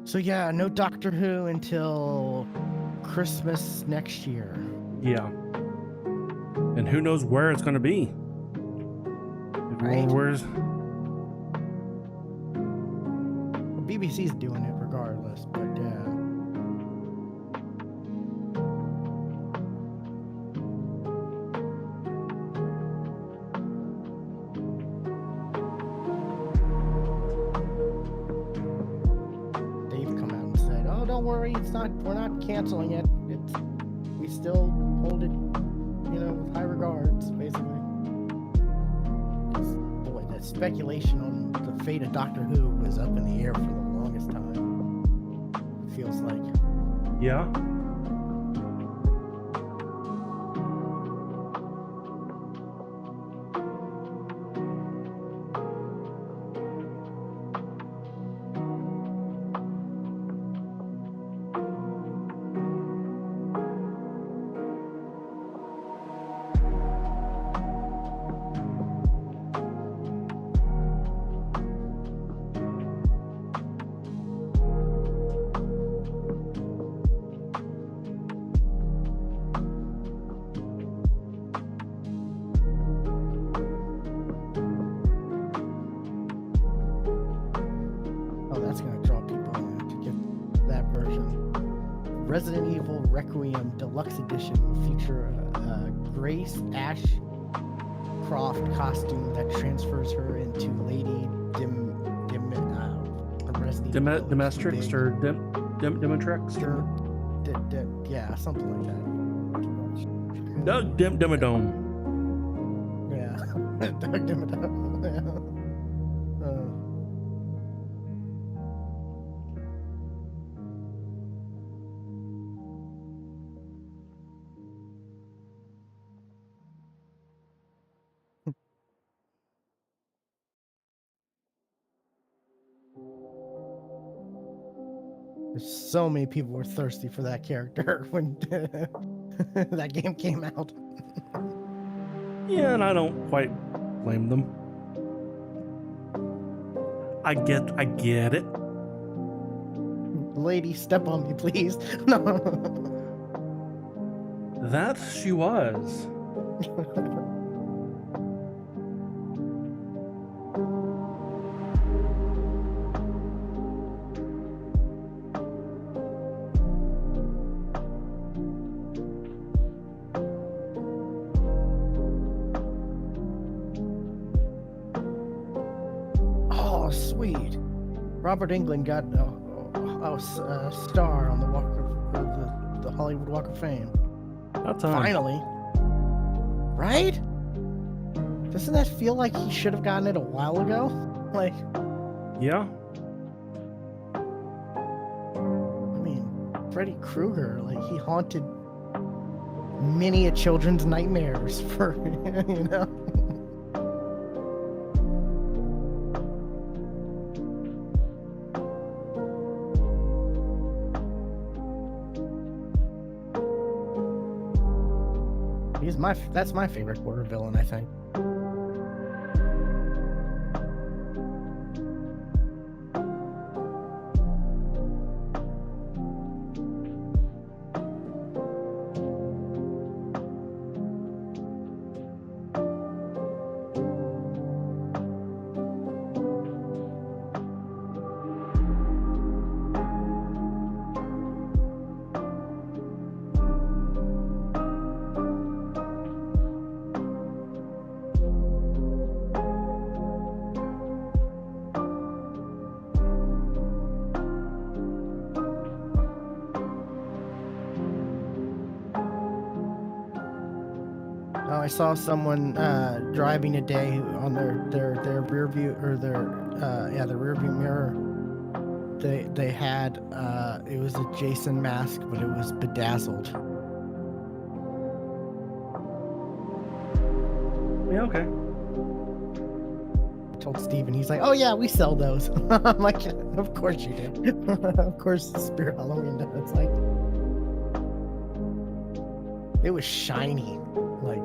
So yeah, no Doctor Who until Christmas next year. Yeah. And who knows where it's going to be? Right. Where's... Well, BBC's doing it regardless, but they've come out and said, "Oh, don't worry, we're not canceling it. We still hold it, with high regards, basically." Boy, the speculation on the fate of Doctor Who was up in the air for the longest time. It feels like. Yeah. That's going to draw people in to get that version. Resident Evil Requiem Deluxe Edition will feature a Grace Ashcroft costume that transfers her into Lady Dimitrex or Dimitrex or yeah, something like that. Doug Dimmadome. Yeah, Doug Dimmadome. Yeah. There's so many people were thirsty for that character when that game came out. Yeah, and I don't quite blame them. I get it. Lady, step on me, please. No. That she was. Oh, sweet. Robert Englund got a star on the the Hollywood Walk of Fame. That's time. Finally. Right? Doesn't that feel like he should have gotten it a while ago? Like, yeah. I mean, Freddy Krueger, like, he haunted many a children's nightmares for, That's my favorite horror villain, I think. I saw someone driving today on their rear view, or their rear view mirror. They had it was a Jason mask, but it was bedazzled. Yeah, okay. I told Steven, he's like, "Oh yeah, we sell those." I'm like, "Of course you do." Of course, Spirit Halloween does. Like, it was shiny, like.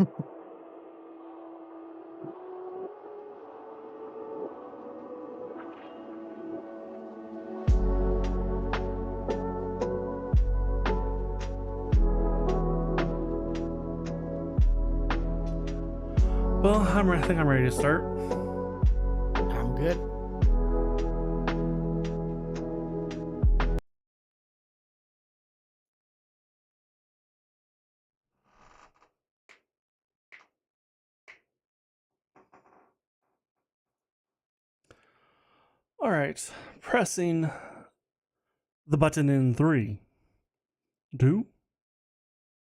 Well, I think I'm ready to start. I'm good. All right, pressing the button in 3, 2,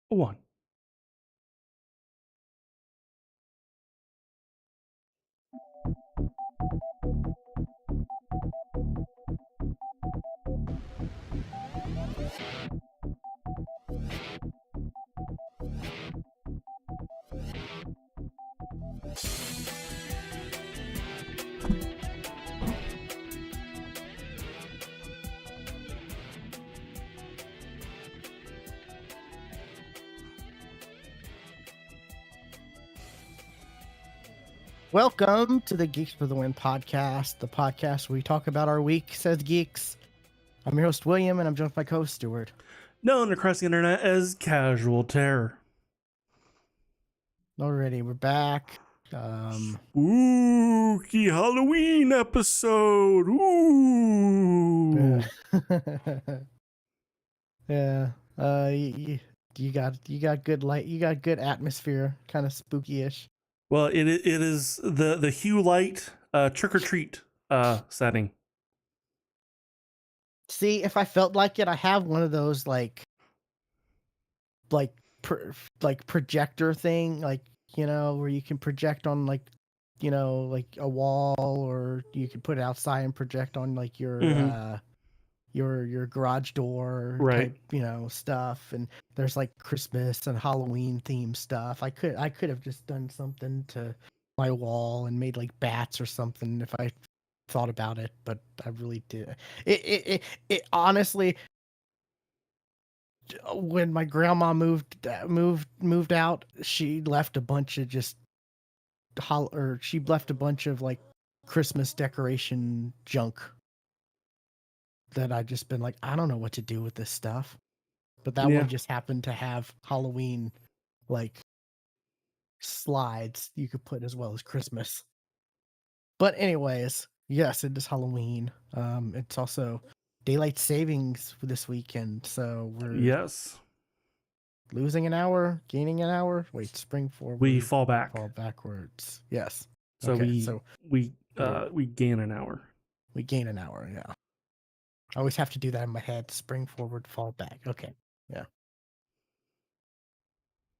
1. Welcome to the Geeks for the Win podcast, the podcast where we talk about our week, says Geeks. I'm your host, William, and I'm joined with my co-host, Stuart. Known across the internet as Casual Terror. Alrighty, we're back. Spooky Halloween episode. Ooh. Yeah. You got good light. You got good atmosphere, kind of spooky-ish. Well, it is the hue light trick or treat setting. See, if I felt like it, I have one of those like projector thing, like, you know, where you can project on like, you know, like a wall, or you can put it outside and project on like your garage door Right. type, you know, stuff. And there's like Christmas and Halloween themed stuff. I could have just done something to my wall and made like bats or something if I thought about it, but I really did. It honestly, when my grandma moved out, she left a bunch of just she left a bunch of like Christmas decoration junk that I just been like, I don't know what to do with this stuff. But that Yeah. one just happened to have Halloween like slides you could put as well as Christmas. But anyways, yes, it is Halloween. It's also daylight savings for this weekend, so we're Yes. losing an hour, gaining an hour. Wait, spring forward. We fall back. Fall backwards. Yes. So okay, we gain an hour. We gain an hour. Yeah. I always have to do that in my head. Spring forward, fall back. Okay. Yeah.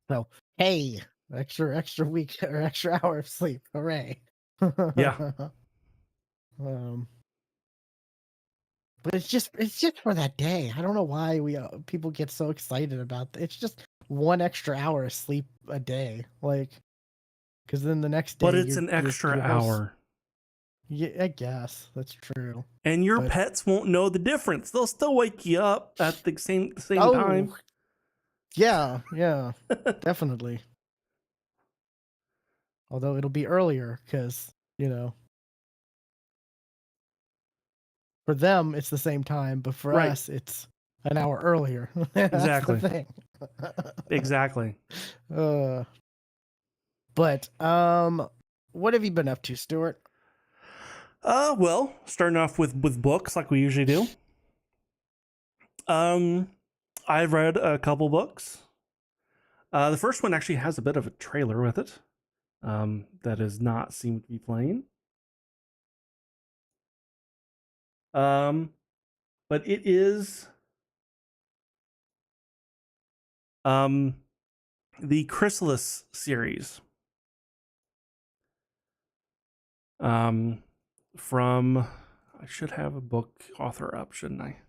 So hey, extra week or extra hour of sleep. Hooray. Yeah. But it's just for that day. I don't know why people get so excited about It's just one extra hour of sleep a day, like, because then the next day. But it's an extra hour. Yeah, I guess that's true. And your pets won't know the difference. They'll still wake you up at the same time. Yeah, definitely. Although it'll be earlier because, you know, for them it's the same time, but for us it's an hour earlier. Exactly. That's the thing. Exactly. But what have you been up to, Stuart? Well, starting off with books like we usually do. I've read a couple books. The first one actually has a bit of a trailer with it. That does not seem to be playing. But it is the Chrysalis series. From, I should have a book author up, shouldn't I?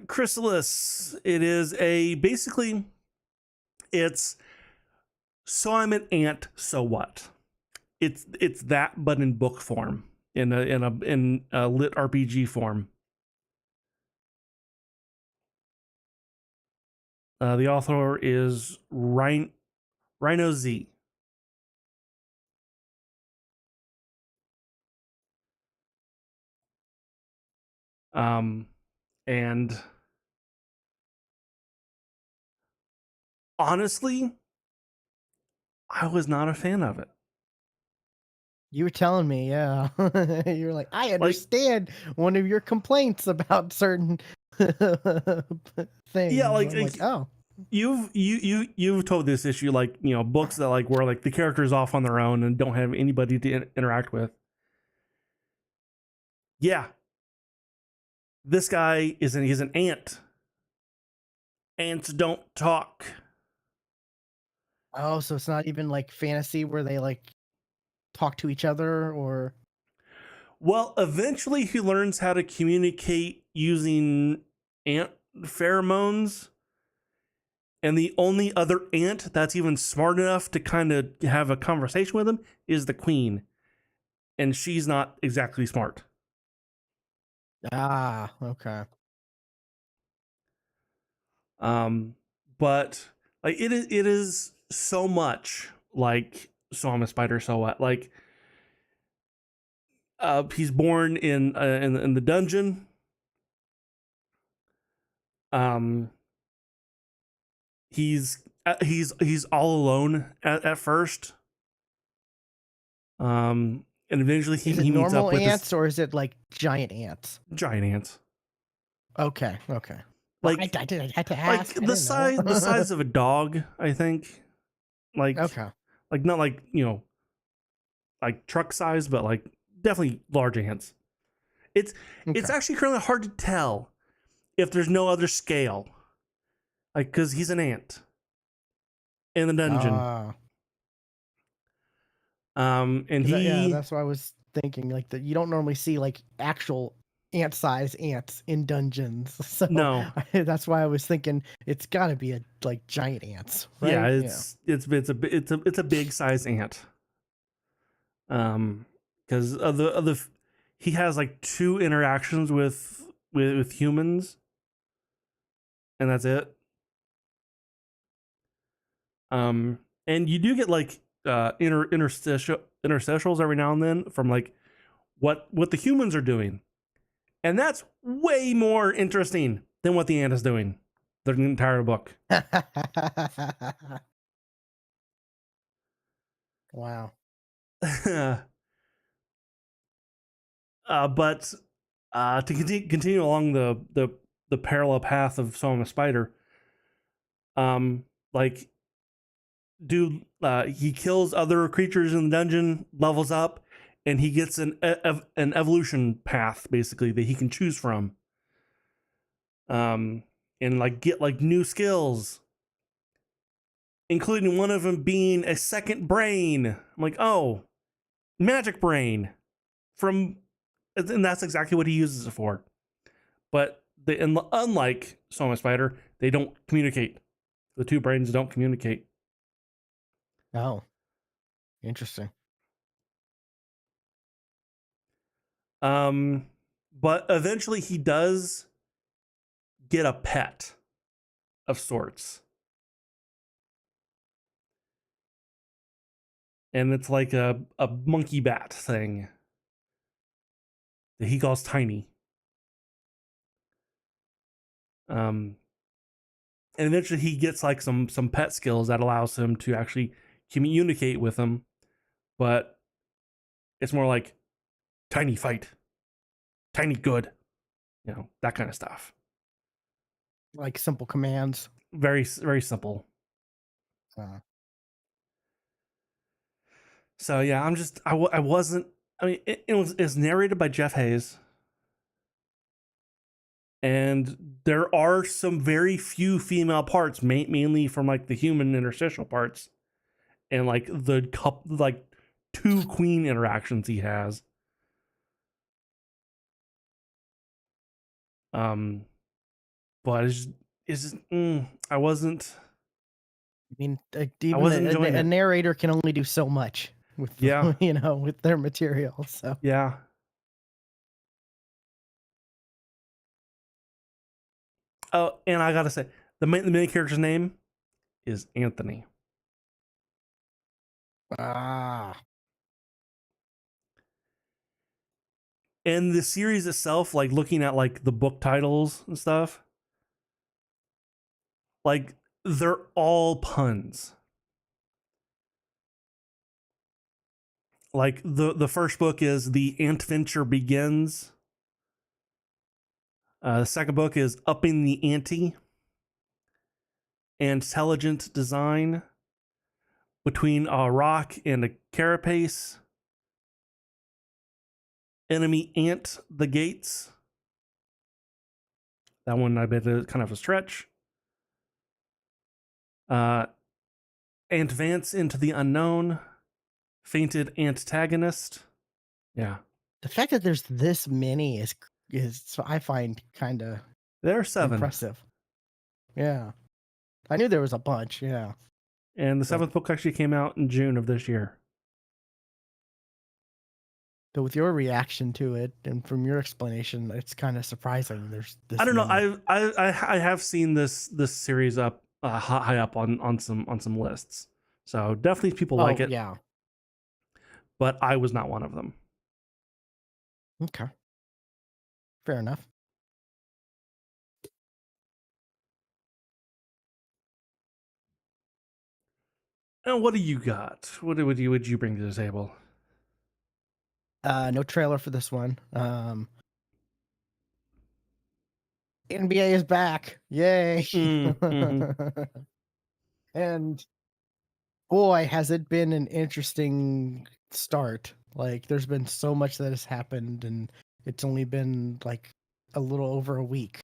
Chrysalis. It is basically it's So I'm an Ant, so what? It's that, but in book form, in a lit RPG form. The author is Rhino Z. And honestly, I was not a fan of it. You were telling me, yeah. You were like, I Like, understand one of your complaints about certain yeah, things. I'm like, oh, you've told this issue, like, you know, books that like where like the character's off on their own and don't have anybody to interact with. Yeah, this guy he's an ant. Ants don't talk. oh, so it's not even like fantasy where they like talk to each other or. Well, eventually he learns how to communicate using ant pheromones. And the only other ant that's even smart enough to kind of have a conversation with him is the queen. And she's not exactly smart. Ah, okay. But like it is so much like So I'm a Spider, so what? Like he's born in the dungeon. Um he's all alone at first. And eventually Is it he meets normal up with this ants or is it like giant ants? giant ants. Okay, okay. Well, Like I had to like ask. I didn't know. the size of a dog, I think. Like Okay, like not like, you know, like truck size, but like definitely large ants. It's okay. it's actually kind of hard to tell if there's no other scale, like because he's an ant in the dungeon. Ah, And yeah, he that's what I was thinking. Like that, you don't normally see like actual ant-sized ants in dungeons, so no, that's why I was thinking it's got to be a like giant ants, yeah, right? Yeah. it's a big size ant. Because of the he has like two interactions with humans, and that's it. And you do get like interstitials every now and then from like what the humans are doing, and that's way more interesting than what the ant is doing. The entire book. Wow. But to continue along the parallel path of So I'm a Spider, like dude, he kills other creatures in the dungeon, levels up, and he gets an evolution path basically that he can choose from. Um, and like get like new skills, including one of them being a second brain. I'm like, oh, magic brain from, and that's exactly what he uses it for. But unlike Soma Spider, they don't communicate. The two brains don't communicate. Oh, interesting. Um, but eventually he does get a pet of sorts. And it's like a monkey bat thing that he calls Tiny. Um, and eventually he gets like some pet skills that allows him to actually communicate with them, but it's more like Tiny fight, Tiny good, you know, that kind of stuff. Like simple commands. Very simple. Uh, So yeah, I wasn't. I mean, it's narrated by Jeff Hayes, and there are some very few female parts, mainly from like the human interstitial parts, and like the couple, like two queen interactions he has. Um, but I wasn't I mean, I even wasn't enjoying a it. narrator can only do so much with Yeah, you know with their material. So yeah. Oh, and I gotta say, The main character's name is Anthony. Ah, And the series itself, like looking at like the book titles and stuff, like they're all puns. Like the first book is The Antventure Begins. The second book is Upping the Ante. Intelligent Design. Between a Rock and a Carapace. Enemy Ant the Gates. That one I bet is kind of a stretch. Advance into the Unknown. Fainted Antagonist. Yeah. the fact that there's this many is I find kind of There are 7. impressive. Yeah, I knew there was a bunch. Yeah, And the 7th book actually came out in June of this year. but with your reaction to it and from your explanation, it's kind of surprising. There's this. I don't know. many. I have seen this series up high up on some lists. So definitely people like it. Yeah. But I was not one of them. Okay. Fair enough. And what do you got? What would you bring to the table? No trailer for this one. NBA is back. Yay. And boy, has it been an interesting start. Like there's been so much that has happened and it's only been like a little over a week.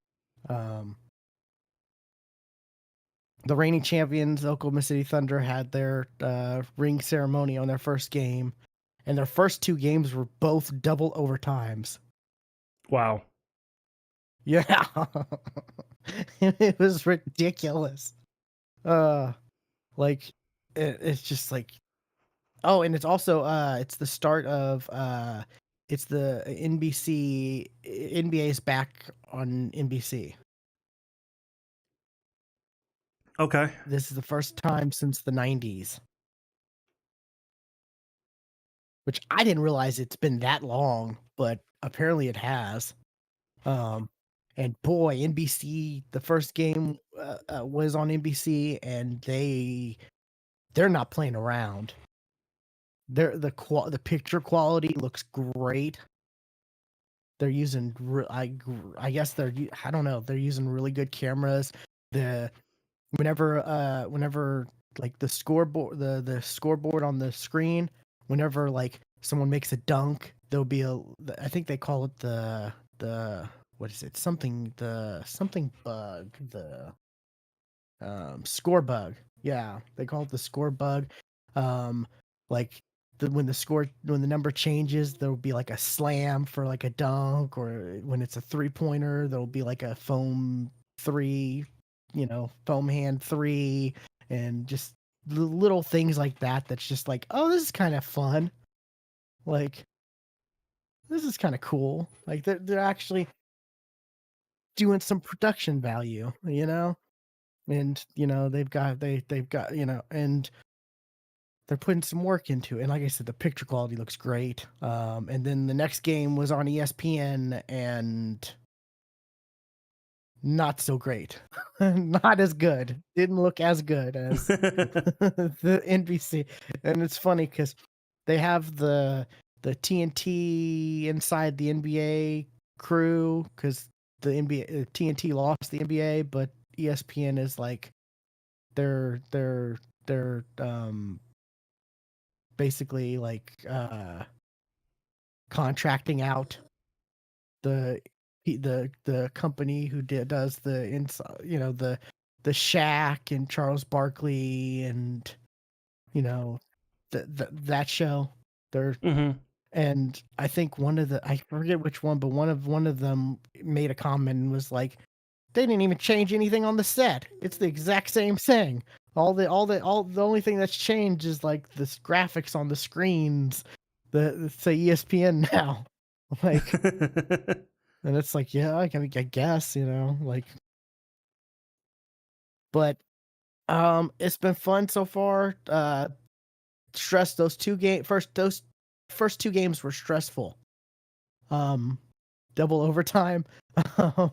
The reigning champions, Oklahoma City Thunder, had their ring ceremony on their first game, and their first 2 games were both double overtimes. Wow. Yeah. It was ridiculous. Like it's just like, oh, and it's also it's the start of it's the NBA's back on NBC. Okay. This is the first time since the 90s, which I didn't realize it's been that long, but apparently it has. And boy, NBC, the first game was on NBC, and they're not playing around. The picture quality looks great. They're using I guess I don't know, they're using really good cameras. The whenever like the scoreboard on the screen, whenever like someone makes a dunk, there'll be I think they call it the what is it? Something bug, the score bug. Yeah, they call it the score bug. Like when the number changes, there'll be like a slam for like a dunk, or when it's a 3-pointer, there'll be like a foam 3, foam hand 3, and just little things like that. That's just like, oh, this is kind of fun. Like this is kind of cool. Like they're actually doing some production value, and they've got and they're putting some work into it. And like I said, the picture quality looks great. And then the next game was on ESPN, and not so great. Not as good. Didn't look as good as the NBC. And it's funny because they have the TNT inside the NBA crew, because the NBA TNT lost the NBA, but ESPN is like they're basically like contracting out the company who does the inside, the Shaq and Charles Barkley, and that show. They're And I think I forget which one, but one of them made a comment and was like, they didn't even change anything on the set. It's the exact same thing. The only thing that's changed is like this graphics on the screens that say ESPN now. Like, and it's like, yeah, I guess, like But it's been fun so far. Stress those first two games were stressful. Double overtime. Um,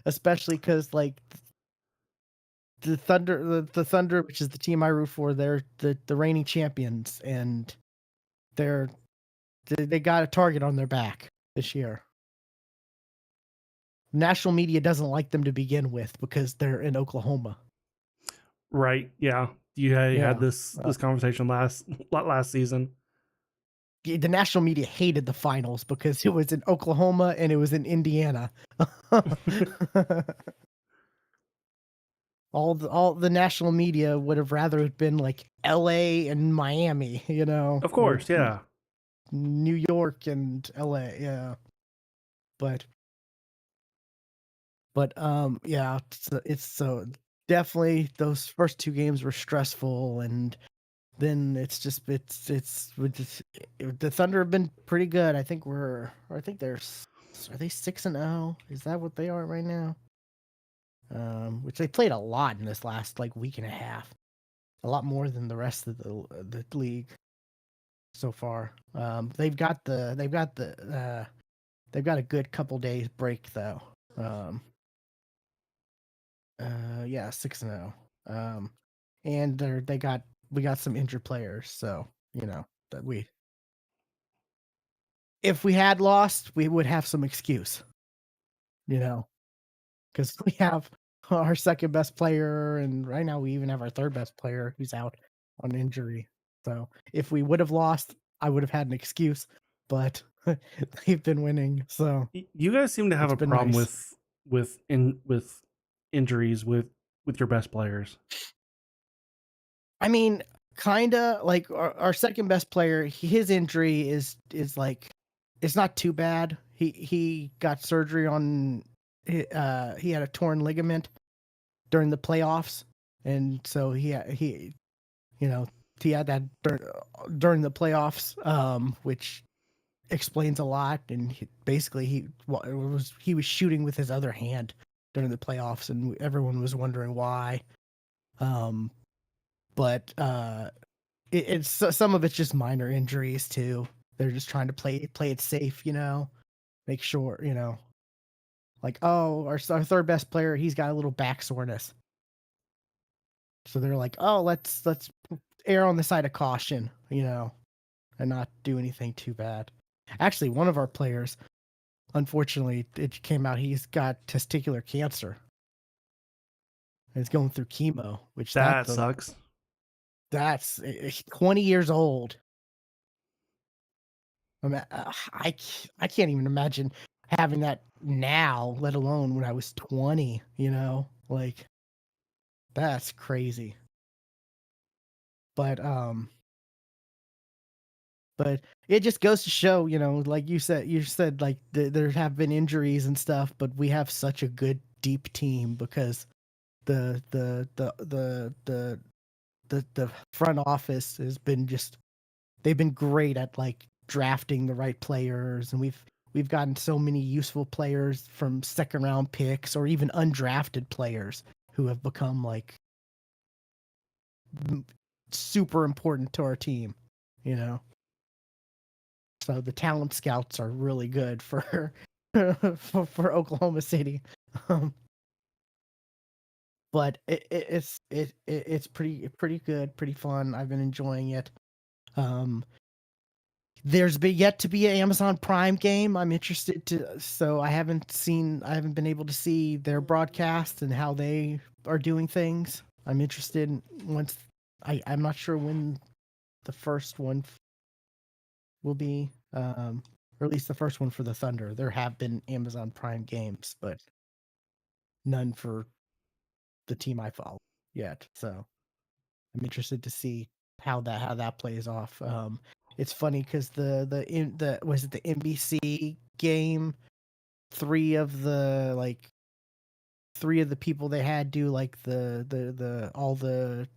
especially because like the Thunder, which is the team I root for, they're the reigning champions, and they're they got a target on their back this year. National media doesn't like them to begin with because they're in Oklahoma. Right? Yeah. You had Yeah. this conversation last season. The national media hated the finals because it was in Oklahoma and it was in Indiana. All the national media would have rather have been like LA and Miami, Of or course, yeah. New York and LA, yeah. But yeah, it's so definitely those first two games were stressful, and then the Thunder have been pretty good. I think are they 6-0? Is that what they are right now? Which they played a lot in this last like week and a half, a lot more than the rest of the league so far. They've got a good couple days break though. Um, yeah, 6-0. And we got some injured players, so that if we had lost, we would have some excuse, you know, because we have our second best player, and right now we even have our third best player who's out on injury. So if we would have lost, I would have had an excuse, but they've been winning, so You guys seem to have it's a been problem nice. with injuries with your best players. I mean, kinda like our second best player. His injury is like it's not too bad. He got surgery on. He had a torn ligament during the playoffs, and so you know he had that during the playoffs, which explains a lot. And basically he was shooting with his other hand during the playoffs, and everyone was wondering why. Um, but it's some of it's just minor injuries too. They're just trying to play it safe, make sure, like, oh, our third best player, he's got a little back soreness, so they're like, oh, let's err on the side of caution, and not do anything too bad. Actually, one of our players, unfortunately, it came out he's got testicular cancer and he's going through chemo, which That sucks. that's 20 years old. I can't even imagine having that now, let alone when I was 20, Like that's crazy. But but it just goes to show, like you said like there have been injuries and stuff, but we have such a good deep team because the front office has been just they've been great at like drafting the right players, and we've gotten so many useful players from second round picks or even undrafted players who have become like super important to our team, you know. So the talent scouts are really good for for Oklahoma City. Um, but it's pretty good, pretty fun. I've been enjoying it. Um, There's been yet to be an Amazon Prime game. I'm interested to, so I haven't been able to see their broadcast and how they are doing things. I'm interested once I'm not sure when the first one will be, or at least the first one for the Thunder. There have been Amazon Prime games, but none for the team I follow yet. So I'm interested to see how that plays off. It's funny because the was it the NBC game? Three of the people they had do like the all the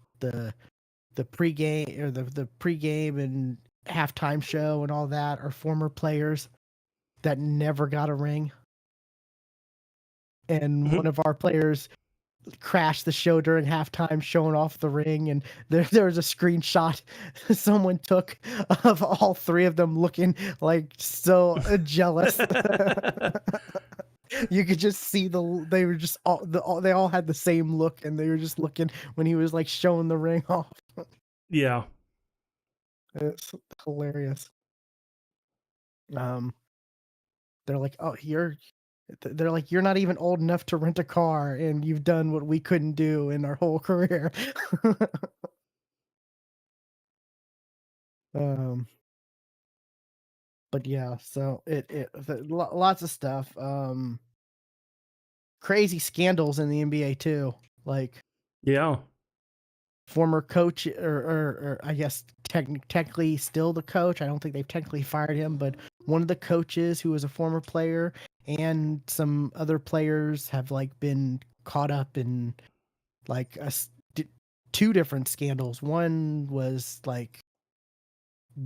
pregame or the pregame and halftime show and all that are former players that never got a ring. and Mhm. one of our players crashed the show during halftime, showing off the ring, and there was a screenshot someone took of all three of them looking like so jealous. You could just see they were just they all had the same look, and they were just looking when he was like showing the ring off. Yeah. It's hilarious. Um, they're like, "Oh, they're like, you're not even old enough to rent a car, and you've done what we couldn't do in our whole career." um, but yeah, so lots of stuff. Crazy scandals in the NBA too. Like Yeah. former coach, or I guess technically still the coach. I don't think they've technically fired him, but one of the coaches who was a former player and some other players have like been caught up in like two different scandals. One was like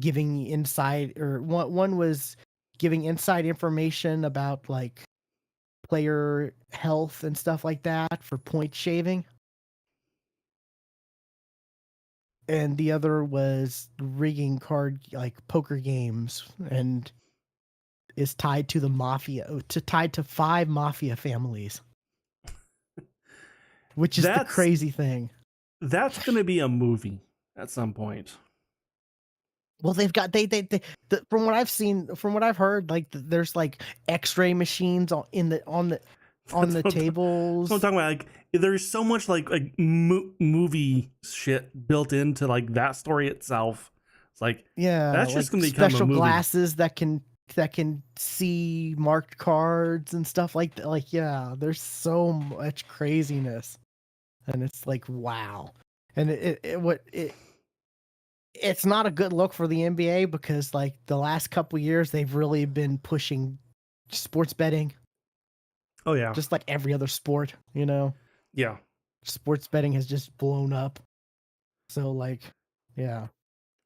giving inside, or one was giving inside information about like player health and stuff like that for point shaving. And the other was rigging like poker games, and is tied to the mafia, tied to 5 mafia families, which is the That's crazy thing. that's gonna be a movie at some point. Well, they've got from what I've seen, from what I've heard, like there's like X-ray machines on That's the what that's what I'm tables. talking about. Like, there's so much like movie shit built into like that story itself. It's like Yeah, that's just like gonna become a special movie. glasses that can see marked cards and stuff like that. Like, yeah, there's so much craziness, and it's like, wow. And it's not a good look for the NBA, because like the last couple years they've really been pushing sports betting, Oh yeah, just like every other sport, you know. yeah. Sports betting has just blown up. So like, yeah,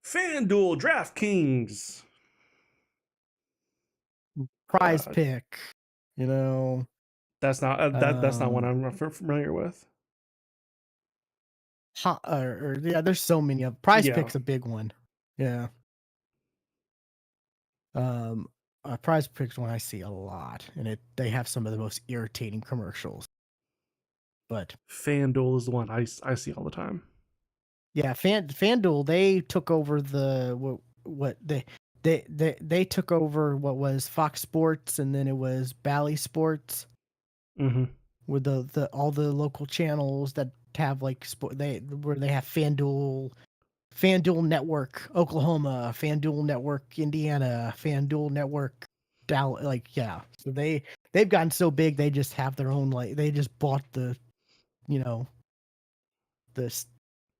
FanDuel, DraftKings. prize Uh, pick, you know. that's not one Um, I'm familiar with. yeah, there's so many of prize Yeah, pick's a big one. Yeah. Um, prize pick's one I see a lot, and they have some of the most irritating commercials. But FanDuel is the one I see all the time. yeah, FanDuel, they took over what they took over what was Fox Sports, and then it was Bally Sports, Mm-hmm. with the all the local channels that have like where they have FanDuel Network Oklahoma, FanDuel Network Indiana, FanDuel Network Dallas. Like, yeah, so they've gotten so big, they just have their own, like they just bought you know the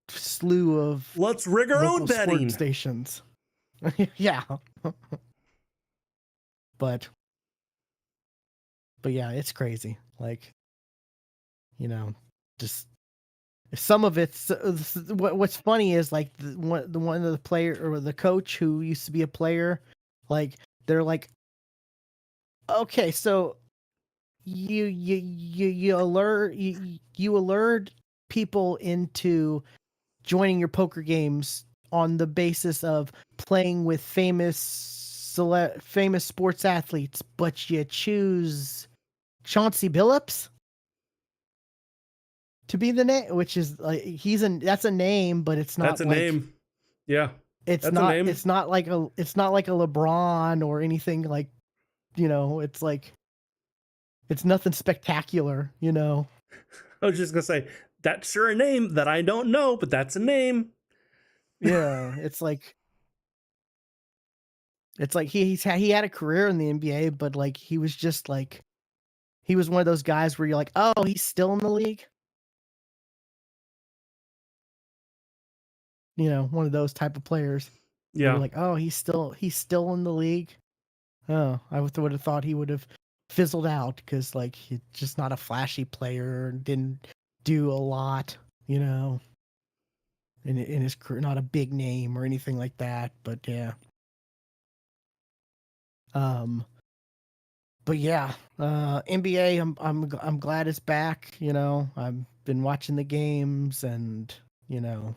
slew of Let's rig our own local sports betting. stations. Yeah, but yeah, it's crazy. Like, you know, just some of it's what's funny is like the one of the player, or the coach who used to be a player, like they're like, okay, so you alert people into joining your poker games on the basis of playing with famous sports athletes, but you choose Chauncey Billups to be the name, which is like that's a name, but it's That's not a like name. Yeah, it's that's a not name. it's not like a LeBron or anything, like, it's like it's nothing spectacular, you know. I was just gonna say that's sure a name that I don't know, but that's a name. Yeah, it's like he had a career in the NBA, but like he was just like he was one of those guys where you're like, oh, he's still in the league, one of those type of players where you're Yeah. like, oh, he's still in the league. Oh, I would have thought he would have fizzled out, because like he's just not a flashy player, didn't do a lot, in his career, not a big name or anything like that. But yeah, um, But yeah, NBA. I'm glad it's back. You know, I've been watching the games, and you know,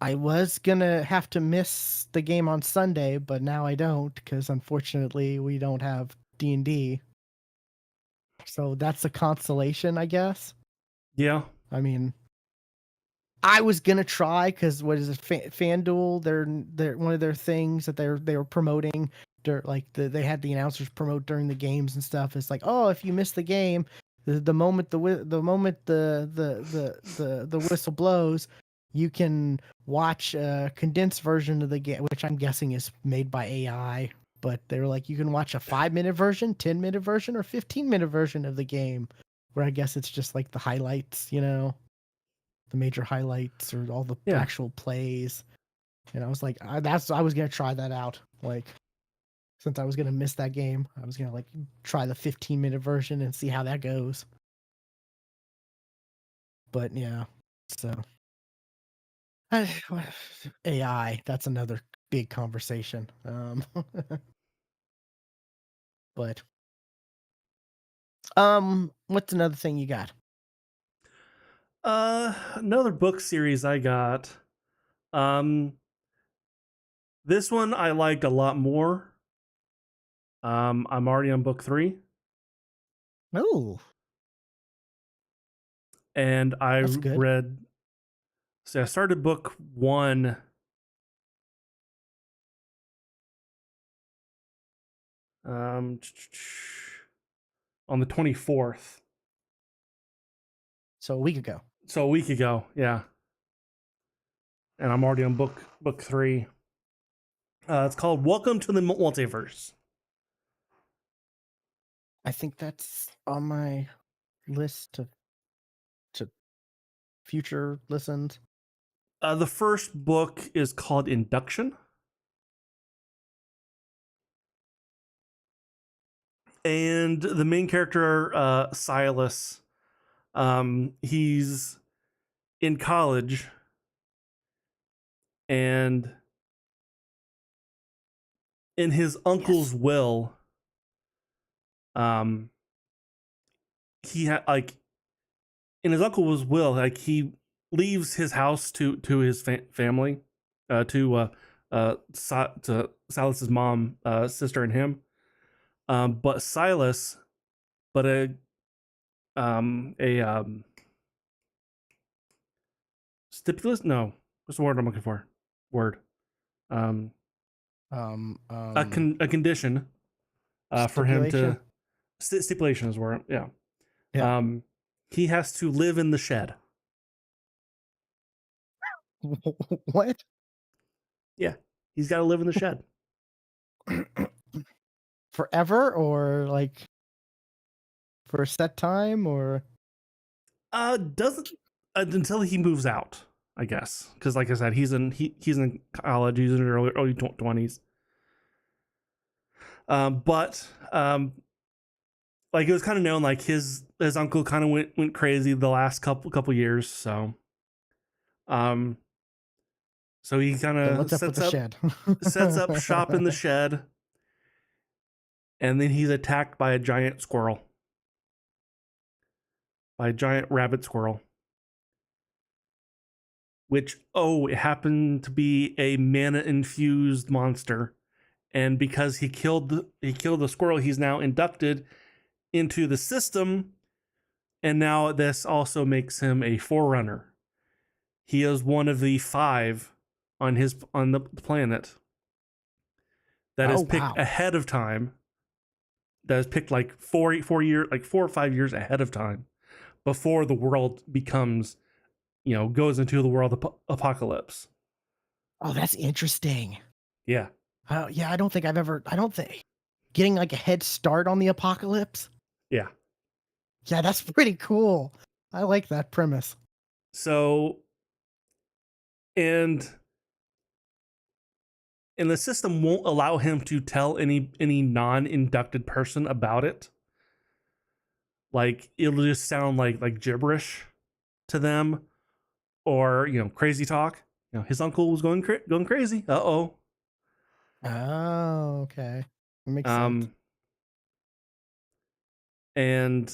I was gonna have to miss the game on Sunday, but now I don't because unfortunately we don't have D&D. So that's a consolation, I guess. Yeah. I mean, I was gonna try because what is it, FanDuel? They're one of their things that they were promoting. They had the announcers promote during the games and stuff. It's like, oh, if you miss the game, the moment the moment the whistle blows, you can watch a condensed version of the game, which I'm guessing is made by AI. But they were like, you can watch a 5 minute version, 10 minute version, or 15 minute version of the game, where I guess it's just like the highlights, the major highlights or all the Yeah. actual plays. And I was like, I was gonna try that out. Like, since I was gonna miss that game, I was gonna like try the 15-minute version and see how that goes. But yeah, so AI, that's another big conversation. But what's another thing you got? Another book series I got. Um, this one I liked a lot more. I'm already on book 3, Oh, and I that's good. read. So I started book 1 um on the 24th. So a week ago. So a week ago, yeah. And I'm already on book 3. It's called Welcome to the Multiverse. I think that's on my list to future listens. The first book is called Induction, and the main character, Silas, he's in college, and in his Yes. uncle's will, um, he had like in his uncle's will, like he leaves his house to his family, to Silas's mom, sister, and him. But Silas, but a stipulus? No, what's the word I'm looking for? Word. Um, Um, a um, a condition for him Stipulation. to stipulation is word. Yeah. Yeah. Um, he has to live in the shed. What? Yeah, he's got to live in the shed. Forever, or like for a set time, or Doesn't until he moves out, I guess, because like I said, he's in college. He's in his early 20s. But like it was kind of known, like his uncle kind of went crazy the last couple years. Um, so he kind so of what's up with the shed? sets up shop in the shed, and then he's attacked by a giant squirrel, by a giant rabbit squirrel, which it happened to be a mana infused monster. And because he killed the squirrel, he's now inducted into the system, and now this also makes him a forerunner. He is one of the 5 on the planet that Oh is picked wow. ahead of time. That is picked like 4 years, like 4 or 5 years ahead of time, before the world becomes, goes into the world apocalypse. Oh, that's interesting. Yeah, Yeah, I don't think getting like a head start on the apocalypse. yeah. Yeah, that's pretty cool. I like that premise. So and and the system won't allow him to tell any non-inducted person about it. Like it'll just sound like gibberish to them, or crazy talk. His uncle was going crazy. Uh-oh. Oh, okay. That makes sense. Um and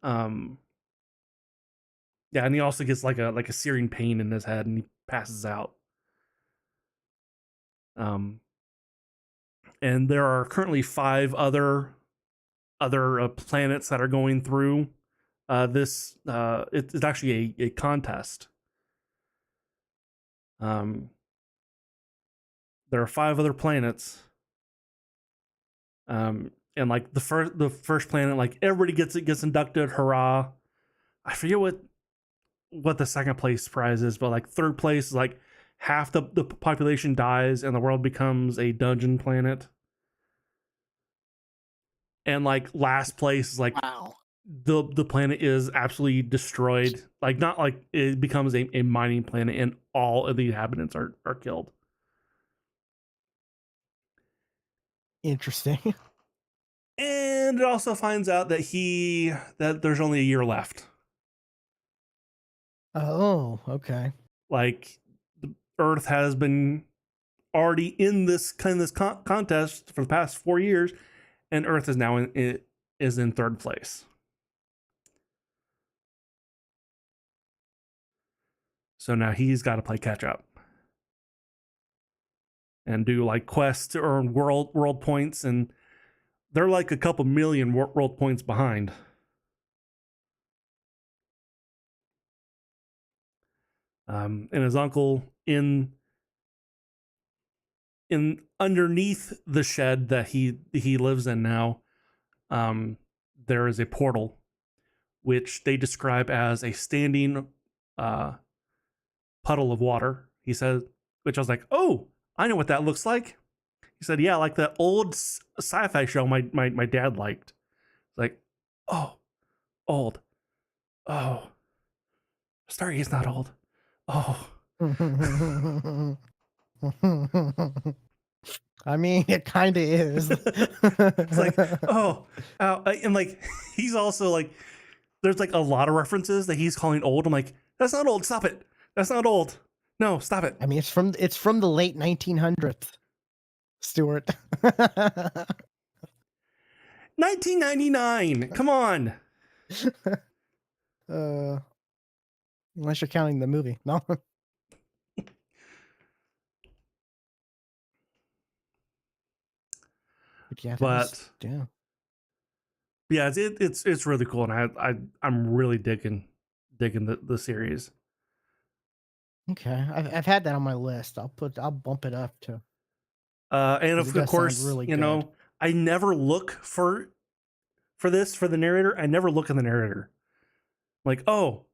um, yeah, and he also gets like a searing pain in his head, and he passes out. Um, and there are currently 5 other planets that are going through this. It's actually a contest. Um, there are 5 other planets. And like the first planet, like everybody gets inducted, hurrah! I forget what the second place prize is, but like third place is like half the population dies and the world becomes a dungeon planet. And like last place is like Wow. the planet is absolutely destroyed. Like not like it becomes a mining planet and all of the inhabitants are killed. Interesting. And it also finds out that there's only a year left. Oh, okay. Like the Earth has been already in this contest for the past 4 years, and Earth is now is in third place. So now he's got to play catch up and do like quests to earn world points, and they're like a couple million world points behind. And his uncle in underneath the shed that he lives in now, there is a portal which they describe as a standing uh, puddle of water. He said, which I was like, oh, I know what that looks like. He said, yeah, like that old sci-fi show my dad liked. Like, oh, old. Oh, Stargate's not old. Oh. I mean, it kind of is. It's like, oh, and like he's also like, there's like a lot of references that he's calling old. I'm like, that's not old. Stop it. That's not old. No, stop it. I mean, it's from the late 1900s, Stuart. 1999. Come on. uh, unless you're counting the movie, no. But yeah, that was But yeah. yeah, it's really cool, and I'm really digging the series. Okay, I've had that on my list. I'll bump it up too And because it of does sound course, really good. I never look for the narrator. I never look in the narrator. Like, oh,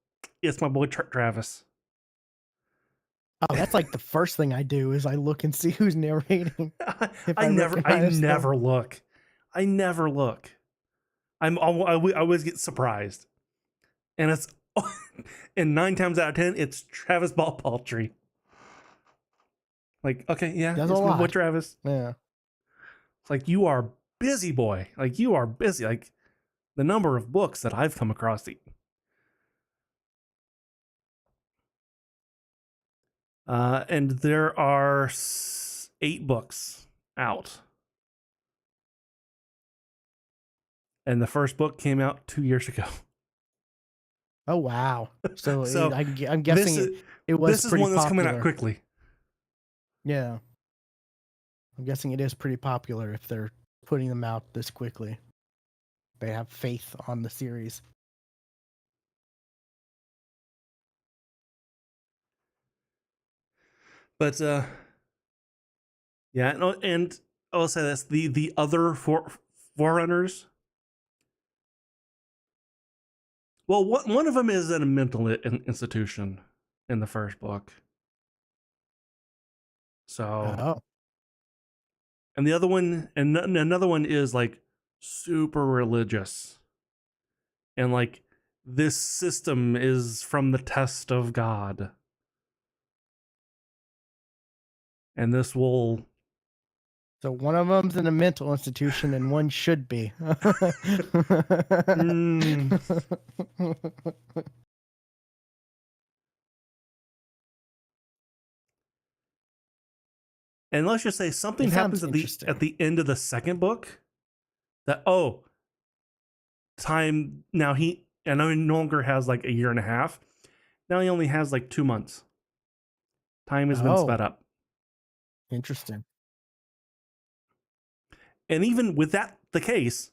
it's my boy Travis. Oh, that's like the first thing I do is I look and see who's narrating if I I recognize them. never look. I never look. I always get surprised, and it's and 9 times out of 10 it's Travis Ballpaltry. Like, okay, yeah, Does a it's my boy lot. Travis. Yeah. It's like, you are busy, boy. Like, you are busy. Like the number of books that I've come across. And there are 8 books out. And the first book came out 2 years ago. Oh wow. So So I'm this guessing is it was this is pretty one that's coming out popular. quickly. Yeah. I'm guessing it is pretty popular if they're putting them out this quickly. They have faith on the series. But yeah, no, and I'll say this: the other forerunners. Well, one of them is in a mental institution in the first book. So, Oh. and the other one, and another one is like super religious, and like this system is from the test of God, and this will. So one of them's in a mental institution and one should be. Mm, and let's just say something It sounds happens at interesting. the end of the second book that, oh, time now, I know he no longer has like a year and a half. Now he only has like 2 months. Time has been sped Oh, up. interesting. And even with that the case,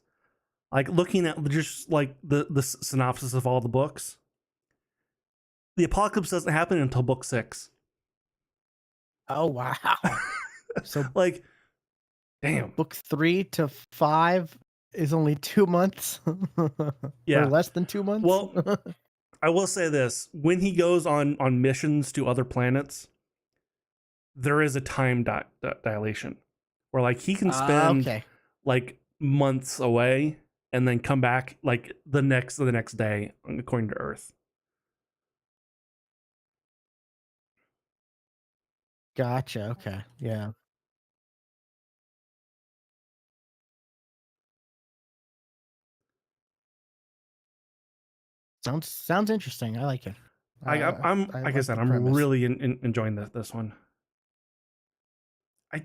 like looking at just like the synopsis of all the books, the apocalypse doesn't happen until book 6. Oh, wow. So Like, damn. book 3 to 5 is only 2 months or Yeah. less than 2 months. Well, I will say this: when he goes on missions to other planets, there is a time dilation where like he can spend Okay. like months away and then come back like the next day according to Earth. Gotcha. Okay. Yeah. Sounds interesting. I like it. I'm I like I like said, the I'm premise. really enjoying this one. I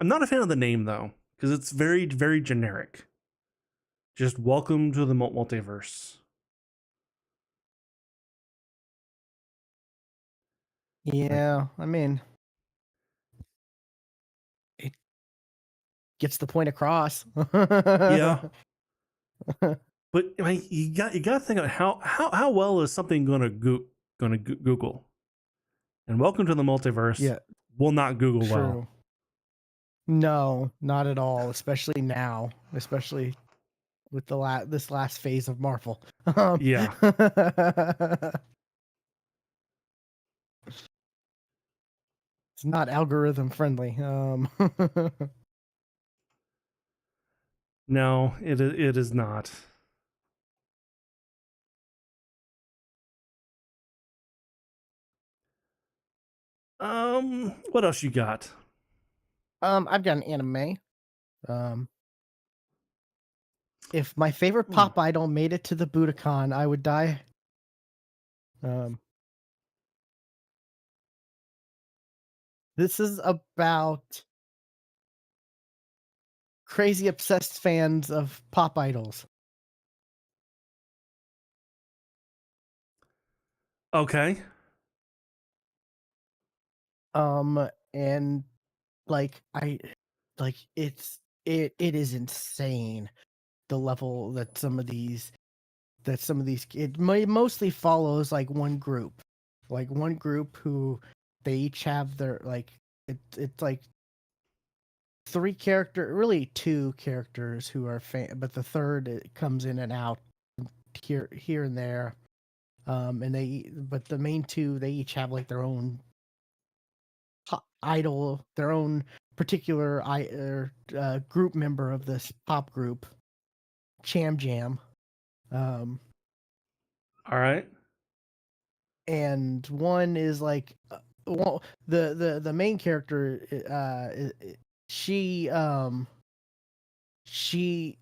I'm not a fan of the name though because it's very generic. Just welcome to the multiverse. Like, Yeah, I mean, it gets the point across. yeah, but I mean, you got to think of how well is something gonna Google, and welcome to the multiverse Yeah, will not Google well. true. No, not at all, especially now, especially with the this last phase of Marvel. Yeah, It's not algorithm friendly. no, it is not. What else you got? I've got an anime. Um, if my favorite Hmm. pop idol made it to the Budokan, I would die. Um, this is about crazy obsessed fans of pop idols. Okay, And like it is insane the level that mostly follows like one group who they each have their like it's like really two characters who are but the third it comes in and out here and there. And but the main two they each have like their own idol, their own particular group member of this pop group, Cham Jam. Um, all right. and one is like, well, the main character, she she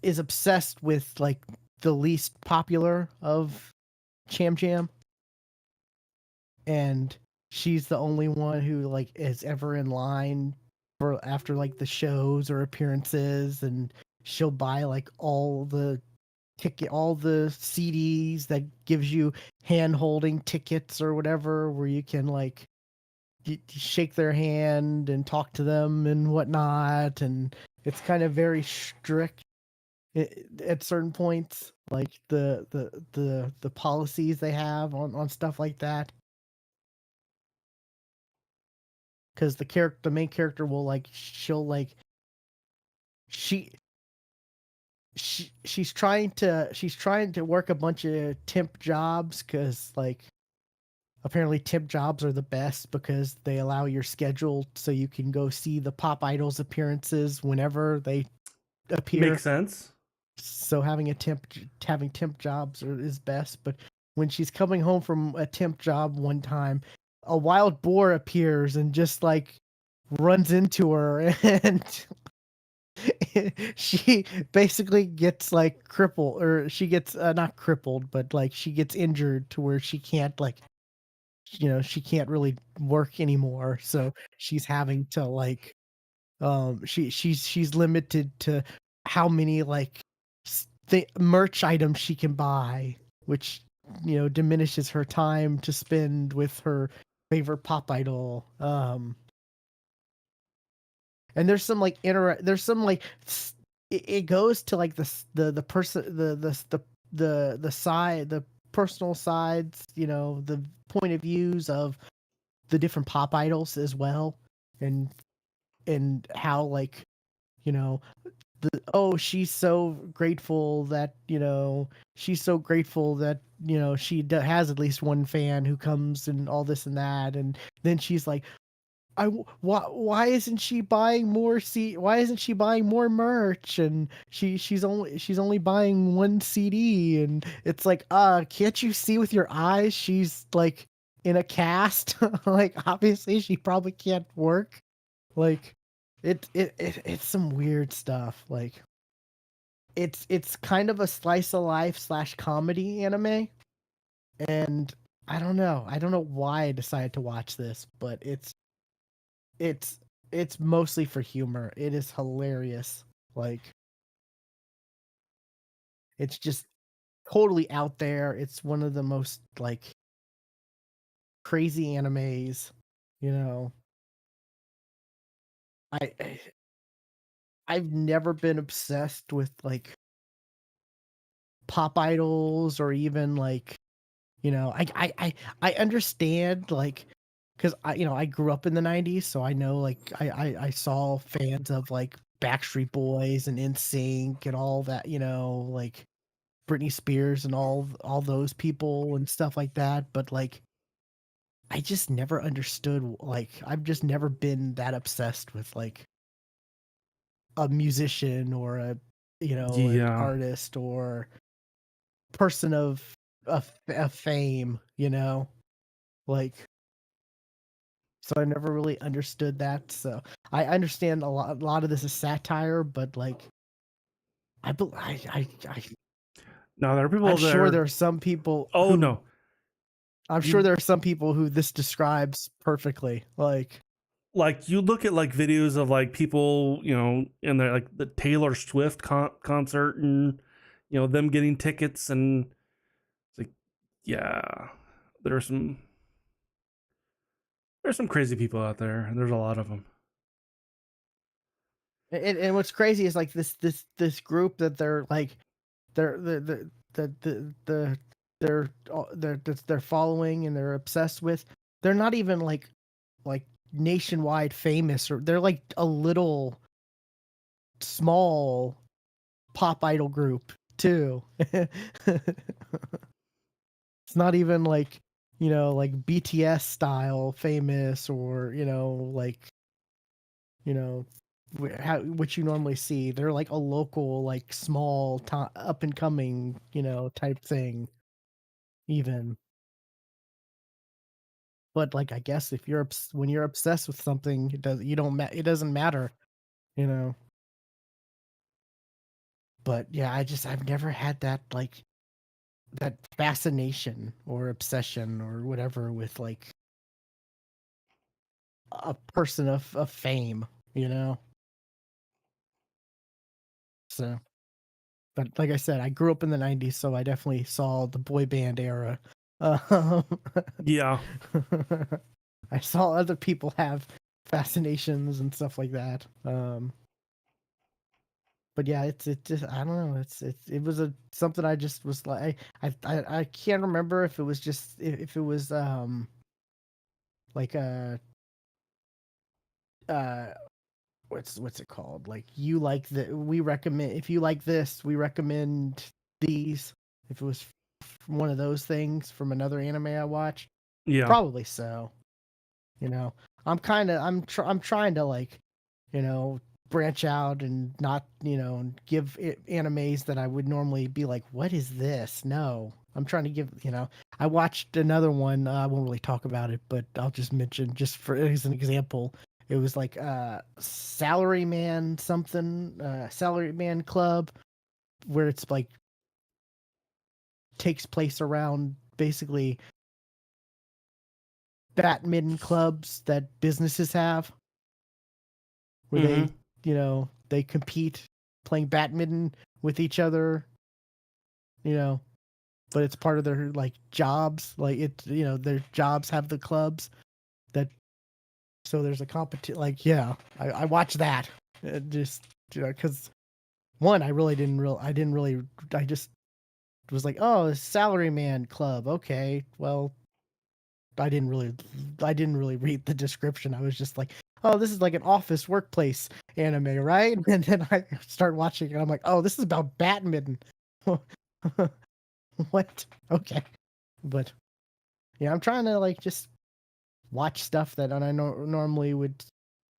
is obsessed with like the least popular of Cham Jam, and she's the only one who like is ever in line for after like the shows or appearances, and she'll buy like all the CDs that gives you hand holding tickets or whatever where you can like shake their hand and talk to them and whatnot, and it's kind of very strict at certain points, like the policies they have on stuff like that, because the main character will like she'll like she she's trying to work a bunch of temp jobs because like apparently temp jobs are the best because they allow your schedule so you can go see the pop idols appearances whenever they Makes appear. sense. So having temp jobs is best. But when she's coming home from a temp job one time, a wild boar appears and just like runs into her, and she basically gets like crippled, or she gets not crippled, but like she gets injured to where she can't like she can't really work anymore. So she's having to like she's limited to how many like the merch items she can buy, which diminishes her time to spend with her favorite pop idol. And there's some like there's some like it goes to like the person the side the personal sides, the point of views of the different pop idols as well, and how like you know she's so grateful that she has at least one fan who comes and all this and that, and then she's like, why isn't she buying more why isn't she buying more merch, and she's only buying one CD, and it's like, can't you see with your eyes she's like in a cast? Like, obviously she probably can't work. Like, it's some weird stuff. Like, it's kind of a slice of life slash comedy anime, and I don't know why I decided to watch this, but it's it's mostly for humor. It is hilarious. Like, it's just totally out there. It's one of the most like crazy animes, you know. I I've never been obsessed with like pop idols, or even like, I understand, like, because I grew up in the 90s, so I know, like, I saw fans of like Backstreet Boys and NSYNC and all that, like Britney Spears and all those people and stuff like that. But like, I just never understood, like, I've just never been that obsessed with like a musician, or an Yeah. artist, or person of fame, like, so I never really understood that. So I understand a lot of this is satire, but like, I bel I Now there are I'm people sure there. there are some people Oh who no, I'm sure you there are some people who this describes perfectly. Like, like you look at like videos of like people, in their like the Taylor Swift concert, and them getting tickets, and it's like, yeah, there's some there's some crazy people out there, and there's a lot of them. and what's crazy is like this group that they're like the they're following and they're obsessed with. They're not even like nationwide famous, or they're like a little small pop idol group too. It's not even like, like BTS style famous, or like, you know what you normally see. They're like a local, like small up and coming, type thing even. But like, I guess if when you're obsessed with something, it doesn't matter, you know. But yeah, I've never had that, like, that fascination or obsession or whatever with like a person of fame, you know. So, but like I said, I grew up in the 90s, so I definitely saw the boy band era. Um, Yeah. I saw other people have fascinations and stuff like that. But yeah, it just, I don't know. It was a something I just was like, I can't remember if it was just, if it was like a uh what's it called? Like, you like the we recommend if you like this, we recommend these. If it was one of those things from another anime I watched, Yeah. probably so. You know, I'm trying to, like, you know, branch out and not, give animes that I would normally be like, what is this? No, I'm trying to give, I watched another one. I won't really talk about it, but I'll just mention, just for as an example. It was like Salaryman something, Salaryman Club, where it's like takes place around basically badminton clubs that businesses have, where Mm-hmm. they compete playing badminton with each other. you know, but it's part of their like jobs. Like it, their jobs have the clubs that. So there's a competition. Like, yeah, I watch that. Just because one, I didn't really, I just was like, oh, salaryman club. Okay, well, I didn't really, I didn't really read the description. I was just like, oh, this is like an office workplace anime, right? And then I start watching, and I'm like, oh, this is about badminton. What? Okay, but yeah, I'm trying to like just watch stuff that I normally would,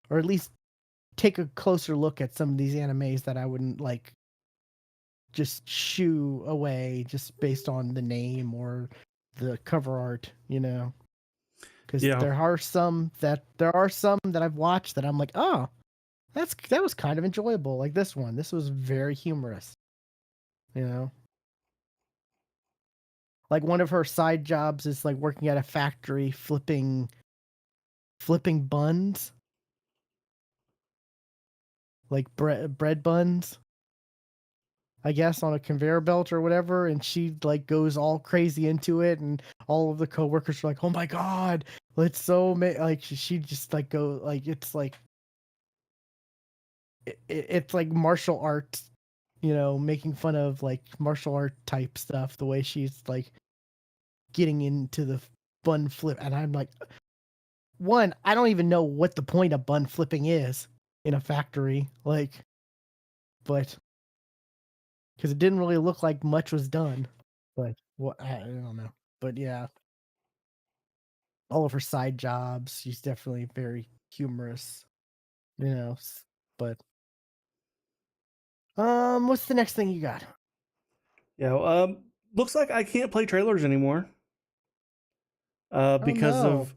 or at least take a closer look at some of these animes that I wouldn't like just shoo away just based on the name or the cover art, because Yeah. there are some that I've watched that I'm like, oh, that was kind of enjoyable. Like this one, this was very humorous, you know. Like one of her side jobs is like working at a factory flipping buns, like bread buns, I guess, on a conveyor belt or whatever, and she like goes all crazy into it, and all of the coworkers are like, "Oh my god, let's like." She just like go like it's like martial arts, making fun of like martial art type stuff. The way she's like getting into the bun flip, and I'm like, one, I don't even know what the point of bun flipping is in a factory, like, but because it didn't really look like much was done. But what I don't know. But yeah, all of her side jobs, she's definitely very humorous, you know. But what's the next thing you got? Yeah. Looks like I can't play trailers anymore. Oh Because no. of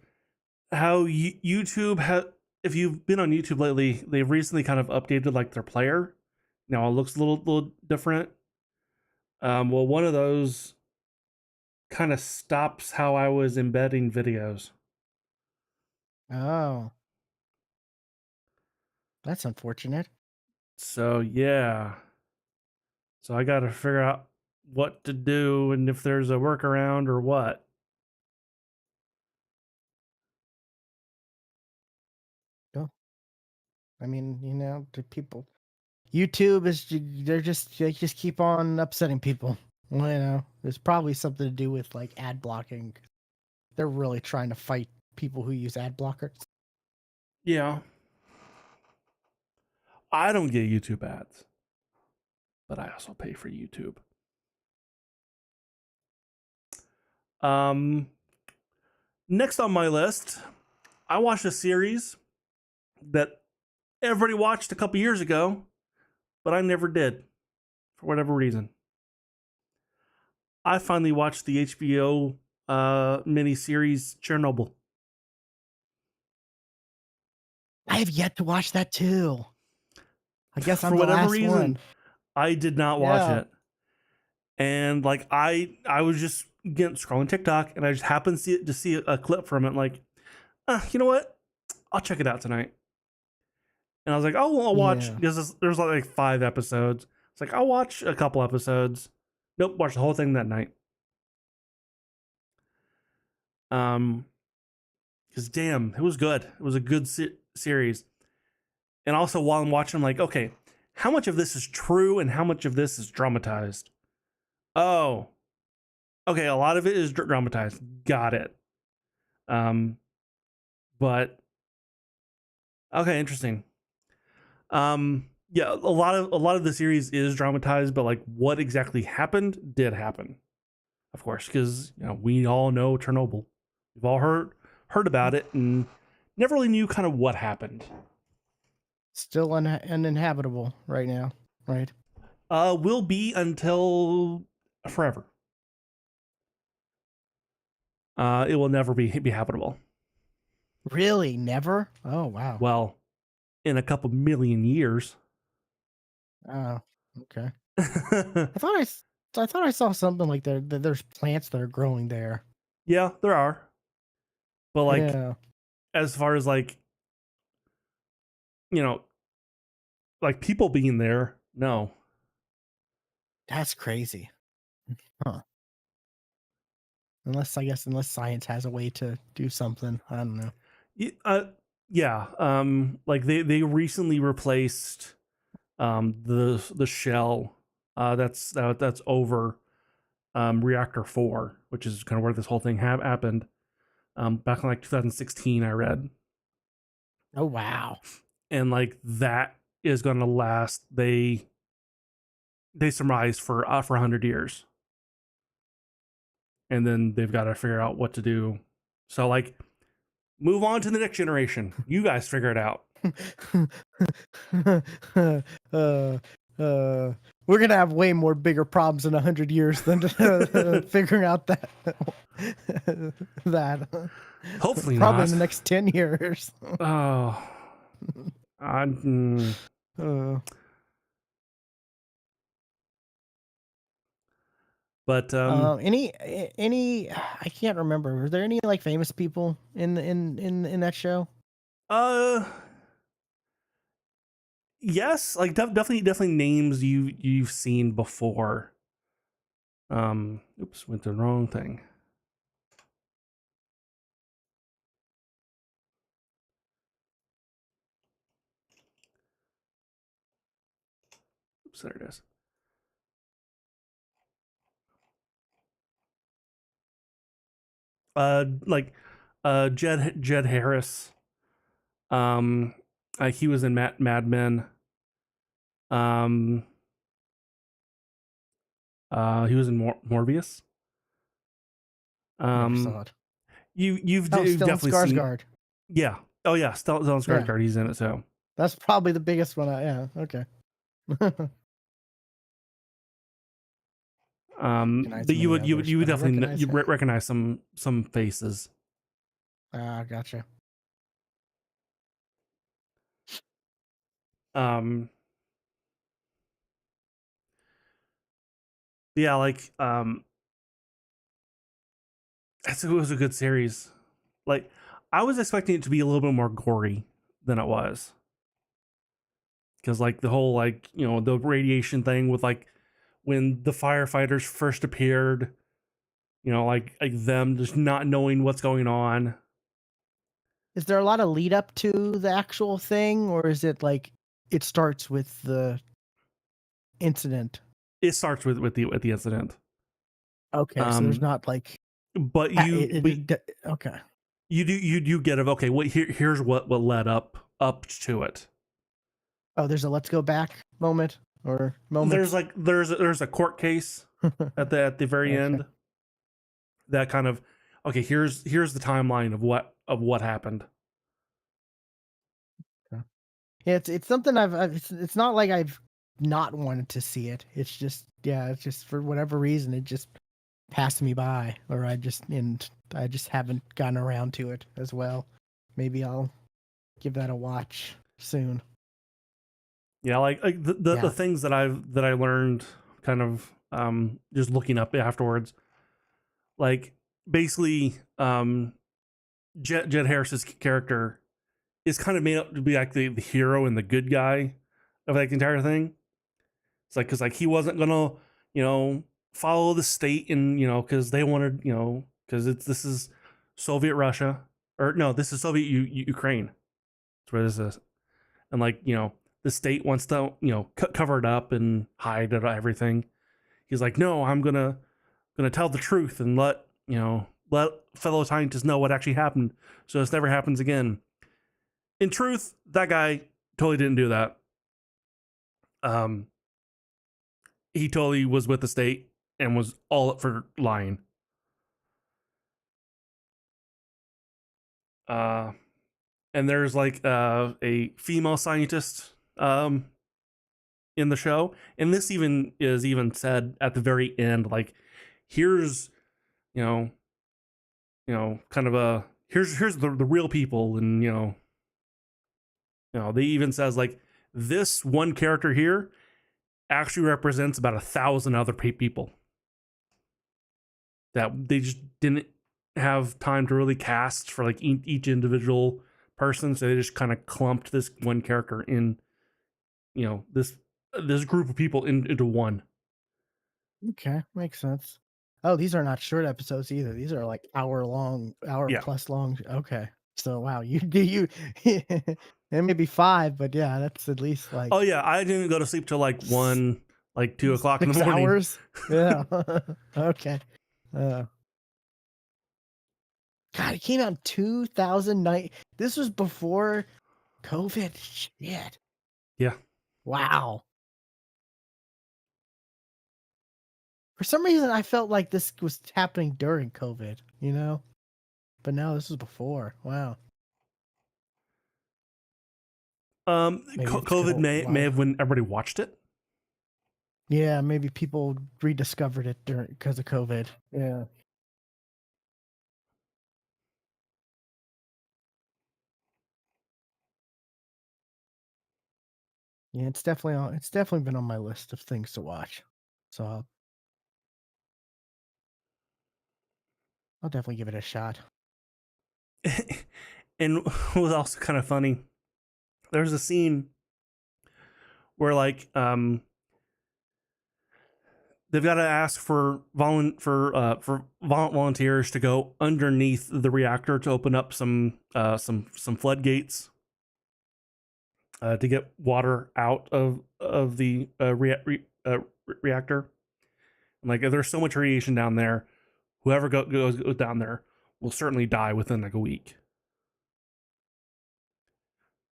how YouTube has. If you've been on YouTube lately, they've recently kind of updated like their player. Now it looks a little different. Well, one of those kind of stops how I was embedding videos. Oh, that's unfortunate. So yeah. So I got to figure out what to do and if there's a workaround or what. Oh, I mean, the people YouTube is they just keep on upsetting people. Well, there's probably something to do with like ad blocking. They're really trying to fight people who use ad blockers. Yeah. I don't get YouTube ads, but I also pay for YouTube. Um, Next on my list, I watched a series that everybody watched a couple years ago, but I never did for whatever reason. I finally watched the HBO miniseries Chernobyl. I have yet to watch that too. I guess I'm For the whatever last reason, one. I did not watch Yeah. it. And like I was just getting scrolling TikTok and I just happened to see a clip from it like, you know what? I'll check it out tonight. And I was like, oh, well, I'll watch Yeah. because there's like 5 episodes. It's like I'll watch a couple episodes. Nope, watch the whole thing that night. Um, because damn, it was good. It was a good series. And also while I'm watching, I'm like, okay, how much of this is true and how much of this is dramatized? Oh, okay, a lot of it is dramatized. Got it. Um, but okay, interesting. Yeah, a lot of the series is dramatized, but like what exactly happened did happen, of course, because we all know Chernobyl. We've all heard about it and never really knew kind of what happened. Still uninhabitable right now, right? Will be until forever. It will never be habitable. Really? Never? Oh, wow. Well, in a couple million years. Oh, okay. I thought I thought I saw something like that there's plants that are growing there. Yeah, there are, but like Yeah, as far as like you know, like people being there, no. that's crazy. Huh. Unless I guess unless science has a way to do something. I don't know. Yeah. Like they recently replaced the shell that's over reactor 4, which is kind of where this whole thing happened. Back in like 2016, I read, Oh wow. and like that is going to last. They surmise for 100 years, and then they've got to figure out what to do. So like, move on to the next generation. You guys figure it out. uh, we're gonna have way more bigger problems in 100 years than figuring out that that Hopefully probably in not. the next 10 years. Oh, I, uh, but any I can't remember. Were there any like famous people in that show? uh, yes, like definitely names you've seen before. Oops, went the wrong thing. Oops, there it is. Like, Jed Harris. Um, he was in Mad Men. Um, he was in Morbius. Never Um, saw it. Oh, you've Stellan definitely seen, Skarsgård. yeah. Oh yeah, Stellan Yeah, Skarsgård. He's in it too. that's probably the biggest one. Yeah, okay. Recognize But many others, you would but I definitely recognize him. recognize some faces. Ah, gotcha. Um, yeah, like it was a good series. Like, I was expecting it to be a little bit more gory than it was, because like the whole, like, the radiation thing with like when the firefighters first appeared, like them just not knowing what's going on. Is there a lot of lead up to the actual thing, or is it like it starts with the incident? It starts with the incident. Okay, so there's Um, not like but okay. you do get of, okay, what here's what led up to it. Oh, there's a let's go back moment or There's moments. like there's a court case at the very Okay. end that kind of, okay, here's the timeline of what happened. Okay. Yeah, it's something it's not like I've not wanted to see it. It's just yeah, it's just for whatever reason it just passed me by, or I just haven't gotten around to it as well. Maybe I'll give that a watch soon. Yeah, like the Yeah. things that I learned kind of just looking up afterwards, like basically Jed Harris's character is kind of made up to be like the hero and the good guy of like the entire thing. It's like, because like he wasn't gonna, you know, follow the state, and because they wanted, because this is Soviet Russia, or no, this is Soviet Ukraine. That's where this is, and like, the state wants to, cover it up and hide everything. He's like, no, I'm gonna tell the truth and let fellow scientists know what actually happened, so this never happens again. In truth, that guy totally didn't do that. Um, he totally was with the state and was all up for lying. Uh, and there's like a female scientist in the show, and this even is even said at the very end. Like, here's you know kind of a, here's the real people, and they even says like, this one character here actually represents about 1,000 other people that they just didn't have time to really cast for like each individual person, so they just kind of clumped this one character in, this group of people into one. Okay, makes sense. Oh, these are not short episodes either. These are like hour Yeah. plus long. Okay. So wow, you do you it may be 5, but yeah, that's at least like Oh yeah, I didn't go to sleep till like s- 1, like 2 o'clock in the 6 morning. hours. Yeah. Okay. Uh God, it came out in 2009. This was before COVID. Shit. Yeah. Wow. For some reason, I felt like this was happening during COVID, you know? But now this was before. Wow. Maybe it's because COVID a may lot of have when everybody watched it. yeah, maybe people rediscovered it during because of COVID. Yeah. Yeah, it's definitely been on my list of things to watch. So I'll definitely give it a shot. And what was also kind of funny, there's a scene where like they've got to ask for volunteers to go underneath the reactor to open up some floodgates to get water out of the reactor. And like there's so much radiation down there, whoever goes down there will certainly die within like a week.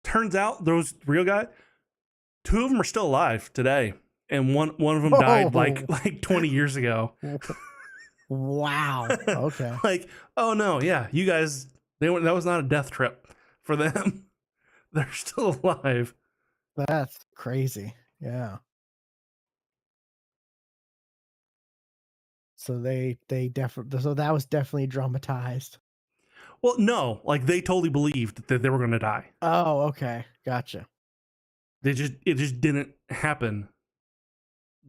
Turns out those real guys, two of them are still alive today, and one of them died like Oh, like 20 years ago. wow. Okay. Like, oh no, yeah, you guys, that was not a death trip for them. They're still alive. That's crazy. Yeah. So they definitely so that was definitely dramatized. Well, no, like they totally believed that they were going to die. Oh, okay. Gotcha. It just didn't happen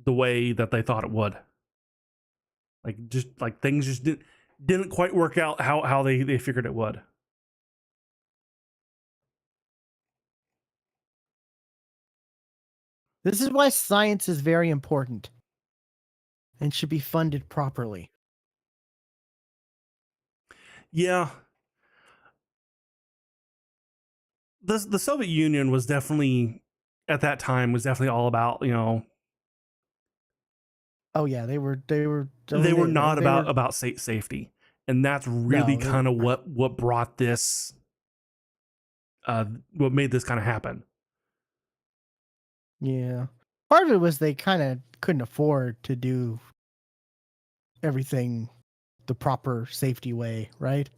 the way that they thought it would. Like just like things just didn't quite work out how they figured it would. This is why science is very important and should be funded properly. Yeah, the Soviet Union was definitely at that time was definitely all about, Oh yeah, they were I they mean were not they were about safety, and that's really no, they kind of what brought this what made this kind of happen. yeah. Part of it was they kind of couldn't afford to do everything the proper safety way, right?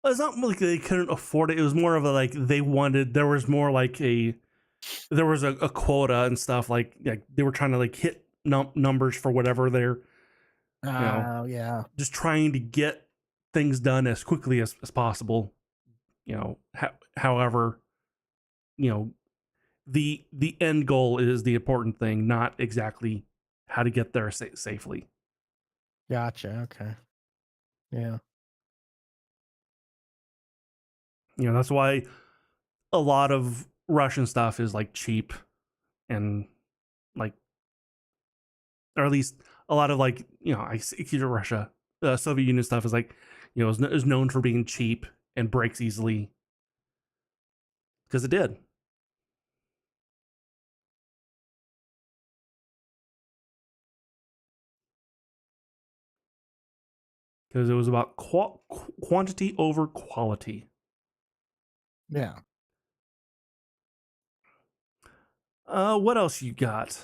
It's not like they couldn't afford it. It was more of a like they wanted. There was more like there was a quota and stuff. Like they were trying to like hit numbers for whatever they're you know Oh, yeah. just trying to get things done as quickly as possible. However, you know the end goal is the important thing, not exactly how to get there safely. Gotcha. Okay. Yeah. That's why a lot of Russian stuff is like cheap and like, or at least a lot of like, I see Russia, Soviet Union stuff is like, is known for being cheap and breaks easily because it did. Because it was about quantity over quality. Yeah. What else you got?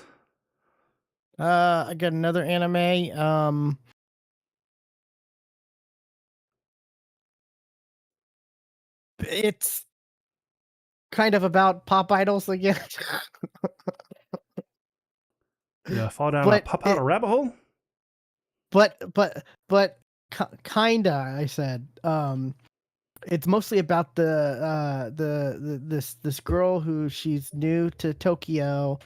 I got another anime. It's kind of about pop idols again. You fall down a but pop out a it rabbit hole? but kinda I said. It's mostly about this girl who she's new to Tokyo.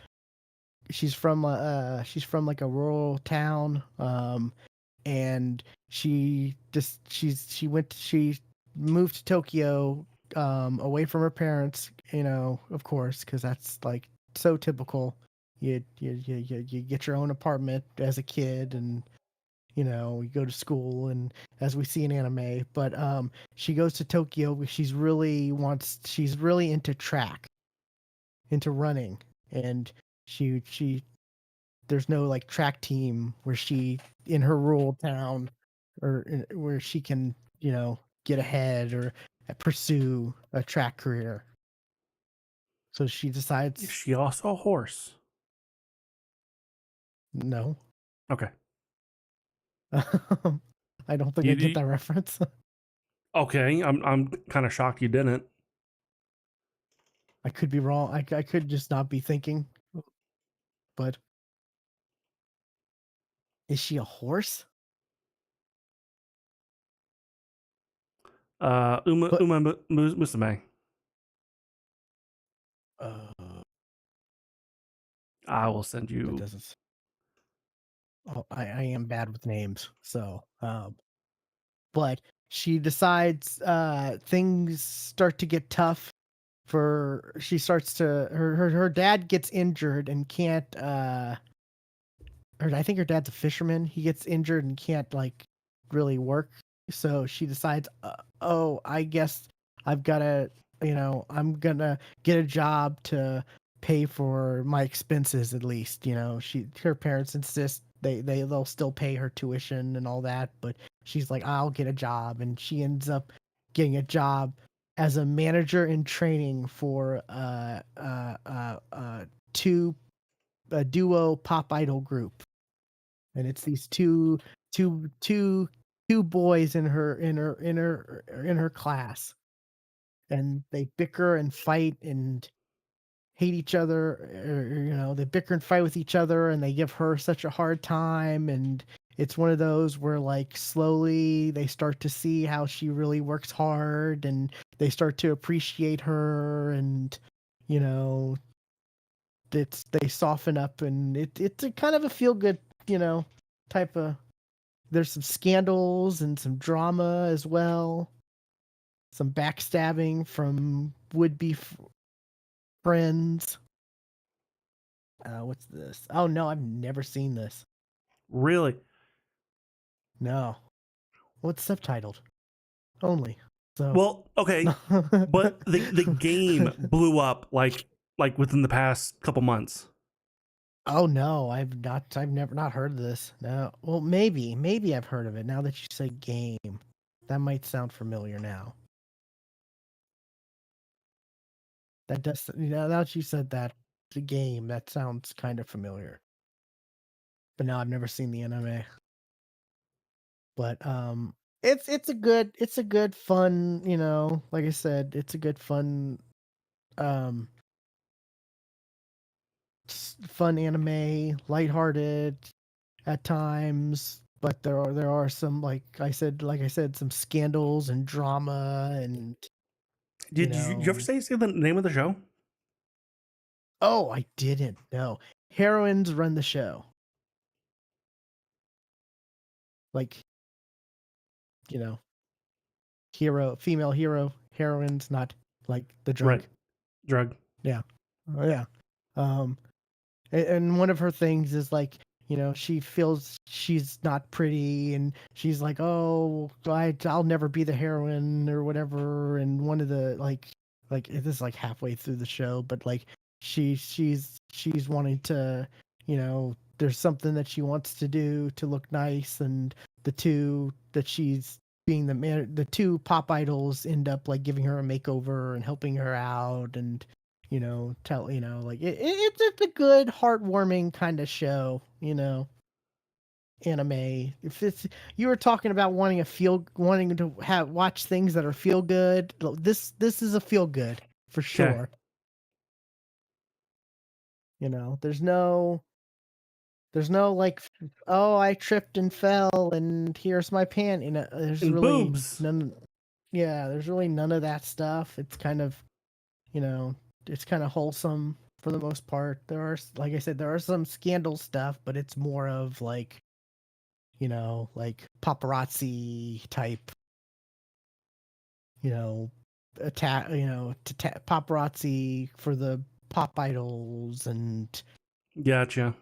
She's from like a rural town. And she moved to Tokyo away from her parents, of course, because that's like so typical. You get your own apartment as a kid, and we go to school, and as we see in anime, but she goes to Tokyo because she's really into track, into running, and she there's no like track team where she in her rural town where she can get ahead or pursue a track career. So she Is decides she also a horse? no. Okay. I don't think I get You that reference. okay? I'm kind of shocked you didn't. I could be wrong. I could just not be thinking. But is she a horse? But Musume. uh, I will send that you. doesn't. Oh, I am bad with names. So, but she decides things start to get tough for she starts to her dad gets injured and can't or I think her dad's a fisherman. He gets injured and can't like really work. So she decides, oh, I guess I've got to, I'm gonna get a job to pay for my expenses at least. Her parents insist they'll still pay her tuition and all that, but she's like, I'll get a job, and she ends up getting a job as a manager in training for two a duo pop idol group, and it's these two two two boys in her class, and they bicker and fight and hate each other, they bicker and fight with each other, and they give her such a hard time, and it's one of those where like slowly they start to see how she really works hard, and they start to appreciate her, and you know they soften up, and it's a kind of a feel good, type of. There's some scandals and some drama as well. Some backstabbing from would-be friends. What's this? Oh no, I've never seen this. Really? No. What's subtitled? Only. So. Well, okay, No. but the game blew up like within the past couple months. Oh no, I've never not heard of this. No. Well, maybe I've heard of it now that you say game. That might sound familiar now. That does, now that you said that, the game, that sounds kind of familiar. But no, I've never seen the anime. But it's a good fun, like I said, it's a good fun um fun anime, lighthearted at times, but there are some, like I said, some scandals and drama, and Did you ever say the name of the show? oh, I didn't know. Heroines run the show. Like, you know, female hero, heroines, not like the Right. drug. Drug. Yeah. Oh, yeah. Um, and one of her things is like, she feels she's not pretty, and she's like, oh, I'll never be the heroine or whatever. And one of the like this is like halfway through the show, but like she's wanting to, there's something that she wants to do to look nice, and the two that she's being the two pop idols end up like giving her a makeover and helping her out, and like it's a good heartwarming kind of show, anime. If it's you were talking about wanting to have watch things that are feel good, this is a feel good for Okay. sure. There's no like, oh, I tripped and fell and here's my pan. There's And really boobs. none. Yeah, there's really none of that stuff. It's kind of, you know, it's kind of wholesome for the most part. Like I said, there are some scandal stuff, but it's more of like, like paparazzi type, you know, attack, paparazzi for the pop idols, and Gotcha.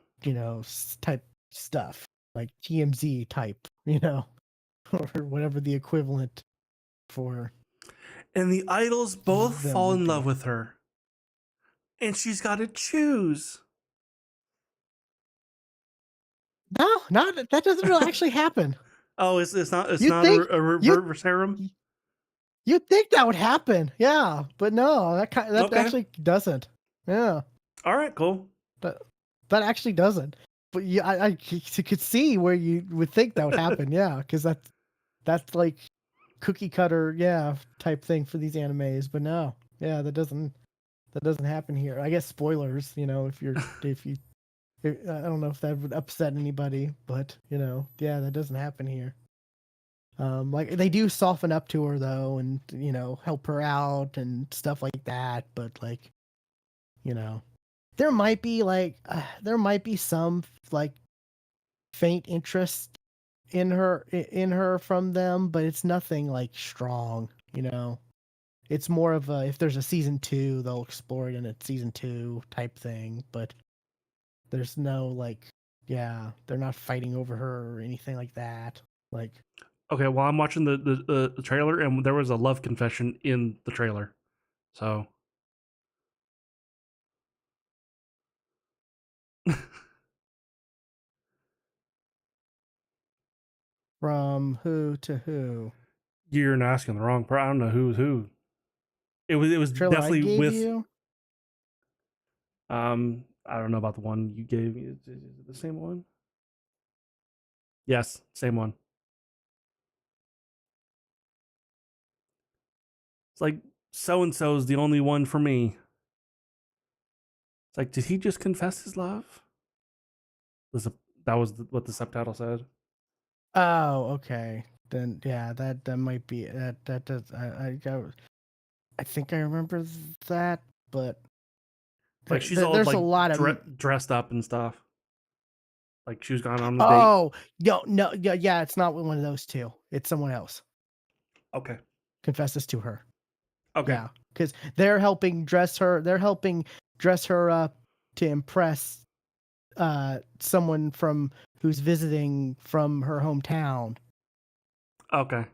type stuff. like TMZ type, or whatever the equivalent for And the idols both them fall would in love be. with her. And she's got to choose. No, that doesn't really actually happen. Oh, it's You'd not think a you reverse harem? you'd think that would happen, yeah, but no, that Okay. actually doesn't. Yeah, All right, cool. that that actually doesn't. But yeah, you could see where you would think that would happen, yeah, because that's like cookie cutter, yeah, type thing for these animes. But no, yeah, that doesn't happen here. I guess spoilers, I don't know if that would upset anybody, but yeah, that doesn't happen here. Like they do soften up to her though, and help her out and stuff like that. But like, you know, there might be some like faint interest in her from them, but it's nothing like strong. It's more of a, if there's a season two, they'll explore it in a season two type thing. But there's no like, yeah, they're not fighting over her or anything like that. Like, Okay, well, I'm watching the trailer, and there was a love confession in the trailer. So, from who to who? you're not asking the wrong part. I don't know who's who. It was Trailer I definitely gave with you? I don't know about the one you gave me. Is it the same one? Yes, same one. It's like so and so is the only one for me. It's like, did he just confess his love? Was that was what the subtitle said? Oh, okay. Then yeah, that might be that does I think I remember that, but Like she's all there's a like lot of dressed up and stuff. Like she was gone on a date. oh no, yeah, it's not one of those two. It's someone else Okay. confesses to her. Okay. Yeah, because they're helping dress her. They're helping dress her up to impress someone from who's visiting from her hometown. Okay.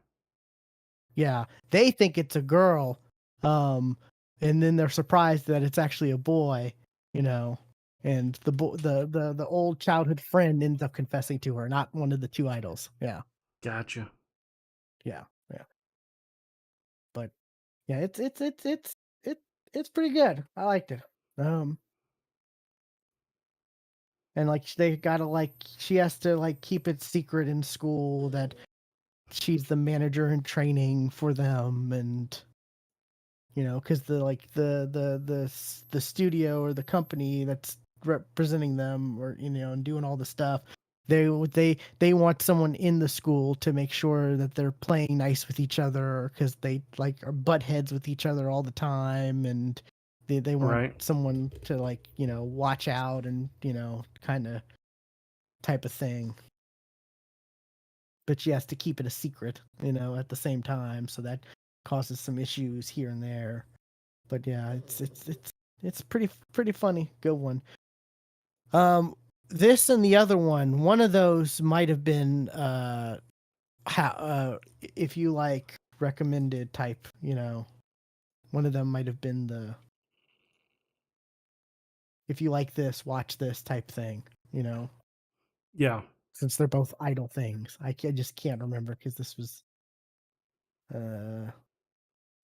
Yeah, they think it's a girl, um, and then they're surprised that it's actually a boy. You know, and the old childhood friend ends up confessing to her, not one of the two idols. Yeah, Gotcha. yeah, yeah. But yeah, it's pretty good. I liked it. Um, and like they gotta like she has to like keep it secret in school that she's the manager in training for them, and because the studio or the company that's representing them, or and doing all the stuff, they want someone in the school to make sure that they're playing nice with each other, because they like are butt heads with each other all the time, and they want Right. someone to like watch out, and kind of type of thing. But she has to keep it a secret, at the same time, so that causes some issues here and there. But yeah, it's pretty funny, good one. Um, this and the other one of those might have been if you like recommended type, one of them might have been the, if you like this, watch this type thing, Yeah. since they're both idle things. I just can't remember because uh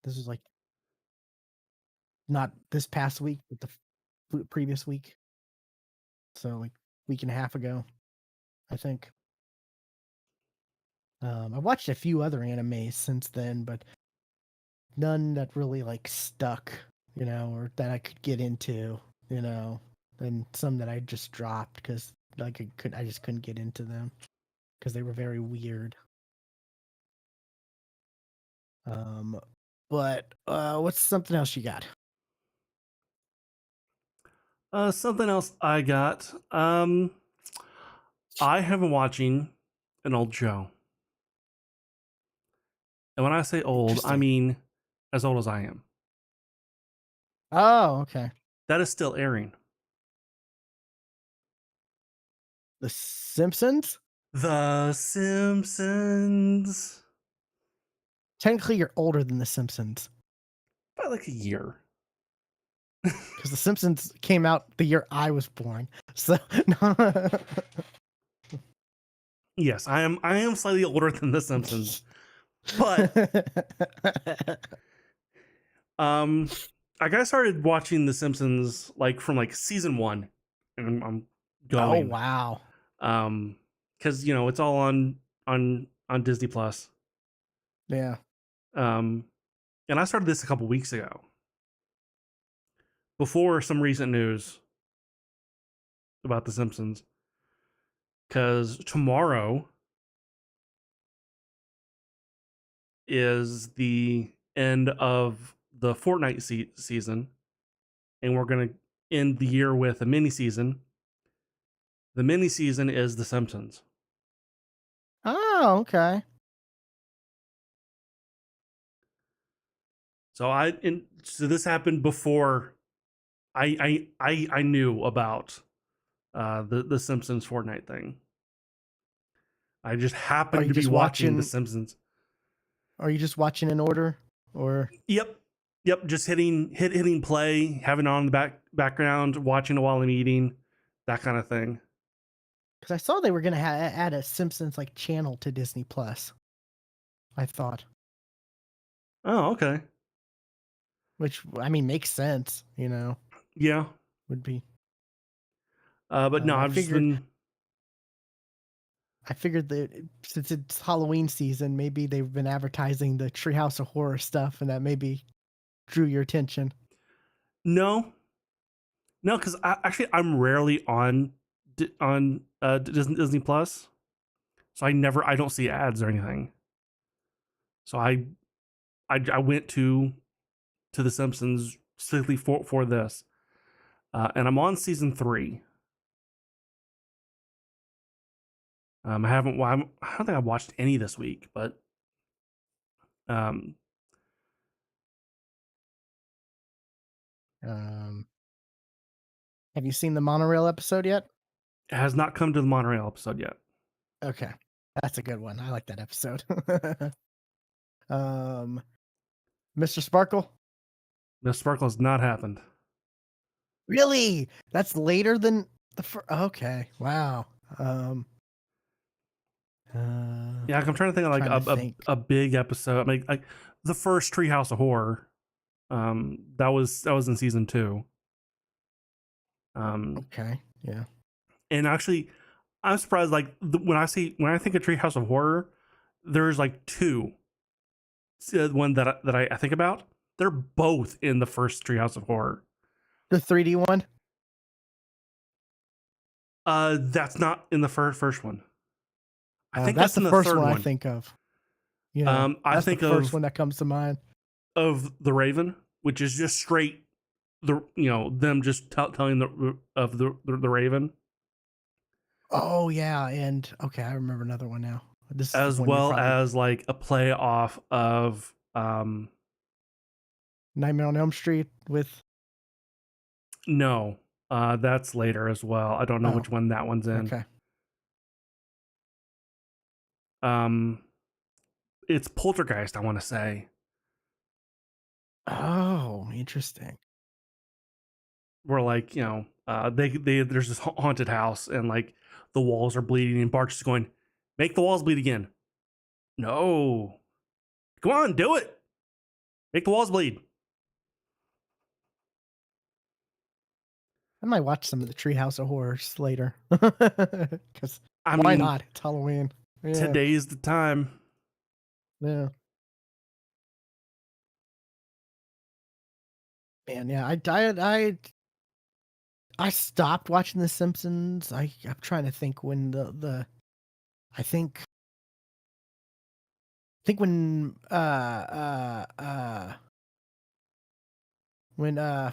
this was like not this past week, but the previous week. So like week and a half ago, I think. I watched a few other animes since then, but none that really like stuck, or that I could get into, and some that I just dropped because like I just couldn't get into them because they were very weird. Um, but what's something else you got? Something else I got. I have been watching an old show. And when I say old, I Interesting. mean as old as I am. Oh, okay. That is still airing. The Simpsons. The Simpsons. Technically, you're older than The Simpsons By like a year. because The Simpsons came out the year I was born. So, no. Yes, I am slightly older than The Simpsons. But I got started watching The Simpsons like from like season 1, and I'm Oh, going. wow. Because it's all on Disney Plus. Yeah. And I started this a couple weeks ago, before some recent news about The Simpsons. Because tomorrow is the end of the Fortnite season, and we're gonna end the year with a mini season. The mini season is The Simpsons. Oh, okay. So this happened before I knew about the Simpsons Fortnite thing. I just Are happened you to be just watching The watching? Simpsons. Are you just watching in order, or Yep, yep. Just hitting play, having it on the background, watching it while I'm eating, that kind of thing. because I saw they were gonna add a Simpsons like channel to Disney Plus. I thought, Oh, okay. which I mean makes sense. Yeah. Would be. But no, I I've just figured. been. I figured that since it's Halloween season, maybe they've been advertising the Treehouse of Horror stuff, and that maybe drew your attention. No, no, because I'm rarely on Disney Plus, so I don't see ads or anything. So I went to The Simpsons specifically for this, and I'm on season 3. I haven't. Well, I don't think I've watched any this week, but um, Um, have you seen the monorail episode yet? it has not come to the monorail episode yet. Okay, that's a good one. I like that episode. um, Mr. Sparkle. The Sparkle has not happened. Really? That's later than the first. Okay, wow. Um, Yeah, I'm trying to think of like trying to think. a big episode. I mean, like the first Treehouse of Horror. That was in season 2. Okay, yeah. And actually, I'm surprised. Like when I think of Treehouse of Horror, there's like 2. One that I think about. They're both in the first Treehouse of Horror. The 3D one. That's not in the first one. I think That's that's the in the first third one I one. think of. Yeah, I that's the think first one that comes to mind. of the Raven, which is just straight them just telling the Raven, Oh yeah, and okay, I remember another one now. This is the as one you're well probably as like a play off of Nightmare on Elm Street with. no, that's later as well. I don't know Oh, which one that one's in. okay. Um, it's Poltergeist, I want to say, Oh, interesting. where like they there's this haunted house and like the walls are bleeding and Bart's just going, make the walls bleed again. No, come on, do it. Make the walls bleed. I might watch some of the Treehouse of Horrors later. Because I why mean, not? It's Halloween. Yeah, today's the time. yeah. Man, yeah. I stopped watching The Simpsons. I'm trying to think when I think when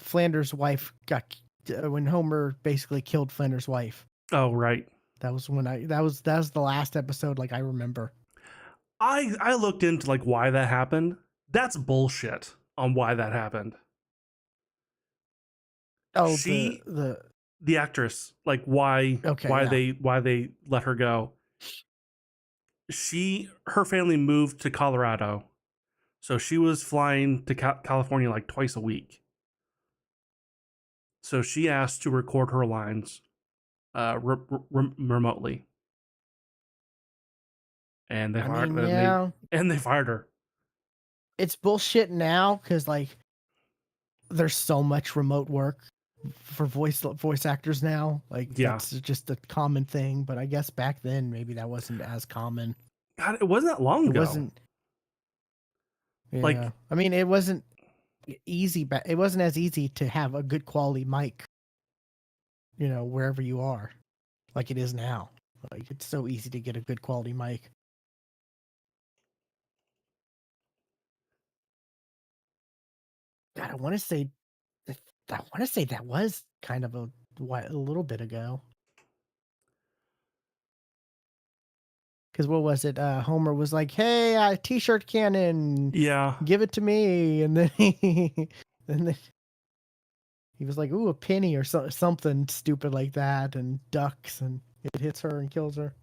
Flanders' wife got when Homer basically killed Flanders' wife. Oh, right. That was when that was the last episode like I remember. I looked into like why that happened. That's bullshit on why that happened. Oh, She, the the actress, like why okay, why yeah. they why they let her go. her family moved to Colorado, so she was flying to California like twice a week. So she asked to record her lines remotely, and I mean, yeah, they fired her. it's bullshit now because like there's so much remote work for voice actors now. Like Yeah, that's just a common thing. But I guess back then maybe that wasn't as common. God, it wasn't that long It ago. wasn't. Yeah, Like, I mean, it wasn't easy. But it wasn't as easy to have a good quality mic. Wherever you are, like it is now. Like it's so easy to get a good quality mic. God, I want to say that was kind of a little bit ago. Because what was it? Homer was like, "Hey, T-shirt cannon, yeah. give it to me," and then and then he was like, "Ooh, a penny or something stupid like that," and ducks, and it hits her and kills her.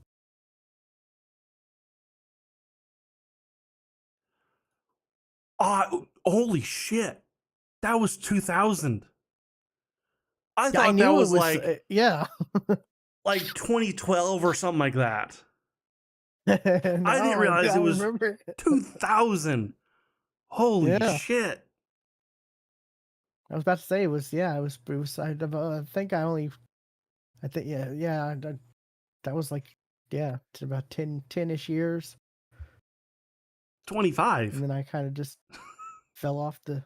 Holy shit. That was 2000. I Yeah, I thought that knew it was was. Yeah, like 2012 or something like that. I didn't no, realize I it was remember. 2000. Holy Yeah, shit. I was about to say it was. Yeah, it was. It was. I think I only. I think yeah, yeah. That was like yeah, to about 10-ish years, and 25. then I kind of just fell off the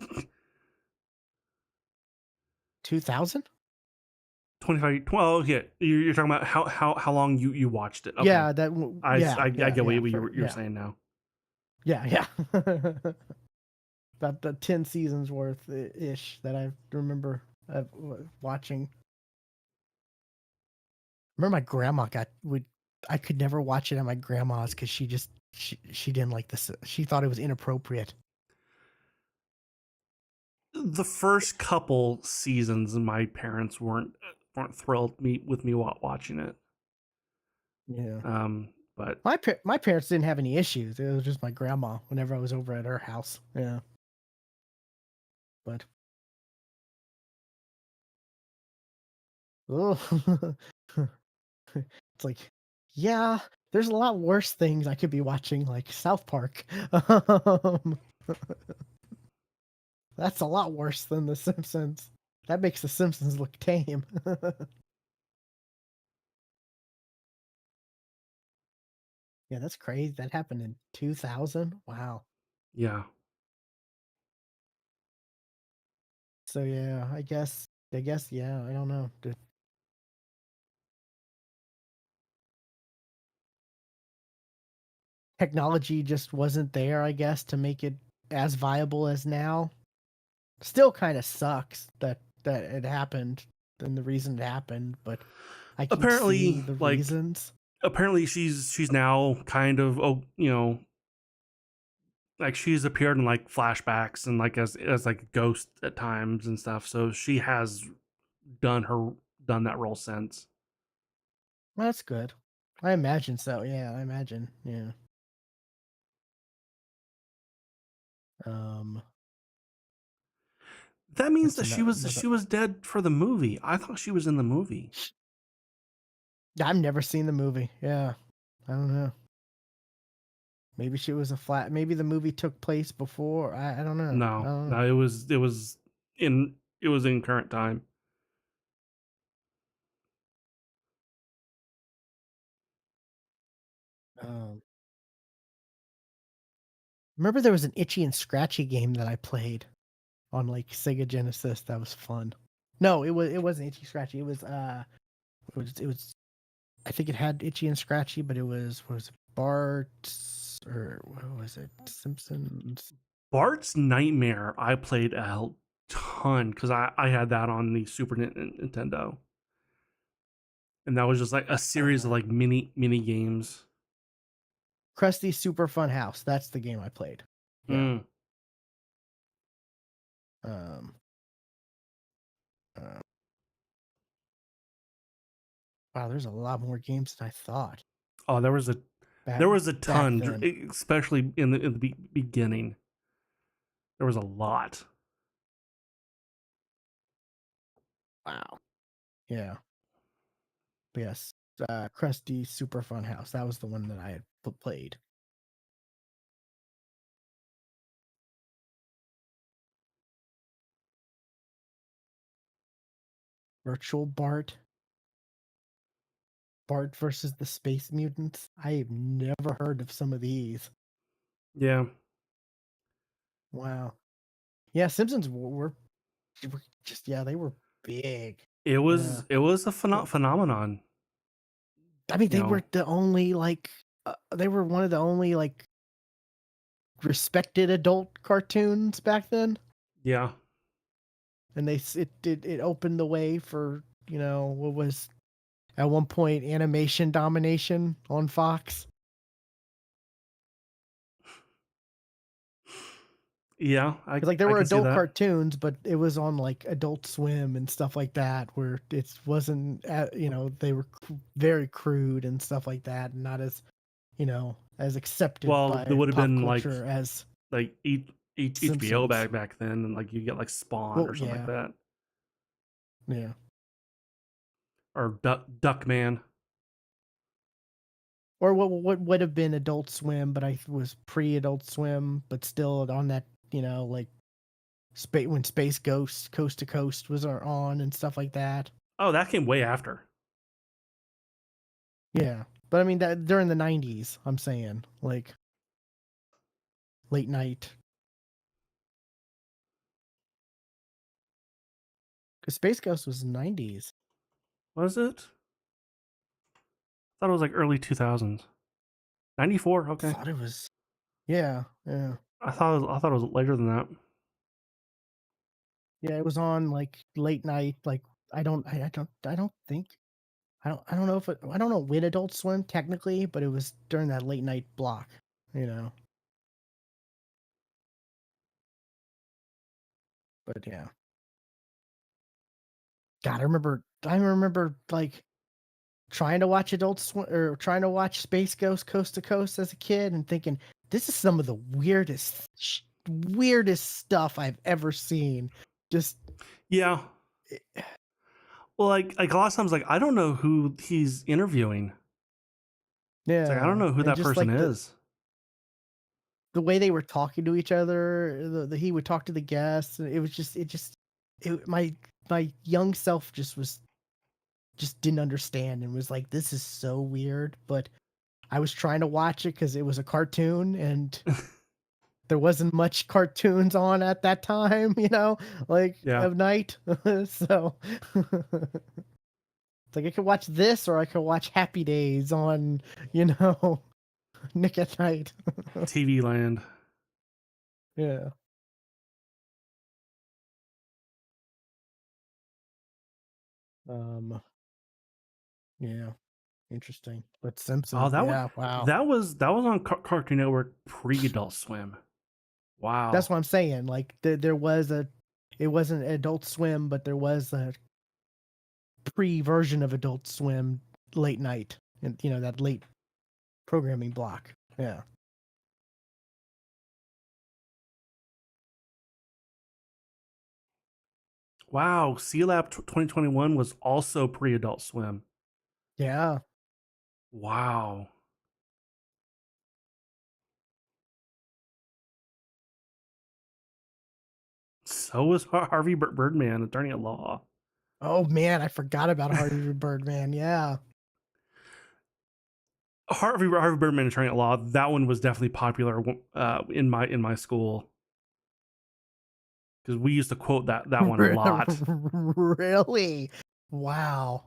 2000. 25. Well, yeah, you're talking about how long you watched it. Okay. Yeah, yeah, I yeah, get what yeah, you're saying now. yeah, yeah. About the 10 seasons worth ish that I remember watching. Remember my grandma I could never watch it at my grandma's because she didn't like this. She thought it was inappropriate. The first couple seasons, my parents weren't thrilled with me watching it. Yeah. But My parents didn't have any issues. It was just my grandma whenever I was over at her house. Yeah. But oh, it's like, yeah, there's a lot worse things I could be watching, like South Park. Um, that's a lot worse than The Simpsons. That makes The Simpsons look tame. Yeah, that's crazy. That happened in 2000. Wow. yeah. So yeah, I guess yeah. I don't know. Technology just wasn't there, I guess, to make it as viable as now. Still kind of sucks that it happened and the reason it happened, but I can see Apparently, the like reasons. apparently she's now kind of like she's appeared in like flashbacks and like as like a ghost at times and stuff. So she has done her done that role since. Well, that's good. I imagine so. Yeah, I imagine. Yeah. Um, That means that's that another. she was dead for the movie. I thought she was in the movie. I've never seen the movie. Yeah, I don't know. Maybe she was a flat. Maybe the movie took place before. I don't know. I No, don't know. no, it was in current time. Um, remember there was an Itchy and Scratchy game that I played on like Sega Genesis. That was fun. No, it wasn't Itchy Scratchy. It was I think it had Itchy and Scratchy, but it was what was it, Bart's or what was it? Simpsons. Bart's Nightmare I played a ton because I had that on the Super Nintendo, and that was just like a series of Uh, like mini games. Krusty Super Fun House. That's the game I played. Yeah. Mm. Um uh, wow, there's a lot more games than I thought. Oh, back There was a back ton, then. especially in the beginning. There was a lot. Wow. Yeah. But yes. Krusty Super Fun House. That was the one that I had played. Virtual Bart. Bart versus the Space Mutants. I've never heard of some of these. Yeah, Wow. Yeah, Simpsons were just they were big. Yeah. it was a Well, phenomenon. I mean, You they were know, the only they were one of the only respected adult cartoons back then, yeah. and it opened the way for what was at one point animation domination on Fox. Yeah, 'Cause, there I were can see adult that. cartoons, but it was on Adult Swim and stuff like that, where it wasn't, they were very crude and stuff like that, and not as as accepted Well, there by would have pop been culture as like HBO Simpsons. back then, and like you get like Spawn Well, or something like yeah, that, yeah. or Duckman. Or what would have been Adult Swim, but I was pre-Adult Swim, but still on that, space when Space Ghost Coast to Coast was on and stuff like that. Oh, that came way after. Yeah, but I mean that during the '90s, I'm saying late night, because Space Ghost was '90s. Was it? I thought it was like early 2000s. 94. Okay. Thought it was. Yeah, yeah, I thought it was later than that. yeah. It was on late night. I don't think. I don't know if I don't know when Adult Swim technically, but it was during that late night block. You know, but yeah. God, I remember trying to watch Adult Swim or trying to watch Space Ghost Coast to Coast as a kid and thinking this is some of the weirdest stuff I've ever seen. Just Yeah. eh, Well, like a lot of times, like I don't know who he's interviewing. It's like I don't yeah, know who and that just person is. the way they were talking to each other, he would talk to the guests, and my young self just didn't understand and was like, this is so weird, but I was trying to watch it because it was a cartoon and there wasn't much cartoons on at that time, Yeah. of night. So it's like I could watch this or I could watch Happy Days on, you know, Nick at Night. TV Land. Yeah. Um, yeah, interesting. But Oh, Simpsons, yeah, wow. that was on Cartoon Network pre Adult Swim. That's Wow. what I'm saying. There was it wasn't Adult Swim, but there was a pre-version of Adult Swim late night, and that late programming block. Yeah. Wow. C Lab 2021 was also pre Adult Swim. Yeah. Wow. So was Harvey Birdman, attorney at law. Oh man, I forgot about Harvey Birdman. Yeah. Harvey Birdman, attorney at law. That one was definitely popular in my school because we used to quote that one a lot. Really? Wow.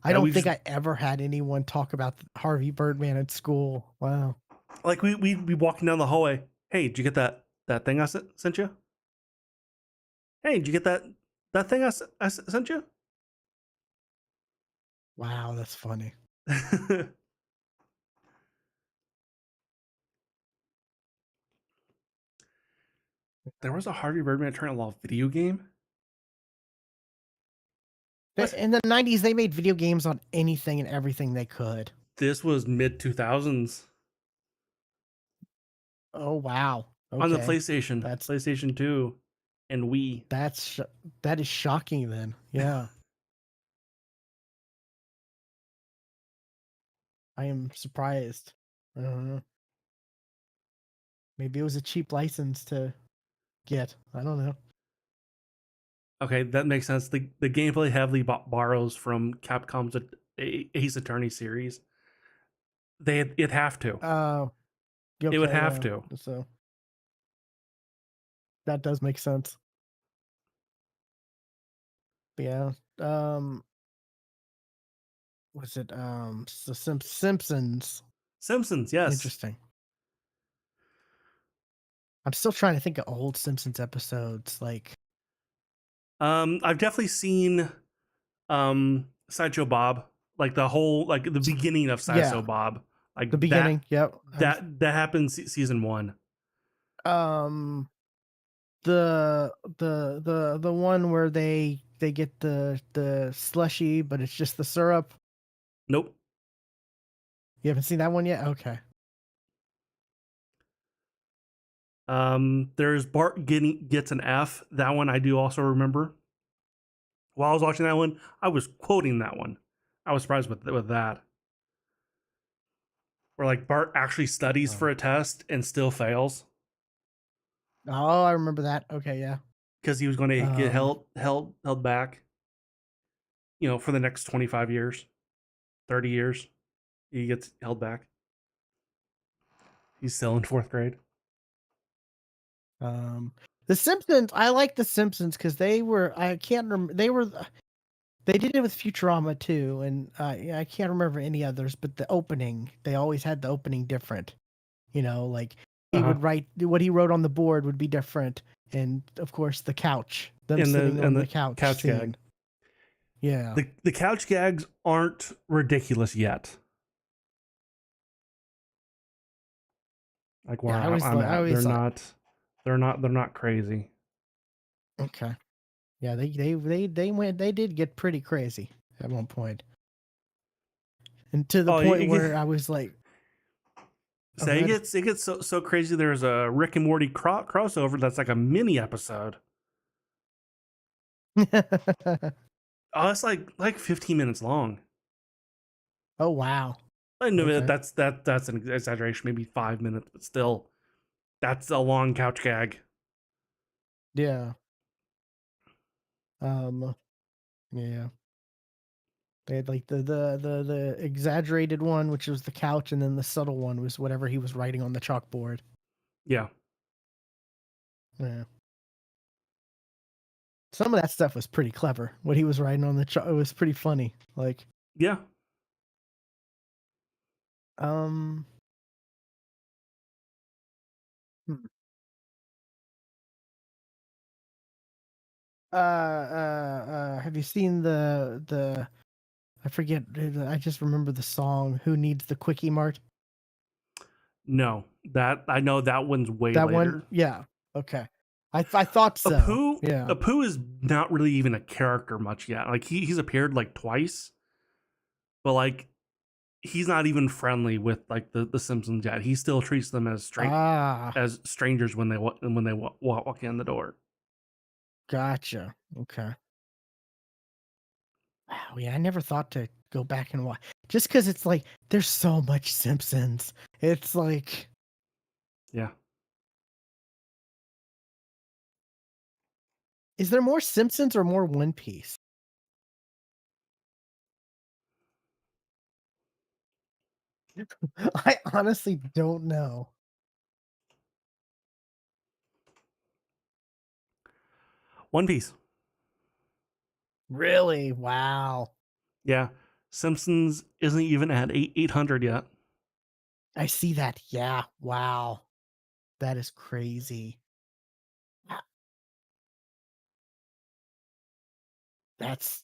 I Yeah, don't we think just I ever had anyone talk about Harvey Birdman at school. Wow. like we be walking down the hallway. Hey, did you get that thing I sent you? Hey, did you get that thing I sent you? Wow, that's funny. There was a Harvey Birdman attorney at law video game. What? In the '90s, they made video games on anything and everything they could. This was mid 2000s. Oh wow. on the Okay. PlayStation, That's PlayStation 2, and Wii. that's sh- that is shocking then. Yeah. I am surprised. I don't know. Maybe it was a cheap license to get. I don't know. Okay, that makes sense. The gameplay heavily borrows from Capcom's Ace Attorney series. It'd have to. Uh It would okay, have yeah. to. So that does make sense. But yeah. Was it Simpsons? Simpsons, yes. Interesting. I'm still trying to think of old Simpsons episodes. Like, I've definitely seen Sideshow Bob, like the whole like the beginning of Sideshow yeah, Bob, like the beginning. Yep. that happened season 1. Um, the one where they get the slushy, but it's just the syrup. Nope. You haven't seen that one yet? Okay. There's Bart gets an F. That one I do also remember. While I was watching that one, I was quoting that one. I was surprised with that. Where like Bart actually studies Oh. for a test and still fails Oh, I remember that. Okay, yeah. because he was going to get Um, held back, for the next 25 years, 30 years. He gets held back. He's still in 4th grade. um, The Simpsons. I like The Simpsons because they were. I can't remember. They were. They did it with Futurama too, and yeah, I can't remember any others. But the opening, they always had the opening different. Like he Uh-huh. would write what he wrote on the board would be different, and of course the couch, them And sitting on the the couch couch gag. scene. Yeah, The couch gags aren't ridiculous yet. Like where yeah. I'm I at, always like. they're not crazy. Okay, yeah. They did get pretty crazy at one point, and to the Oh, point where I was like, "Oh, say good." it gets so crazy. There's a Rick and Morty crossover that's like a mini episode. Oh, it's like 15 minutes long. Oh wow. I know Okay. that's an exaggeration, maybe 5 minutes, but still, that's a long couch gag. Yeah. Yeah. They had like the exaggerated one, which was the couch, and then the subtle one was whatever he was writing on the chalkboard. Yeah, Yeah. Some of that stuff was pretty clever. What he was writing on the chalk, it was pretty funny. Like, yeah. um, hmm. Have you seen the? I forget. I just remember the song. Who needs the quickie mart? No, that I know that one's way That one. later. Yeah. Okay. I thought so. Yeah. Apu is not really even a character much yet. Like he's appeared like twice, but like he's not even friendly with like the Simpsons yet. He still treats them Ah, as strangers when they walk in the door. gotcha. Okay. Wow, yeah, I never thought to go back and watch just because it's like there's so much Simpsons. It's like, Yeah. is there more Simpsons or more One Piece? I honestly don't know. One Piece. Really? Wow. Yeah. Simpsons isn't even at 800 yet. I see that. Yeah. Wow. That is crazy. Ah,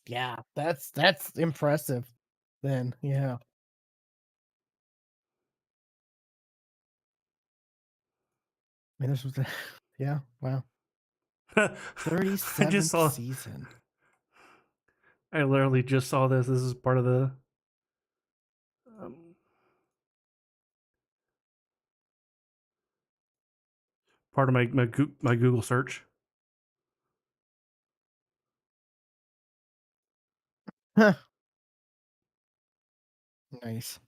yeah, that's impressive then. Yeah. I mean, this was yeah, wow. I just 37th saw season. I literally just saw this. This is part of the um, Part of my Google search. Huh. Nice.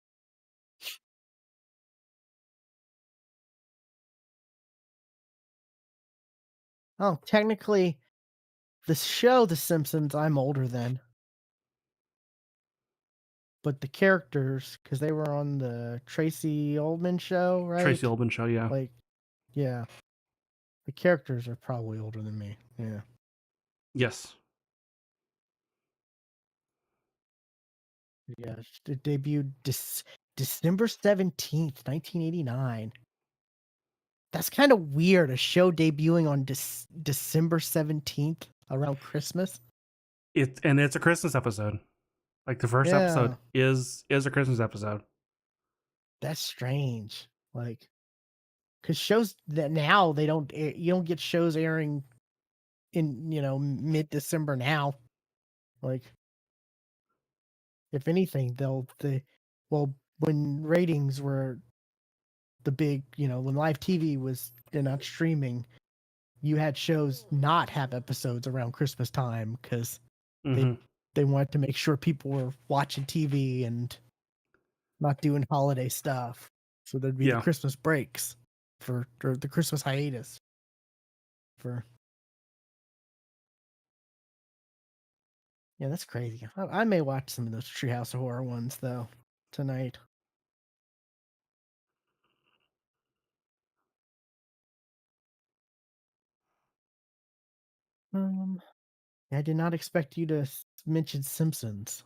Oh, technically, the show The Simpsons, I'm older than, but the characters, because they were on the Tracy Ullman show, Tracy right? Ullman show, yeah. Like, yeah, the characters are probably older than me. Yeah. Yes. Yeah. It debuted December 17th, 1989. That's kind of weird. A show debuting on December 17th around Christmas. It's a Christmas episode. Like the first episode Yeah, is a Christmas episode. that's strange. Like, because shows that now they don't, you don't get shows airing in, mid-December now. Like, if anything, well, when ratings were the big, when live TV was not streaming, you had shows not have episodes around Christmas time because they Mm-hmm. they wanted to make sure people were watching TV and not doing holiday stuff. So there'd be the Yeah. Christmas breaks or the Christmas hiatus for. Yeah, that's crazy. I may watch some of those Treehouse of Horror ones though tonight. Um, I did not expect you to mention Simpsons.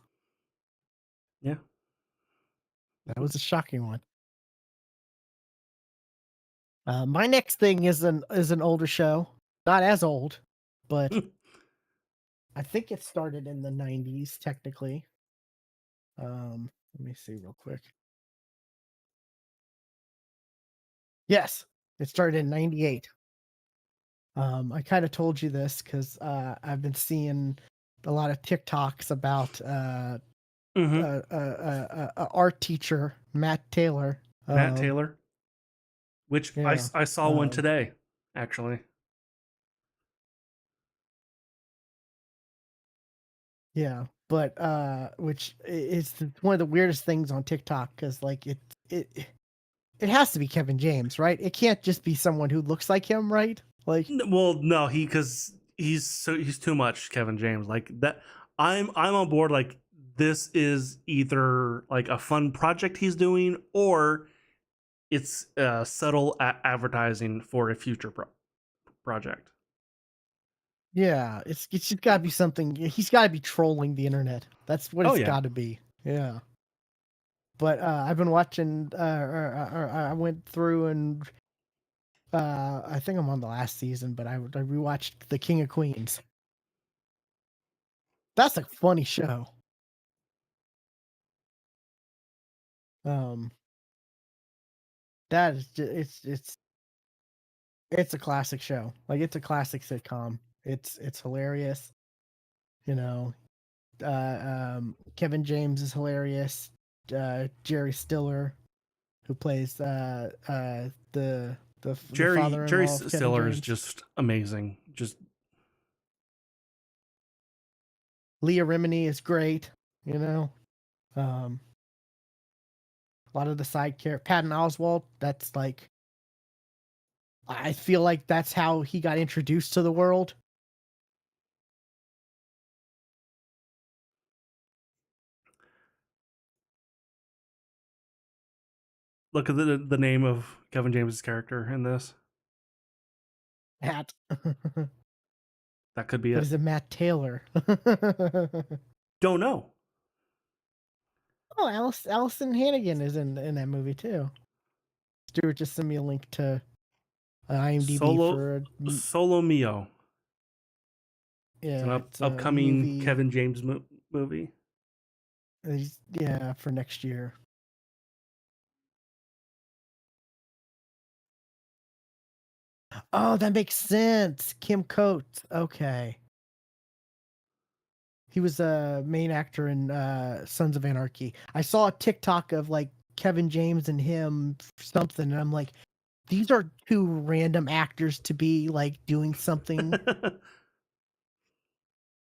Yeah. That was a shocking one. My next thing is an older show, not as old, but I think it started in the '90s technically. Let me see real quick. Yes, it started in '98. I kind of told you this because I've been seeing a lot of TikToks about Mm-hmm. a art teacher, Matt Taylor. Matt Taylor, which Yeah. I saw one Um, today, actually. yeah, but which is one of the weirdest things on TikTok because like it it has to be Kevin James, right? It can't just be someone who looks like him, right? Like, Well, no, because he's too much Kevin James. Like that, I'm on board. Like this is either like a fun project he's doing, or it's subtle advertising for a future project. yeah, it's just got to be something. He's got to be trolling the internet. That's what Oh it's yeah, got to be. Yeah. But I've been watching. I went through and I think I'm on the last season, but I rewatched The King of Queens. That's a funny show. Um, that is it's a classic show. Like it's a classic sitcom. It's hilarious. You know, Kevin James is hilarious. Jerry Stiller, who plays the Jerry father-in-law of Kevin Stiller is James. just amazing. Just Leah Remini is great. You know, um, a lot of the side character, Patton Oswalt. That's like, I feel like that's how he got introduced to the world. look at the name of Kevin James's character in this. Matt, That could be but it. is it Matt Taylor? Don't know. Oh, Allison Hannigan is in that movie too. Stuart just sent me a link to IMDb for Solo Mio. It's an yeah, it's a upcoming movie. Kevin James movie. Yeah, for next year. Oh, that makes sense. Kim Coates. Okay. He was a main actor in Sons of Anarchy. I saw a TikTok of like Kevin James and him something, and I'm like, these are two random actors to be like doing something.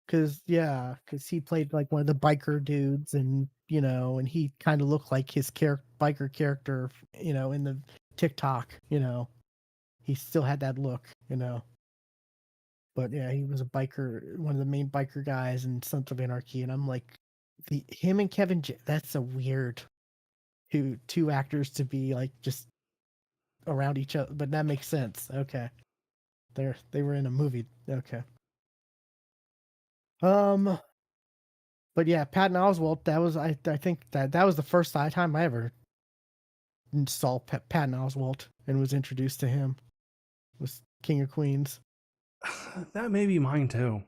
Cause he played like one of the biker dudes, and and he kind of looked like his biker character, in the TikTok. He still had that look. But yeah, he was a biker, one of the main biker guys in Sons of Anarchy, and I'm like, him and that's a weird two actors to be like just around each other, but that makes sense. Okay, they were in a movie. Okay. Um, but yeah, Patton Oswalt. That was I think that was the first time I ever saw Patton Oswalt and was introduced to him. Was King of Queens. That may be mine too.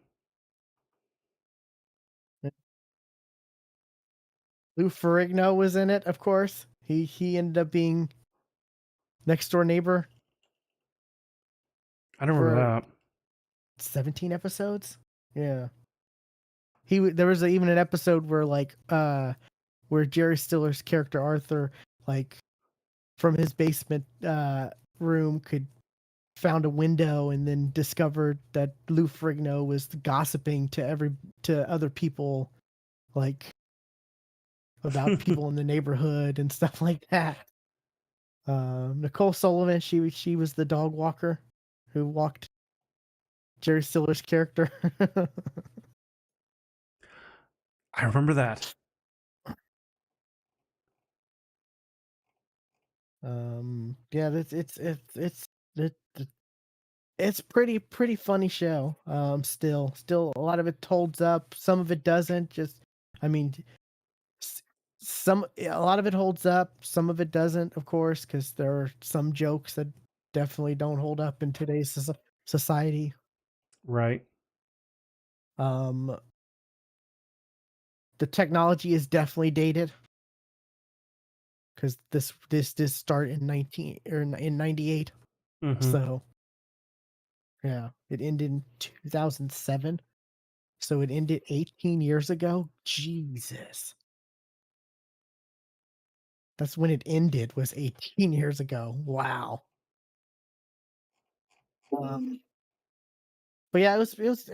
Lou Ferrigno was in it, of course. He ended up being next door neighbor I don't remember for that. 17 episodes. Yeah. There was even an episode where where Jerry Stiller's character Arthur, like, from his basement room found a window and then discovered that Lou Ferrigno was gossiping to other people, like, about people in the neighborhood and stuff like that. Nicole Sullivan, she was the dog walker who walked Jerry Stiller's character. I remember that. Yeah, it's pretty funny show. Still a lot of it holds up. Some of it doesn't. I mean, a lot of it holds up. Some of it doesn't, of course, because there are some jokes that definitely don't hold up in today's society. Right. Um, the technology is definitely dated because this started in 98. Mm-hmm. So yeah, it ended in 2007. So it ended 18 years ago. Jesus. That's when it ended, was 18 years ago. Wow. Um, but yeah, it was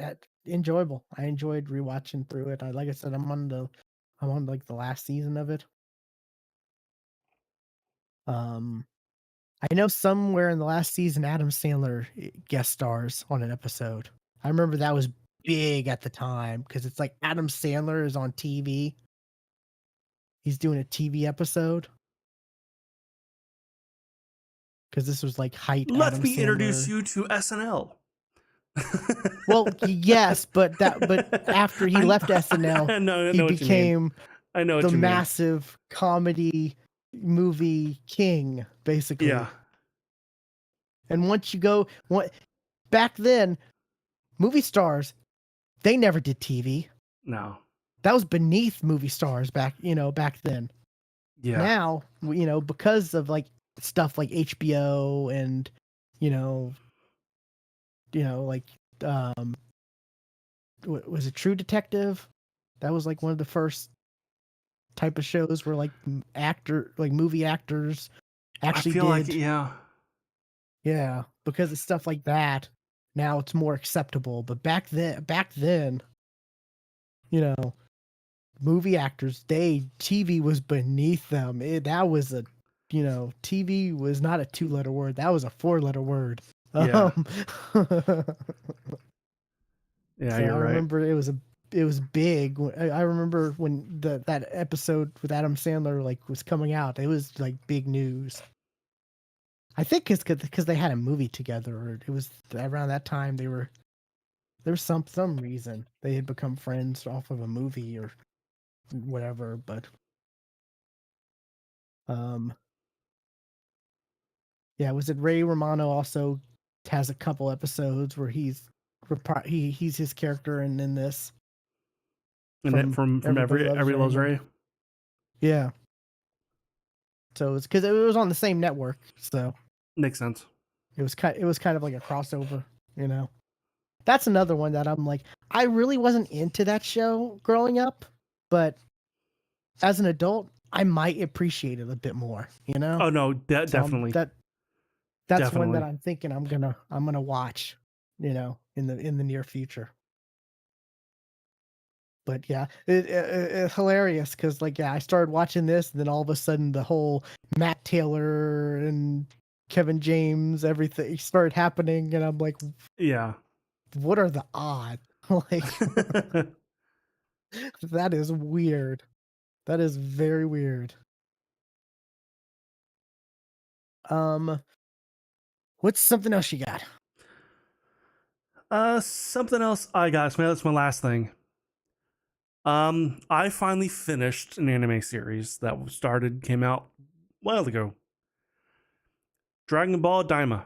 enjoyable. I enjoyed rewatching through it. Like I said, I'm on like the last season of it. Um, I know somewhere in the last season, Adam Sandler guest stars on an episode. I remember that was big at the time because it's like Adam Sandler is on TV. He's doing a TV episode because this was like height Let Adam me introduce Sandler. you to SNL. Well, yes, but after he left SNL, I he know what you mean. became I know the what you mean. massive comedy movie king, basically. Yeah. And back then, movie stars, they never did TV. No. That was beneath movie stars back then. Yeah. Now, because of like stuff like HBO and you know, like was it True Detective? That was like one of the first type of shows where like movie actors I actually feel like, did. yeah. Yeah, because of stuff like that. Now it's more acceptable, but back then, you know, movie actors, TV was beneath them. That was TV was not a 2-letter word. That was a 4-letter word. Yeah. Um, Yeah, so you're I right. remember it was big. I remember when that episode with Adam Sandler like was coming out. It was like big news. I think it's because they had a movie together, or it was around that time there was some reason they had become friends off of a movie or whatever. But um, yeah, was it Ray Romano also has a couple episodes where he's his character and in this And it from from Everybody Loves every loves Raymond. Ray. Yeah, so it's because it was on the same network, so Makes sense. it was kind of like a crossover, you know. That's another one that I'm like, I really wasn't into that show growing up, but as an adult, I might appreciate it a bit more, you know? Oh no, So definitely. That's one that Definitely. I'm thinking I'm gonna watch, in the near future. But yeah, it's hilarious because like yeah, I started watching this, and then all of a sudden the whole Matt Taylor and Kevin James everything started happening, and I'm like, Yeah. what are the odds? Like that is weird. That is very weird. Um, what's something else you got? Something else I got. So that's my last thing. I finally finished an anime series that came out a while ago. Dragon Ball Daima.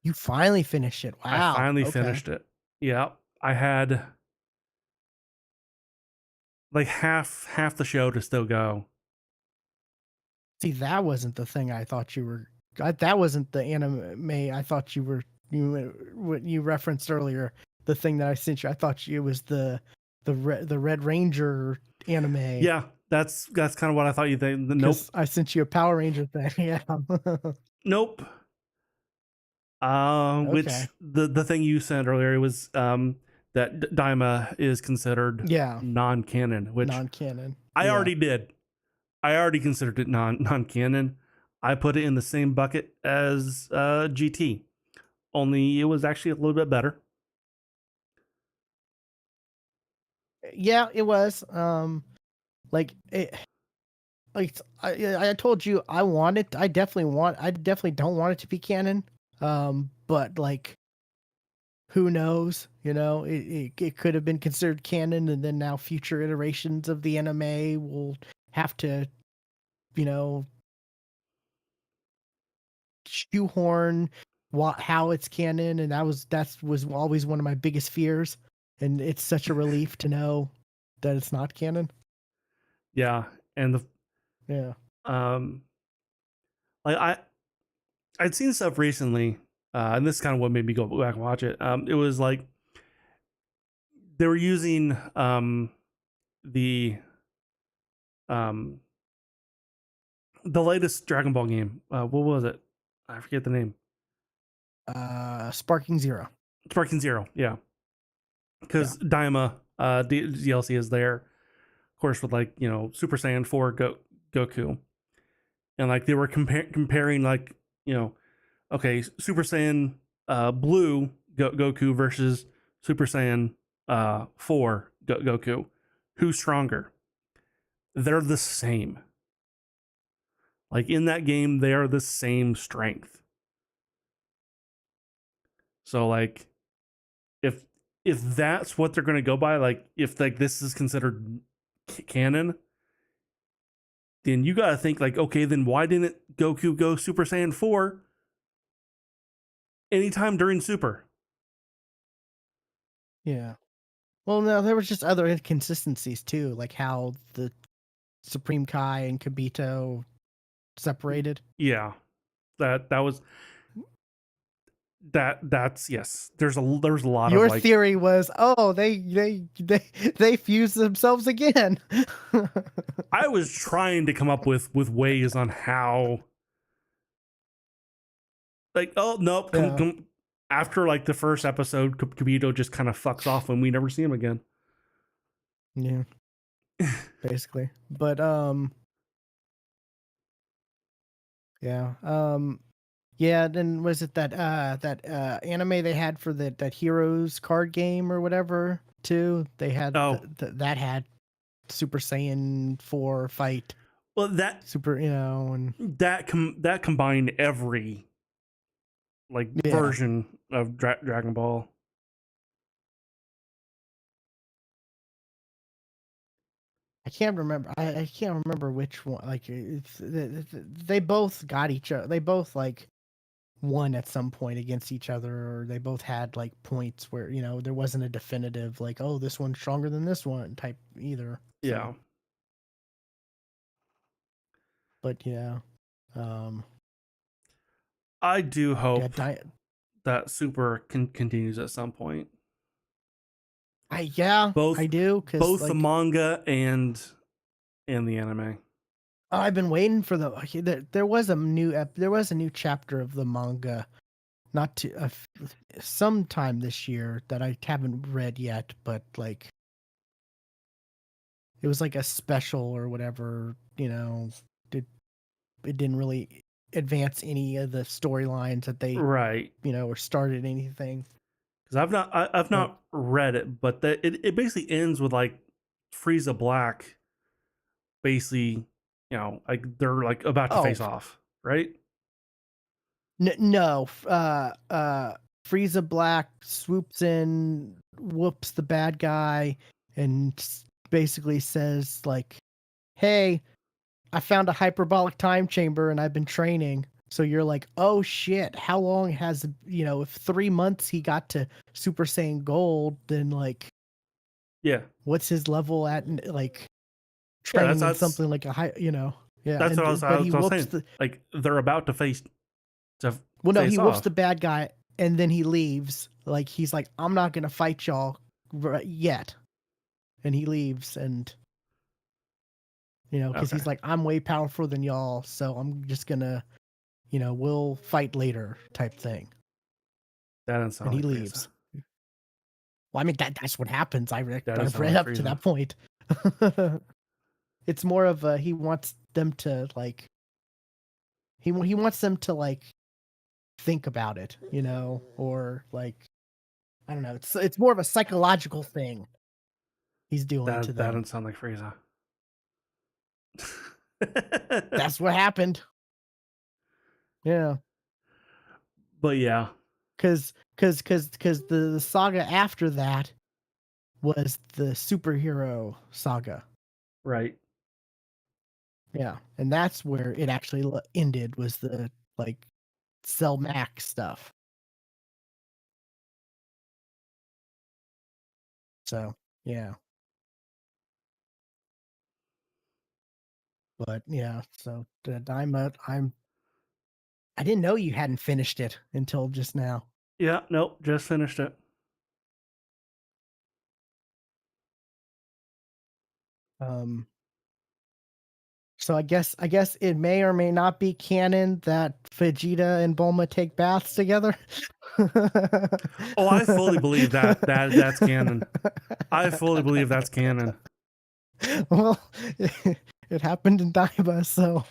You finally finished it. I Wow. finally Okay. finished it. Yeah, I had like half the show to still go. See, that wasn't the thing I thought you were. That wasn't the anime I thought you were. What you referenced earlier, the thing that I sent you. I thought it was the Red Ranger anime Yeah, that's kind of what I thought you think. Nope, because I sent you a Power Ranger thing. Yeah. nope. Okay. Which the thing you sent earlier was that Daima is considered Yeah. non-canon, which Non-canon. I Yeah. already did. I already considered it non-canon. I put it in the same bucket as GT. Only it was actually a little bit better. Yeah. It was. Like it. Like I told you, I definitely don't want it to be canon. But like who knows? It could have been considered canon, and then now future iterations of the anime will have to, you know, shoehorn how it's canon, and that was always one of my biggest fears, and it's such a relief to know that it's not canon. Yeah, and the Yeah. um, like I'd seen stuff recently, and this is kind of what made me go back and watch it. It was like they were using the um the latest Dragon Ball game. What was it? I forget the name. Sparking Zero. Sparking Zero. Yeah, Yeah. because Daima DLC is there, of course, with like Super Saiyan 4 Goku, and like they were comparing like okay, Super Saiyan Blue Goku versus Super Saiyan 4 Goku. Who's stronger? They're the same. Like in that game, they are the same strength. So like if that's what they're going to go by, like if like this is considered canon, then you got to think like, okay, then why didn't Goku go Super Saiyan 4 anytime during Super? Yeah. Well, no, there was just other inconsistencies too, like how the Supreme Kai and Kibito separated. Yeah, that was that's yes. There's a lot of Your like theory was, oh, they fused themselves again. I was trying to come up with ways on how like oh nope Yeah, after like the first episode Kibito just kind of fucks off and we never see him again. yeah, basically. But yeah, yeah. Then was it that anime they had for that Heroes card game or whatever too? They had Oh that had Super Saiyan 4 fight well that super, and that combined every like yeah. version of Dragon Ball. I can't remember. I can't remember which one. Like they both got each other. They both like won at some point against each other, or they both had like points where there wasn't a definitive like, oh, this one's stronger than this one type either. So, Yeah, but yeah, um, I do yeah, hope that Super continues at some point. I Both do because both the like manga and the anime. I've been waiting for the okay, there was a there was a new chapter of the manga not to sometime this year that I haven't read yet, but like it was like a special or whatever, you know. It didn't really advance any of the storylines that they, Right. you know, or started anything. Because I've But not read it, but it basically ends with like Frieza Black basically, like they're like about to oh face off, right? no, Frieza Black swoops in, whoops the bad guy, and basically says like, "Hey, I found a hyperbolic time chamber and I've been training." So you're like, "Oh shit, how long has, you know, if 3 months he got to Super Saiyan Gold, then like Yeah, what's his level at like yeah. training in something like a high, you know?" Yeah, That's what but he I was whoops saying. the Like they're about to to well, no, he face whoops the off. bad guy and then he leaves. Like he's like, "I'm not gonna fight y'all yet," and he leaves, and you know, because Okay, he's like, "I'm way powerful than y'all, so I'm just gonna, you know, we'll fight later," type thing, that doesn't and sound he like Frieza. leaves. Well, I mean that's what happens. That doesn't I've sound read like up to Frieza. that point. It's more of a he wants them to like he wants them to like think about it, you know, or like I don't know. It's more of a psychological thing he's doing to That them. doesn't sound like Frieza. That's what happened. Yeah, But yeah, because the saga after that was the superhero saga. right. Yeah, and that's where it actually ended was the like Cell Max stuff. So yeah, but yeah, so I didn't know you hadn't finished it until just now. Yeah, nope, just finished it. Um, so I guess it may or may not be canon that Vegeta and Bulma take baths together. Oh, I fully believe that's canon. I fully believe that's canon. Well, it happened in Daiba, so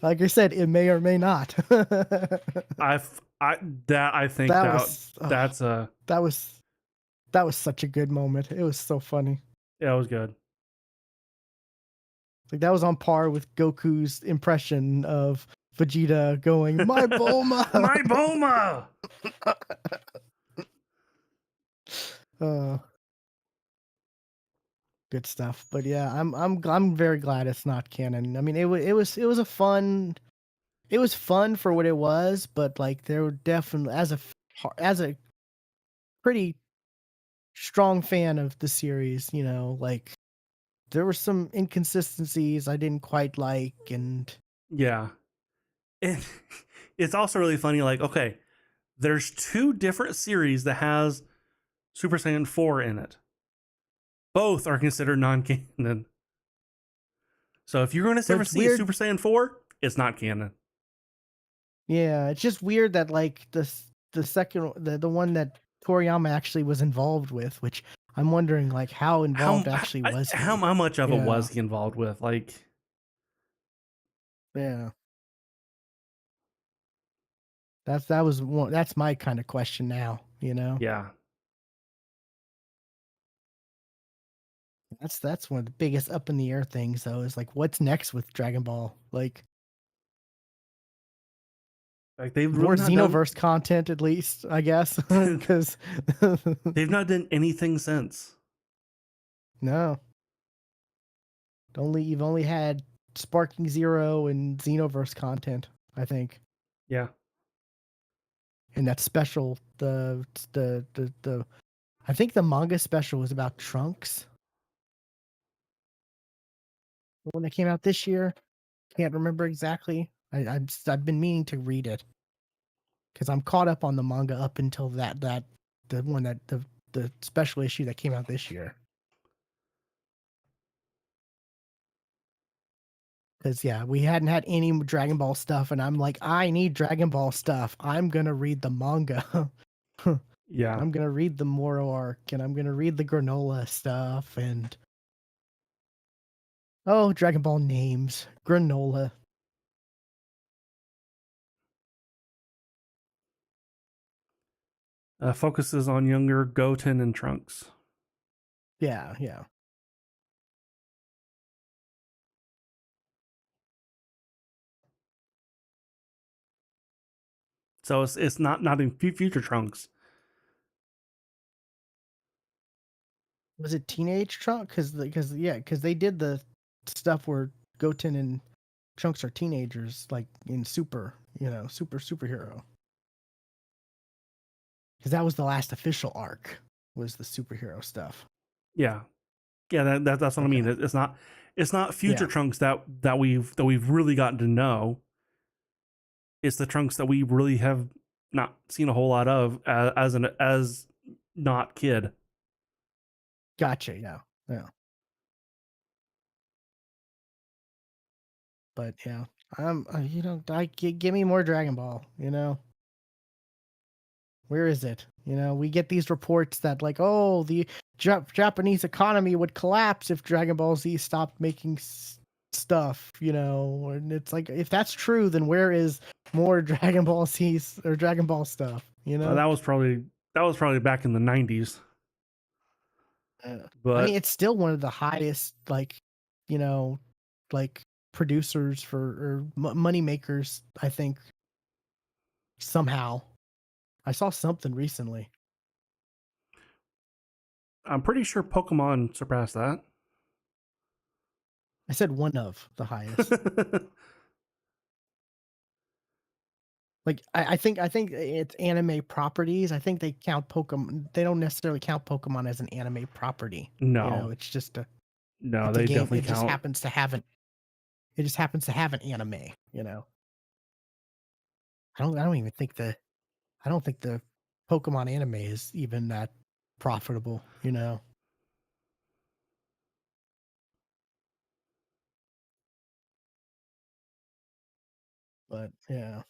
like I said, it may or may not. I that I think That that was that's a that was that was such a good moment. It was so funny. yeah, it was good. Like that was on par with Goku's impression of Vegeta going, "My Bulma." My Boma. uh, Good stuff. But yeah, I'm very glad it's not canon. I mean, it was a fun it was fun for what it was, but like there were definitely as a pretty strong fan of the series, you know, like there were some inconsistencies I didn't quite like, and Yeah. And it's also really funny like okay, there's two different series that has Super Saiyan 4 in it. Both are considered non-canon. So if you're going to but ever it's see weird. Super Saiyan 4, it's not canon. Yeah, it's just weird that like the second the one that Toriyama actually was involved with, which I'm wondering like how How involved actually was he? how much of it Yeah, was he involved with? Like yeah. That's my kind of question now, you know? yeah. That's one of the biggest up in the air things though, is like what's next with Dragon Ball? Like Like they've more really not done Xenoverse content at least, I guess, because they've not done anything since. no, only you've only had Sparking Zero and Xenoverse content, I think. Yeah. And that's special. The I think the manga special was about Trunks. The one that came out this year. Can't remember exactly. I've been meaning to read it because I'm caught up on the manga up until that the one that the special issue that came out this year. Because yeah, we hadn't had any Dragon Ball stuff, and I'm like, I need Dragon Ball stuff. I'm gonna read the manga. Yeah. I'm gonna read the Moro arc, and I'm gonna read the granola stuff, and oh, Dragon Ball names, granola. Focuses on younger Goten and Trunks. Yeah, yeah. So it's not in future Trunks. Was it Teenage Trunk? Because they did the stuff where Goten and Trunks are teenagers, like in Super, superhero. Because that was the last official arc, was the superhero stuff. Yeah, yeah. That's what I Okay. mean. It's not future Yeah. Trunks that we've really gotten to know. It's the Trunks that we really have not seen a whole lot of as not kid. Gotcha. Yeah. Yeah. But yeah, give me more Dragon Ball. Where is it? We get these reports that like, oh, the Japanese economy would collapse if Dragon Ball Z stopped making stuff. And it's like, if that's true, then where is more Dragon Ball Z or Dragon Ball stuff? That was probably back in the 90s. I mean, But it's still one of the highest, you know, like producers for or money makers. I think somehow I saw something recently. I'm pretty sure Pokemon surpassed that. I said one of the highest. Like I think it's anime properties. I think they count Pokemon. They don't necessarily count Pokemon as an anime property. No, It's just no, it's a they game. definitely count. It just happens to have an anime. I don't even think I don't think the Pokemon anime is even that profitable. But yeah.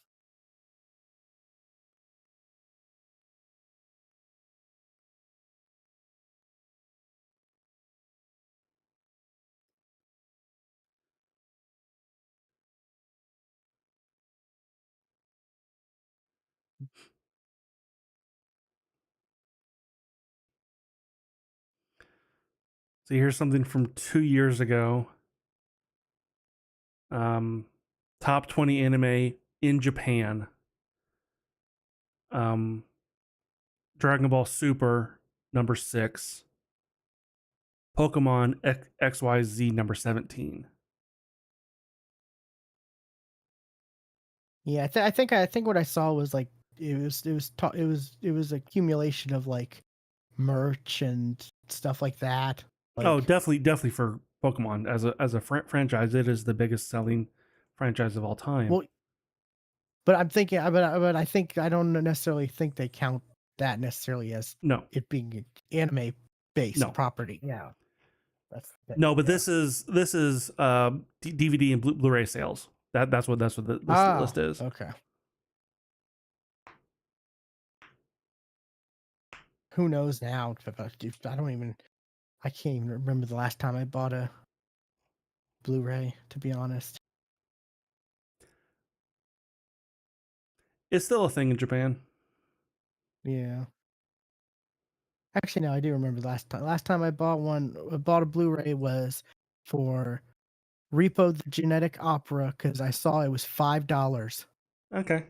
So here's something from 2 years ago. Um, top 20 anime in Japan. Um, Dragon Ball Super number 6. Pokemon XYZ number 17. Yeah, I think what I saw was like it was accumulation of like merch and stuff like that. Oh, Like, definitely for Pokemon as a franchise, it is the biggest selling franchise of all time. well, but I'm thinking, but I think I don't necessarily think they count that necessarily as No, it being an anime based no, property. Yeah, no. But yeah. this is DVD and Blu-ray sales. That's what this Oh, list is. okay. Who knows now? If I don't even. I can't even remember the last time I bought a Blu-ray. To be honest. It's still a thing in Japan. Yeah. Actually, no, I do remember the last time. Last time I bought a Blu-ray was for Repo the Genetic Opera because I saw it was $5 Okay.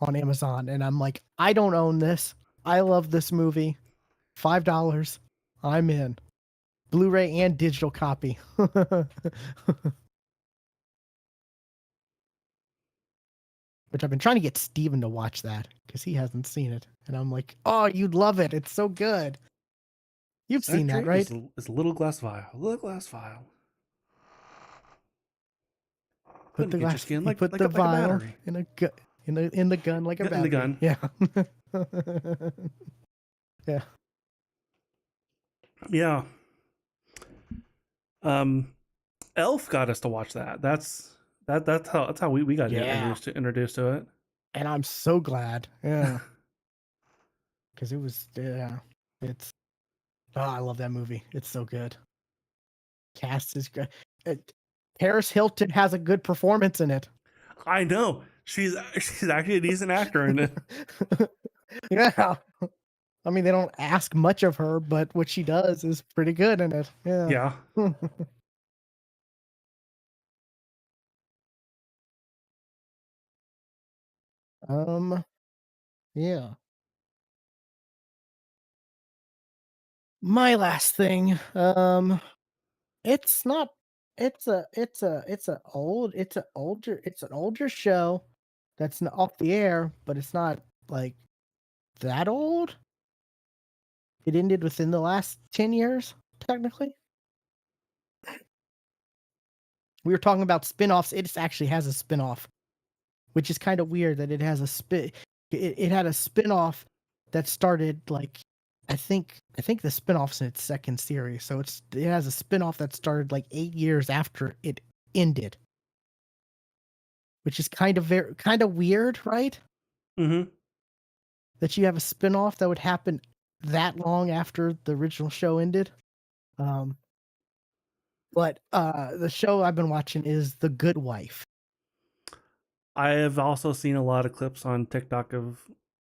on Amazon, and I'm like, I don't own this. I love this movie. $5. I'm in. Blu-ray and digital copy. Which I've been trying to get Steven to watch that because he hasn't seen it. And I'm like, oh, you'd love it. It's so good. You've That seen that, drink right? is a little glass vial. A little glass vial. Put Gonna the get your glass. skin You like put like the a, like a vial battery. in the gun like a In the battery. gun. Yeah. Yeah. Yeah. Um, Elf got us to watch that. That's how we got Yeah, introduced to it. and I'm so glad. Yeah, because it was it's I love that movie. It's so good. Cast is good. Paris Hilton has a good performance in it. I know she's actually a decent actor in it. Yeah. I mean, they don't ask much of her, but what she does is pretty good in it. Yeah. Yeah. um. Yeah. My last thing. It's not. It's an older show that's off the air, but it's not like that old. It ended within the last 10 years, technically. We were talking about spin-offs. It actually has a spin-off, which is kind of weird that it has a it had a spin-off that started like I think the spin-off's in its second series. So it has a spin-off that started like 8 years after it ended, which is kind of weird, right? Mm-hmm. That you have a spin-off that would happen that long after the original show ended. Um but the show I've been watching is The Good Wife. I have also seen a lot of clips on TikTok of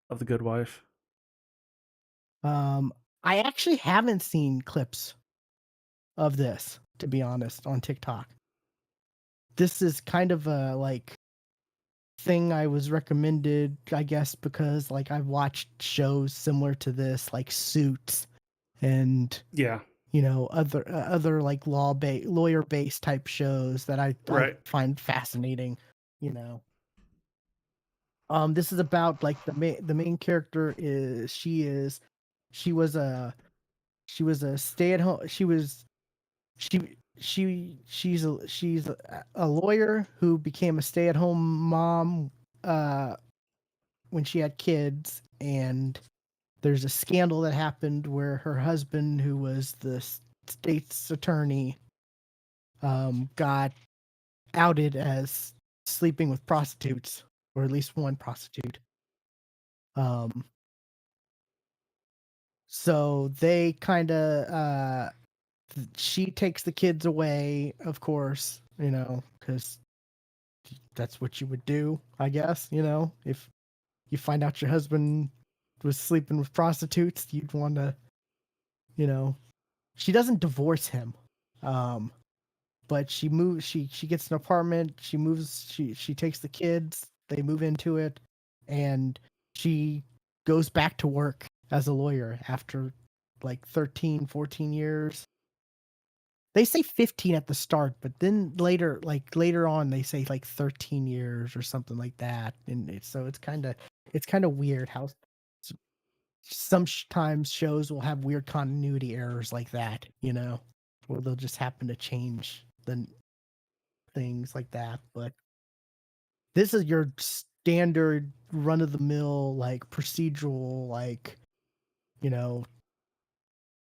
The Good Wife. Um I actually haven't seen clips of this, to be honest, on TikTok. This is kind of a like thing I was recommended, I guess, because like I've watched shows similar to this, like Suits and Yeah. other like lawyer based type shows that I Right. find fascinating. You know, this is about like the main character is she was a stay at home she's a lawyer who became a stay-at-home mom uh when she had kids, and there's a scandal that happened where her husband, who was the state's attorney, got outed as sleeping with prostitutes, or at least one prostitute. um so they kind of she takes the kids away, of course, because that's what you would do, I guess. If you find out your husband was sleeping with prostitutes, you'd want to, you know, she doesn't divorce him. Um, but she gets an apartment, she takes the kids, they move into it, and she goes back to work as a lawyer after like 13, 14 years. They say 15 at the start, but then later on they say like 13 years or something like that. And it's kind of weird how sometimes shows will have weird continuity errors like that, where they'll just happen to change the things like that. But this is your standard run of the mill, like procedural, like, you know,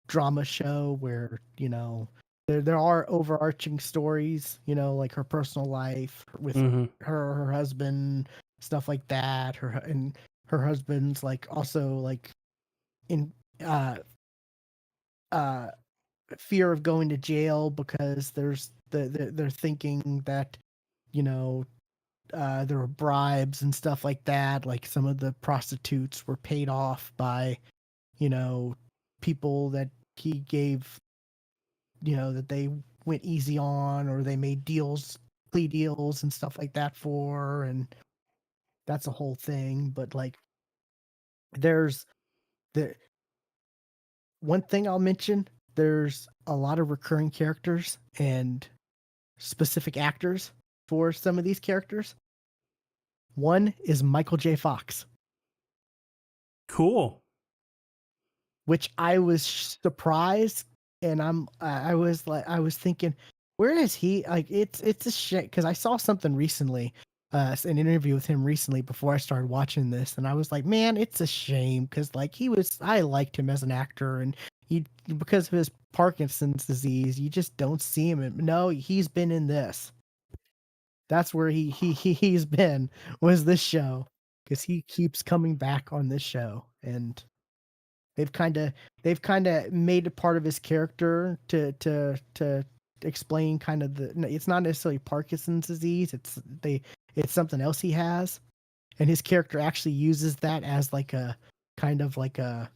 drama show where, there are overarching stories, like her personal life with Mm-hmm. her husband, stuff like that. Her husband's like also like in uh uh fear of going to jail because they're thinking that, you know there were bribes and stuff like that, like some of the prostitutes were paid off by, you know people that he gave, that they went easy on, or they made plea deals and stuff like that for, and that's a whole thing. But like, there's the one thing I'll mention, there's a lot of recurring characters and specific actors for some of these characters. One is Michael J. Fox, Cool. which I was surprised, and I was thinking, where is he? Like, it's a shit, because I saw something recently, an interview with him recently before I started watching this, and I was like, man, it's a shame, because like I liked him as an actor, and he because of his Parkinson's disease. You just don't see him. No, he's been in this. That's where he's been, was this show, because he keeps coming back on this show, and they've kind of made it part of his character to explain kind of it's not necessarily Parkinson's disease. It's something else he has, and his character actually uses that as like a kind of like a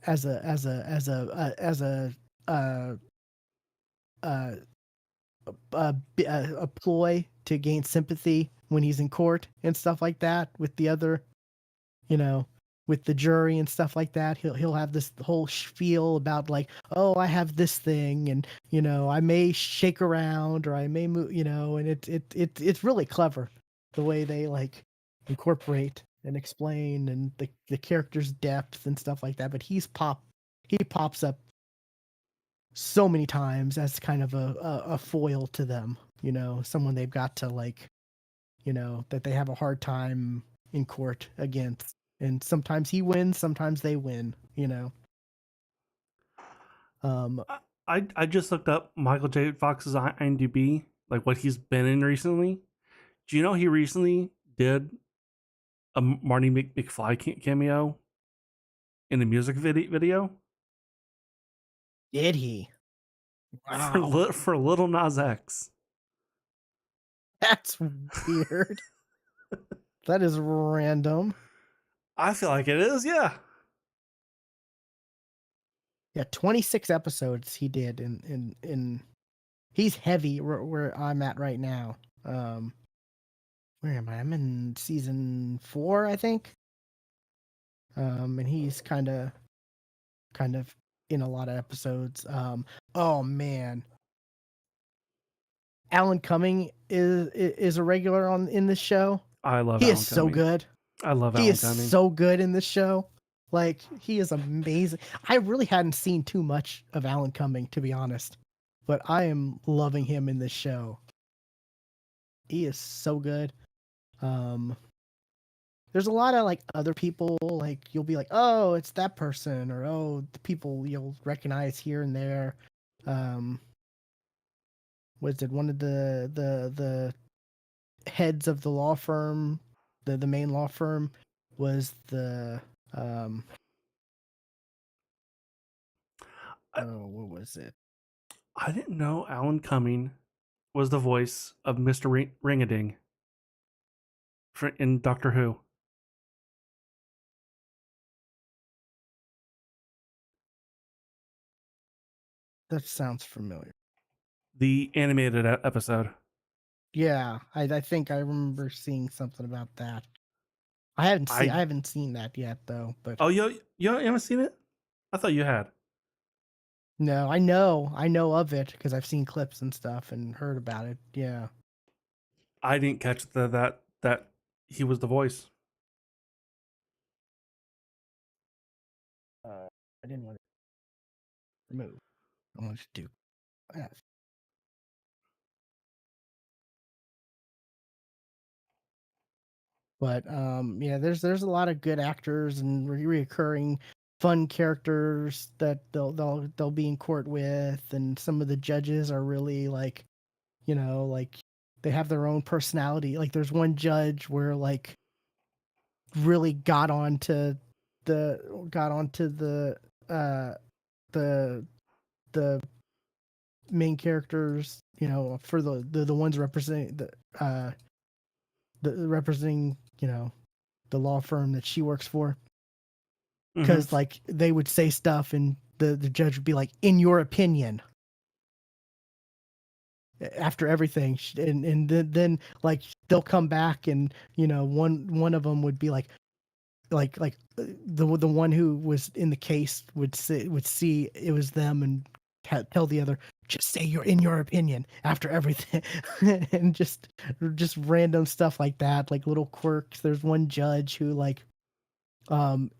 as a uh, uh, a ploy to gain sympathy when he's in court and stuff like that with the other, you know, with the jury and stuff like that. He'll have this whole spiel about like, oh, I have this thing, and I may shake around or I may move, and it's really clever the way they like incorporate and explain and the character's depth and stuff like that. But he pops up so many times as kind of a foil to them, someone they've got to like, that they have a hard time in court against. And sometimes he wins, sometimes they win. Um, I just looked up Michael J. Fox's IMDb, like what he's been in recently. Do you know he recently did a Marty McFly cameo in a music video did he? Wow, for Little Nas X? that's weird. That is random. I feel like it is, yeah. Yeah, 26 episodes he did in he's heavy where I'm at right now. Where am I? I'm in season 4, I think. And he's kind of in a lot of episodes. Oh man, Alan Cumming is a regular in this show. I love He Alan is so Cumming. good. I love He Alan is Cumming. so good in this show. Like, he is amazing. I really hadn't seen too much of Alan Cumming, to be honest, but I am loving him in this show. He is so good. There's a lot of like other people, like you'll be like, oh, it's that person, or oh, the people you'll recognize here and there. Was it one of the heads of the law firm, the main law firm, was the oh, what was it? I didn't know Alan Cumming was the voice of Mr. Ringading in Doctor Who. That sounds familiar. The animated episode. Yeah, I think I remember seeing something about that. I haven't seen that yet though, but Oh, you haven't seen it? I thought you had. no, I know of it because I've seen clips and stuff and heard about it. Yeah. I didn't catch that he was the voice. I didn't want to remove. I wanted to do F. But yeah, there's a lot of good actors and reoccurring fun characters that they'll be in court with, and some of the judges are really like, like they have their own personality. Like there's one judge where like really got onto uh the the main characters, for the ones representing the representing, the law firm that she works for, because like they would say stuff and the judge would be like, in your opinion, after everything, and then like they'll come back and one of them would be like the one who was in the case would see it was them and tell the other, just say you're in your opinion after everything. And just random stuff like that, like little quirks. There's one judge who like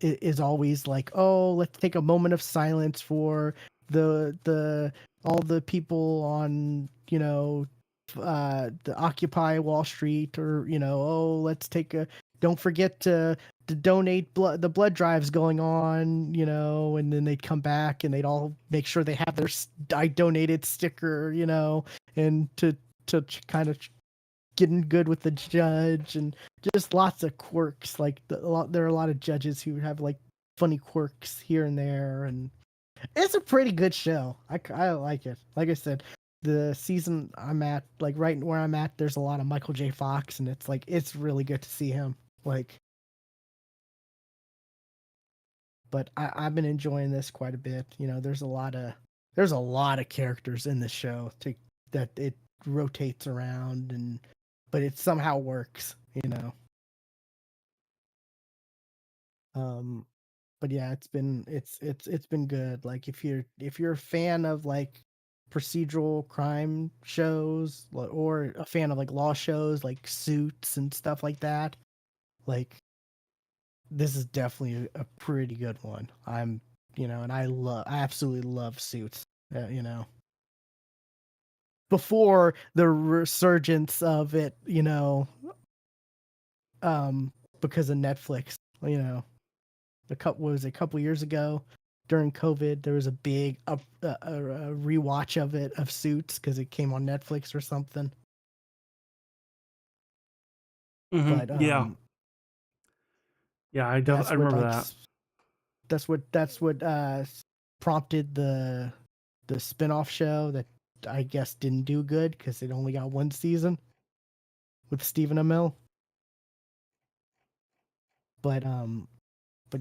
is always like, oh, let's take a moment of silence for the all the people on the Occupy Wall Street, or oh, let's take a don't forget to donate blood. The blood drives going on, and then they'd come back and they'd all make sure they have their I donated sticker, and to kind of getting good with the judge, and just lots of quirks. Like there are a lot of judges who have like funny quirks here and there, and it's a pretty good show. I like it. Like I said, the season I'm at, like right where I'm at, there's a lot of Michael J. Fox, and it's like it's really good to see him. Like, but I've been enjoying this quite a bit. There's a lot of characters in the show that it rotates around, but it somehow works. Um, but yeah, it's been good. Like if you're a fan of like procedural crime shows, or a fan of like law shows like Suits and stuff like that, like this is definitely a pretty good one. And I absolutely love Suits. Before the resurgence of it, um, because of Netflix, a couple years ago during COVID, there was a big a rewatch of it of Suits because it came on Netflix or something. But Yeah. Yeah, I that's what remember like that. that's what prompted the spin-off show that I guess didn't do good because it only got one season with Stephen Amell. But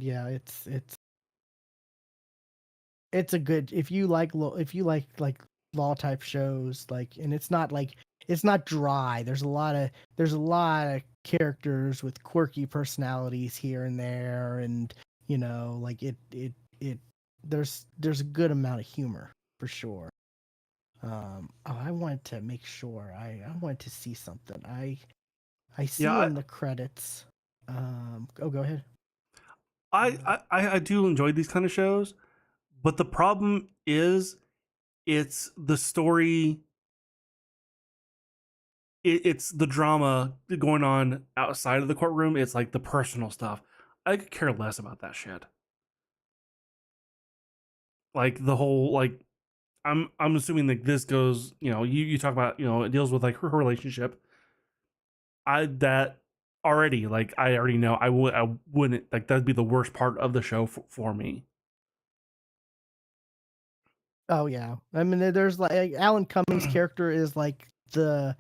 yeah, it's a good, if you like if you like law type shows, like, and it's not dry. There's a lot of characters with quirky personalities here and there, and like it there's a good amount of humor for sure. I wanted to make sure, I wanted to see something. I Yeah, see in the credits. Go ahead. I do enjoy these kind of shows, but the problem is it's the story, it's the drama going on outside of the courtroom. It's like the personal stuff. I could care less about that shit. Like the whole like I'm assuming that this goes, you talk about, it deals with like her relationship. I that already, like I already know I wouldn't, like that'd be the worst part of the show for me. Oh yeah, I mean, there's like Alan Cummings' character is like the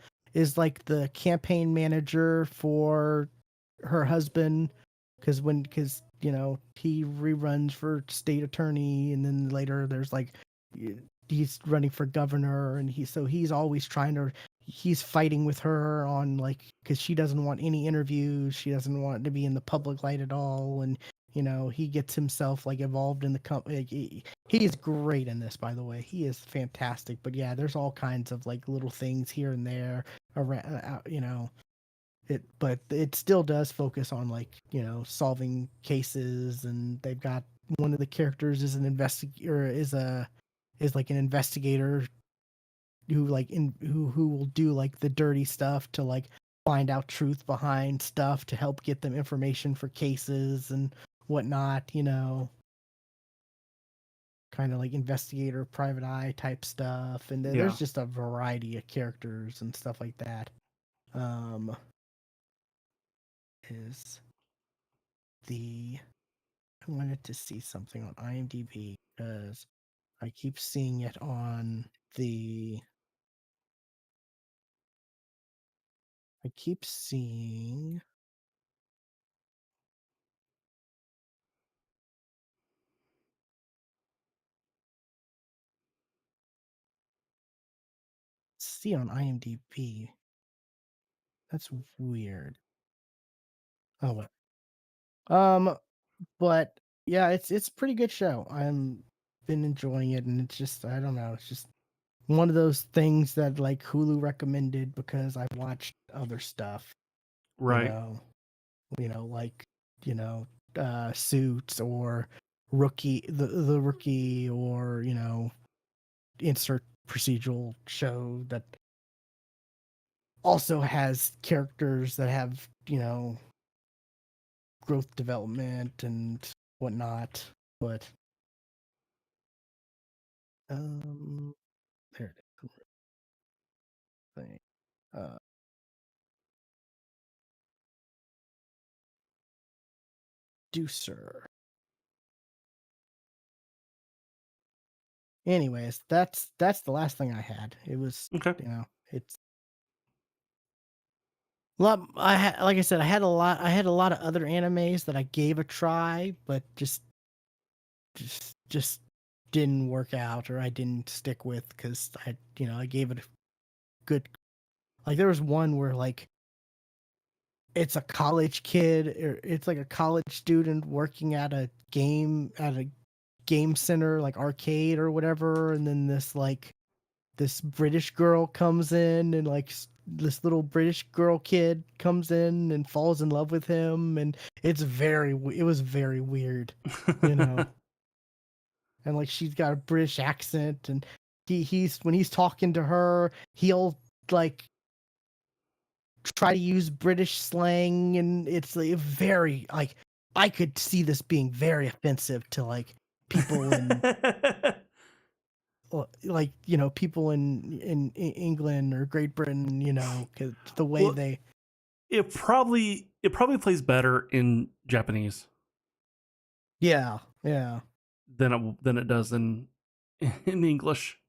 campaign manager for her husband, because he reruns for state attorney, and then later there's like he's running for governor, and he's always he's fighting with her on, like, because she doesn't want any interviews, she doesn't want to be in the public light at all, and he gets himself like involved in the company. He is great in this, by the way. He is fantastic. But yeah, there's all kinds of like little things here and there around, but it still does focus on, like, solving cases. And they've got one of the characters is an investigator, is like an investigator who like who will do like the dirty stuff to like find out truth behind stuff to help get them information for cases and whatnot, kind of like investigator, private eye type stuff. And Yeah. there's just a variety of characters and stuff like that. Um, is the I wanted to see something on IMDb because I keep seeing it on the. I keep seeing. See on IMDb. That's weird. Oh well. Um, but yeah, it's a pretty good show. I'm been enjoying it, and it's just, I don't know, it's just one of those things that like Hulu recommended because I've watched other stuff, you Right. know, like, Suits, or the Rookie, or insert procedural show that also has characters that have growth development and whatnot. But there it is. Thing. Uh, Deucer. Anyways, that's the last thing I had. It was, Okay. it's lot. I had, like I said, I had a lot. I had a lot of other animes that I gave a try, but just didn't work out, or I didn't stick with because I gave it a good. Like there was one where like it's a college kid, or it's like a college student working at a game center, like arcade or whatever, and then this British girl comes in, and like this little British girl kid comes in and falls in love with him, and it was very weird, you know. And like she's got a British accent, and he's when he's talking to her, he'll like try to use British slang, and it's like very like I could see this being very offensive to like people in like people in England or Great Britain, because the way Well, they it probably plays better in Japanese yeah than it does in English.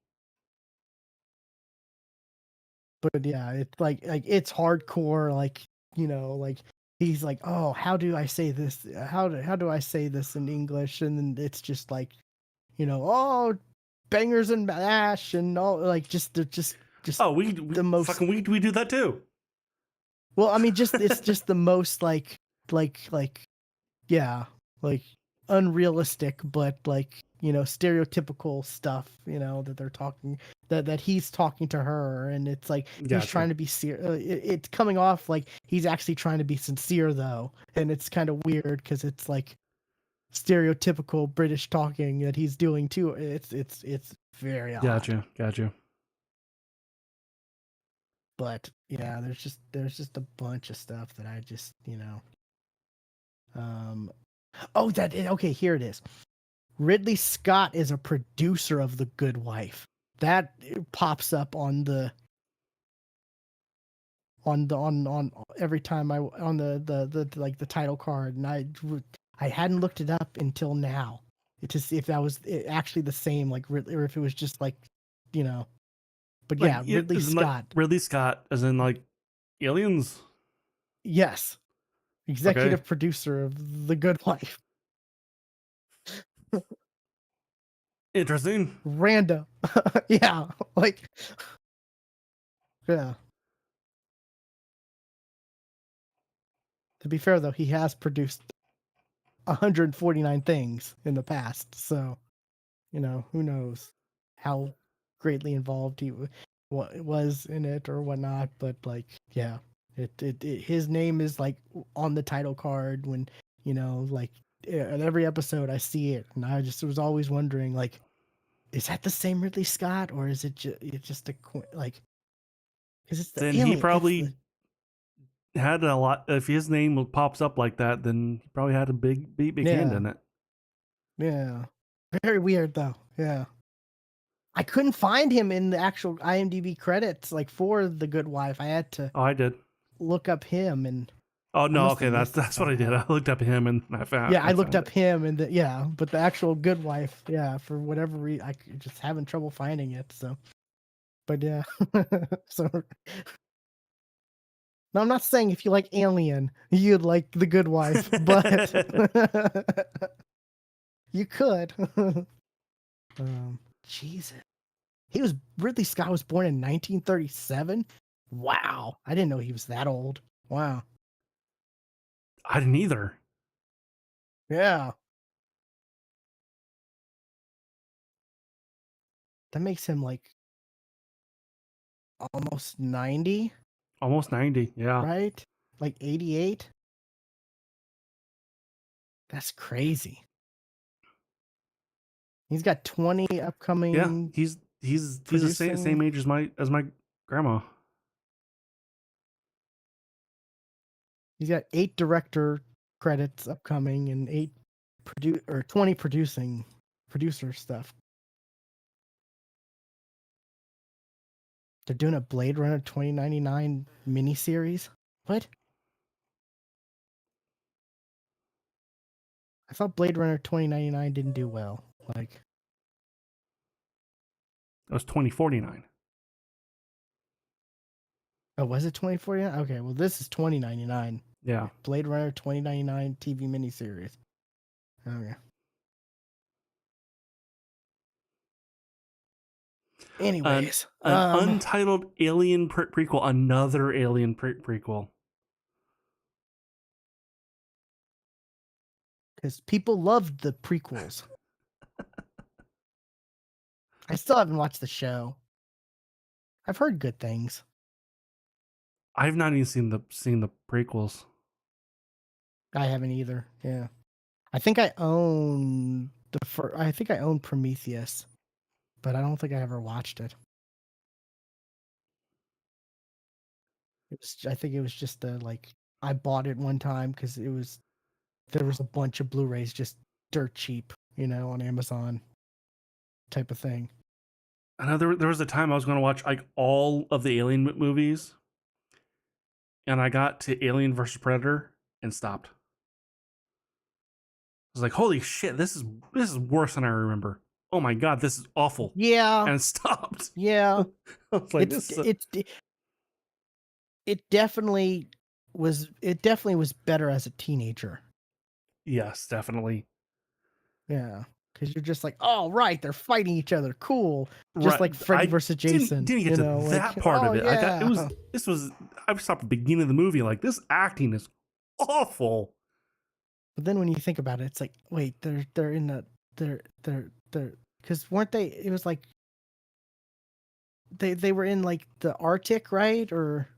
but yeah, it's like it's hardcore, like like he's like, oh, how do I say this, how do I say this in English, and then it's just like oh, bangers and mash and all, like just Oh, we the most, fucking we do that too. well, I mean, just it's just the most like yeah, like unrealistic, but like stereotypical stuff, that they're talking, that he's talking to her, and it's like he's Gotcha. trying to be it's coming off like he's actually trying to be sincere though, and it's kind of weird because it's like stereotypical British talking that he's doing too. It's very odd. Gotcha. But yeah, there's just a bunch of stuff that I just um oh, okay, here it is. Ridley Scott is a producer of The Good Wife. That pops up on every time I on the like the title card, and I hadn't looked it up until now to see if that was actually the same, like Ridley, or if it was just like you know. But Like yeah, it Ridley isn't like Scott. Ridley Scott, as in like Aliens. Yes, Okay, executive producer of The Good Wife. interesting. Random. Yeah, like yeah. To be fair though, he has produced 149 things in the past, so who knows how greatly involved he was in it or whatnot. But like, yeah, his name is like on the title card when like at every episode I see it, and I just was always wondering like, is that the same Ridley Scott, or is it just a like, because it's the Then he alien, it's the probably had a lot. If his name pops up like that, then he probably had a big hand yeah in it. yeah, very weird though, yeah. I couldn't find him in the actual IMDb credits, like for The Good Wife. I had to Oh, I did. look up him, and Oh I no, must have okay, that's missed it that's what I did. I somehow. looked up him and Yeah, I I looked found up it. him, and yeah, but the actual Good Wife, yeah, for whatever reason, just having trouble finding it. So, but yeah, so now I'm not saying if you like Alien, you'd like The Good Wife, but you could. Jesus, Ridley Scott was born in 1937. Wow, I didn't know he was that old. Wow. I didn't either. Yeah. That makes him like almost 90, Almost 90. Yeah, right? Like 88? That's crazy. He's got 20 yeah. upcoming He's the same producing. age as my grandma. He's got 8 director credits upcoming and 20 producer stuff. They're doing a Blade Runner 2099 miniseries. What? I thought Blade Runner 2099 didn't do well. Like, It was 2049. oh, was it 2049? Okay, well, this is 2099. Yeah. Blade Runner 2099 TV miniseries. Okay. Anyways, An untitled Alien prequel, another Alien prequel. because people loved the prequels. I still haven't watched the show. I've heard good things. I've not even seen the prequels. I haven't either. Yeah, I think I own I think I own Prometheus, but I don't think I ever watched it. I think it was just like I bought it one time because there was a bunch of Blu-rays just dirt cheap, on Amazon type of thing. I know there was a time I was going to watch like all of the Alien movies, and I got to Alien versus Predator and stopped. I was like, "Holy shit, this is worse than I remember. Oh my god, this is awful." Yeah, And stopped. yeah. I was like, It definitely was. It definitely was better as a teenager. yes, definitely. Yeah, because you're just like, oh right, they're fighting each other, cool. Just Right. like Freddy versus Jason. Didn't get to that like, part oh, of it. yeah. I stopped at the beginning of the movie. Like, this acting is awful. But then when you think about it, it's like, wait, they're in the they're because weren't they? It was like they were in like the Arctic, right? Or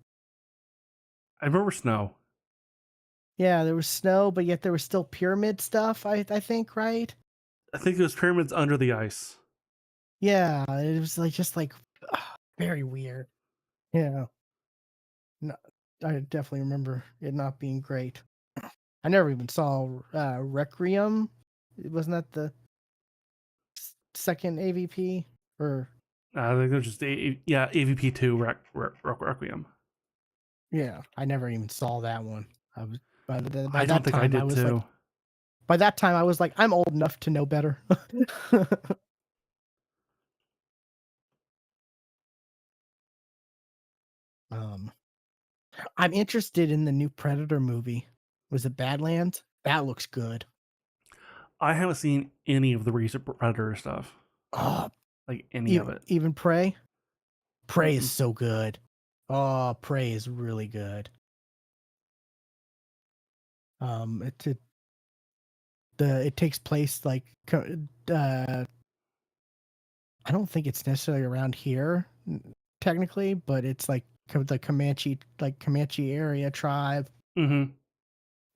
I remember snow. yeah, there was snow, but yet there was still pyramid stuff. I think, right? I think it was pyramids under the ice. Yeah, it was like just like very weird. Yeah, no, I definitely remember it not being great. I never even saw Requiem. Wasn't that the second AVP or? I think it was just AVP 2 Requiem. Yeah, I never even saw that one. I was by I don't that think I time I did was too. like, by that time I was like, I'm old enough to know better. um, I'm interested in the new Predator movie. Was it Badlands? That looks good. I haven't seen any of the recent Predator stuff. Oh, Like any of it. even Prey. Prey is Mm-mm. so good. Oh, Prey is really good. It takes place like I don't think it's necessarily around here technically, but it's like the Comanche area tribe. Mm-hmm.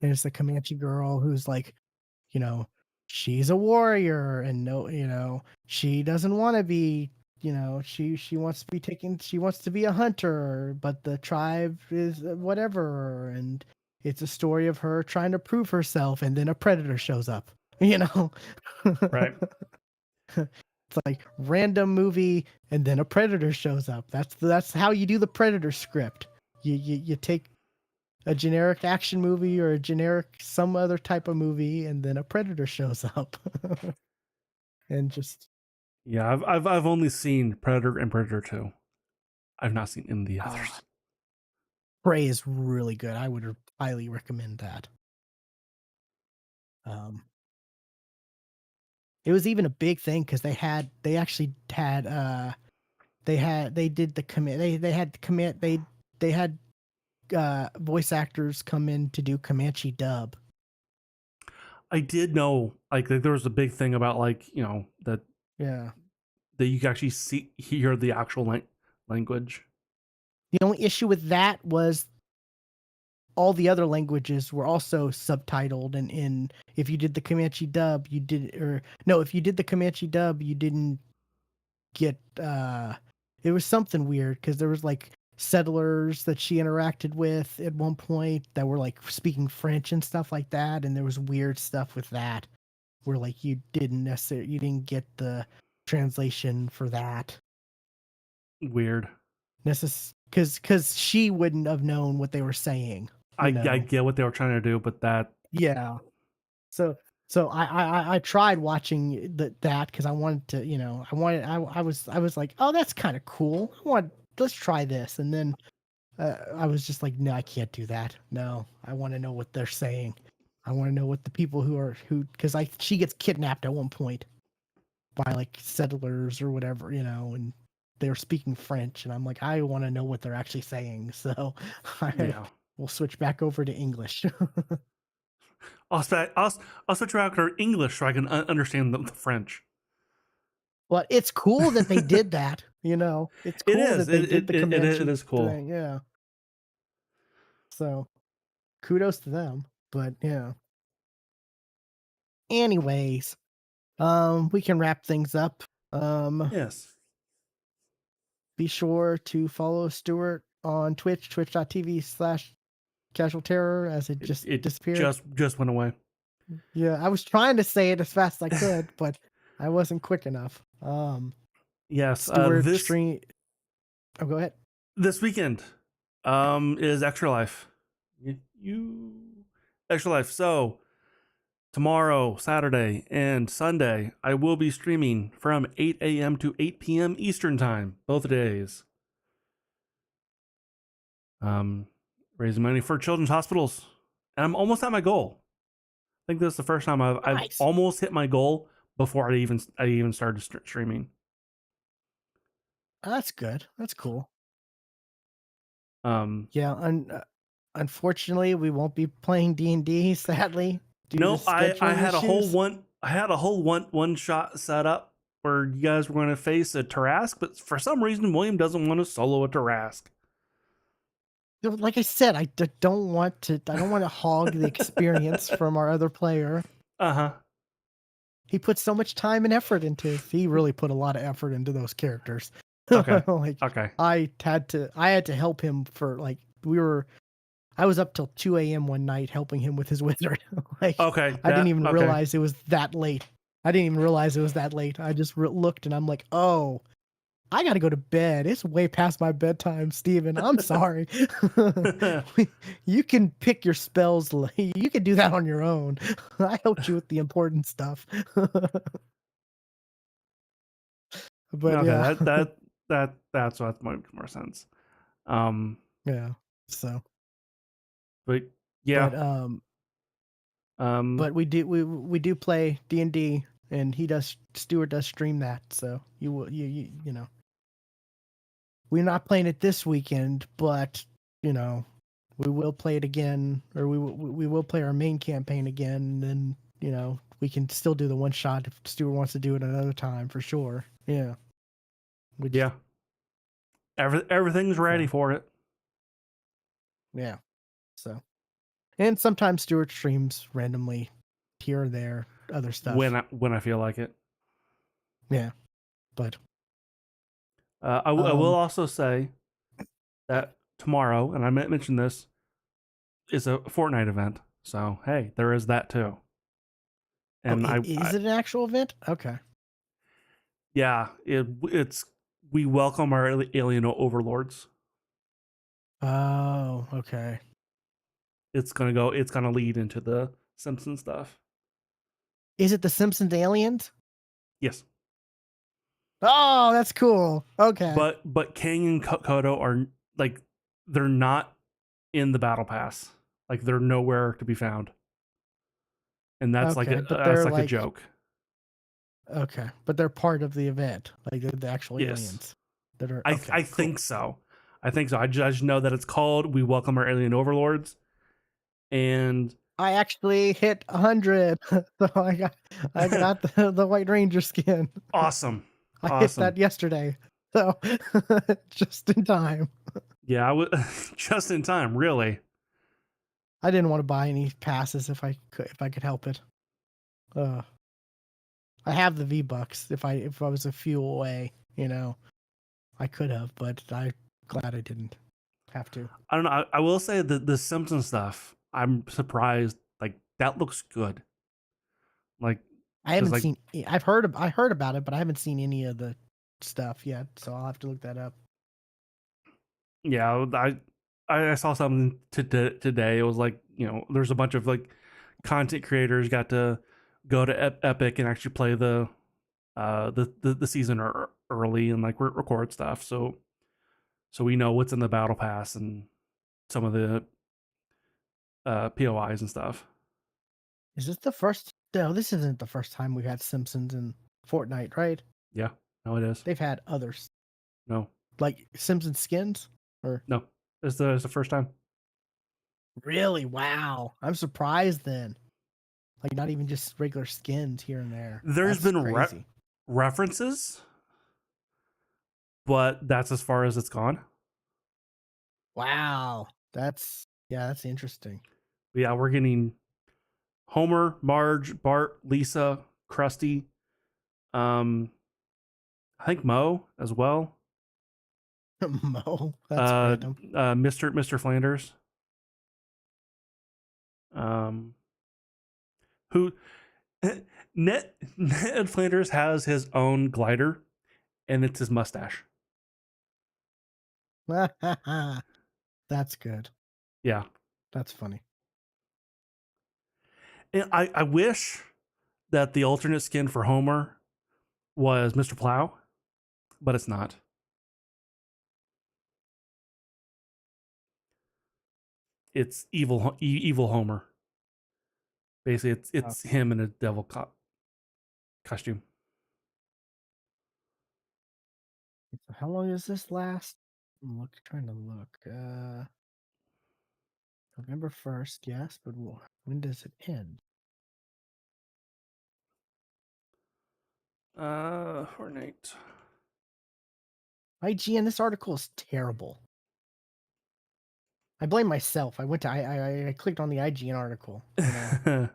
There's the Comanche girl who's like, you know, she's a warrior and no, she doesn't want to be, she wants to be she wants to be a hunter, but the tribe is whatever, and it's a story of her trying to prove herself, and then a predator shows up, Right. It's like random movie, and then a predator shows up. That's how you do the Predator script. You take a generic action movie or a generic some other type of movie, and then a predator shows up, and just Yeah, I've only seen Predator and Predator 2. I've not seen any of the others. Prey is really good. I would highly recommend that. It was even a big thing because they actually had they did the commit they had commit they had voice actors come in to do Comanche dub. I did know like there was a big thing about like, that Yeah. that you can actually hear the actual language. The only issue with that was all the other languages were also subtitled, and in if you did the Comanche dub, you did or no, if you did the Comanche dub, you didn't get it was something weird because there was like settlers that she interacted with at one point that were like speaking French and stuff like that, and there was weird stuff with that where like you didn't get the translation for that Weird. because she wouldn't have known what they were saying, I get what they were trying to do, but that Yeah. So I tried watching that because I wanted to, I was like, oh, that's kind of cool. Let's try this, and then I was just like, no, I can't do that. No, I want to know what they're saying. I want to know what the people because she gets kidnapped at one point by like settlers or whatever, and they were speaking French, and I'm like, I want to know what they're actually saying. So I yeah. will switch back over to English. I'll switch back to English so I can understand the French. But it's cool that they did that, It's It cool is. that they did the It Comanche is cool. thing, yeah. So, kudos to them, but yeah. Anyways, we can wrap things up. Yes. Be sure to follow Stuart on Twitch, twitch.tv/casual terror as it just It disappeared. just went away. Yeah, I was trying to say it as fast as I could, but I wasn't quick enough. Yes. Stuart stream. Oh, go ahead. This weekend is Extra Life. You Extra Life. So tomorrow, Saturday, and Sunday, I will be streaming from 8 a.m. to 8 p.m. Eastern Time, both days. Raising money for children's hospitals. And I'm almost at my goal. I think this is the first time I've Nice. almost hit my goal before I even started streaming. That's good. That's cool. Um, Yeah, unfortunately, we won't be playing D&D, sadly, due to no, I scheduling had a whole issues. one shot set up where you guys were going to face a Tarask, but for some reason William doesn't want to solo a Tarask. Like I said, I don't want to hog the experience from our other player. Uh-huh. He put so much time and effort he really put a lot of effort into those characters. Okay. Like, Okay. I had to help him for like I was up till 2 a.m. one night helping him with his wizard. Like, Okay. I didn't even realize it was that late. I just looked and I'm like, oh, I got to go to bed. It's way past my bedtime, Steven. I'm sorry. You can pick your spells. You can do that on your own. I helped you with the important stuff. But Okay, yeah. that's what makes more sense. Yeah. So, But yeah. but we do play D&D, and Stuart does stream that. So you know, we're not playing it this weekend, but we will play it again, or we will play our main campaign again, and then we can still do the one shot if Stuart wants to do it another time for sure. Yeah. Yeah. Everything's ready for it. Yeah. So, and sometimes Stuart streams randomly here or there, other stuff. When I feel like it. Yeah. But I will also say that tomorrow, and I mentioned this, is a Fortnite event. So hey, there is that too. And is it an actual event? Okay. Yeah, it's we welcome our alien overlords. Oh, okay. It's gonna lead into the Simpsons stuff. Is it the Simpsons aliens? Yes. Oh, that's cool. Okay. But Kang and Kodo are like, they're not in the battle pass. Like, they're nowhere to be found. And that's okay, a joke. Okay, but they're part of the event. Like they're the actual Yes. aliens that are. I Okay, think so. I think so. I just know that it's called "We Welcome Our Alien Overlords," and I actually hit 100, so I got the White Ranger skin. Awesome. I hit that yesterday, so just in time. Yeah, I was just in time. Really. I didn't want to buy any passes if I could help it. I have the V-Bucks. If I was a few away, I could have, but I'm glad I didn't. Have to. I don't know. I will say that the Simpsons stuff, I'm surprised. Like that looks good. Like, I because haven't like seen. I heard about it, but I haven't seen any of the stuff yet. So I'll have to look that up. yeah, I saw something today. It was like there's a bunch of like content creators got to go to Epic and actually play the season early and like record stuff. So we know what's in the battle pass and some of the POIs and stuff. Is this the first? No, this isn't the first time we've had Simpsons in Fortnite, right? Yeah, no, it is. They've had others No, like Simpsons skins. Or no, it's the first time. really, wow! I'm surprised then. Like not even just regular skins here and there. There's That's been crazy. references, but that's as far as it's gone. Wow, that's interesting. But yeah, we're getting Homer, Marge, Bart, Lisa, Krusty, um, I think Mo as well. Mo, that's random. Mr. Flanders. Um, who Ned Flanders has his own glider, and it's his mustache. That's good. Yeah, That's funny. and I wish that the alternate skin for Homer was Mr. Plow, but it's not. It's evil Homer. Basically, Oh, it's him in a devil costume. so how long does this last? Trying to look. November 1st, yes, but when does it end? Fortnite. IGN, this article is terrible. I blame myself. I went to I clicked on the IGN article. You know,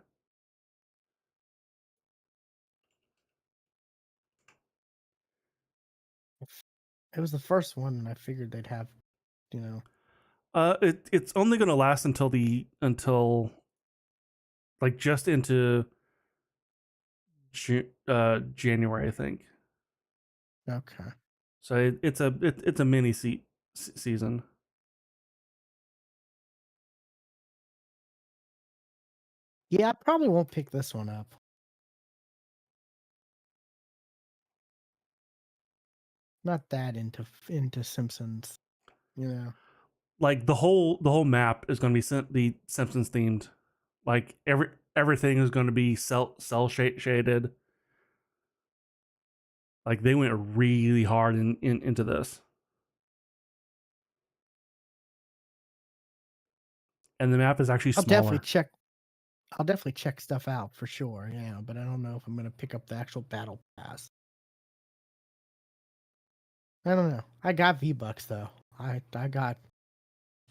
it was the first one, and I figured they'd have, you know. It's only going to last until like just into January, I think. Okay. So it's a mini season. Yeah, I probably won't pick this one up. Not that into Simpsons, you know. Like the whole map is going to be the Simpsons themed. Like everything is going to be cell shaded. Like they went really hard into this, and the map is actually I'll definitely smaller. check. I'll definitely check stuff out for sure. Yeah, but I don't know if I'm gonna pick up the actual battle pass. I don't know. I got V-Bucks though. I got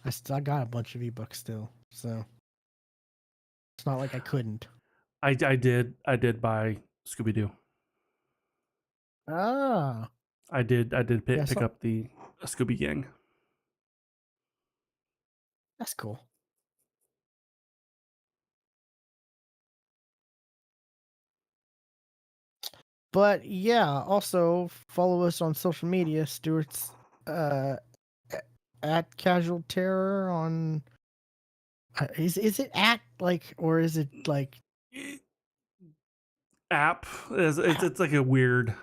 a bunch of V-Bucks still. So it's not like I couldn't. I did buy Scooby Doo. Ah, I did yeah, pick so up the Scooby Gang. that's cool. But yeah, also follow us on social media. Stuart's uh at Casual Terror on is it at like or is it like App is it's like a weird.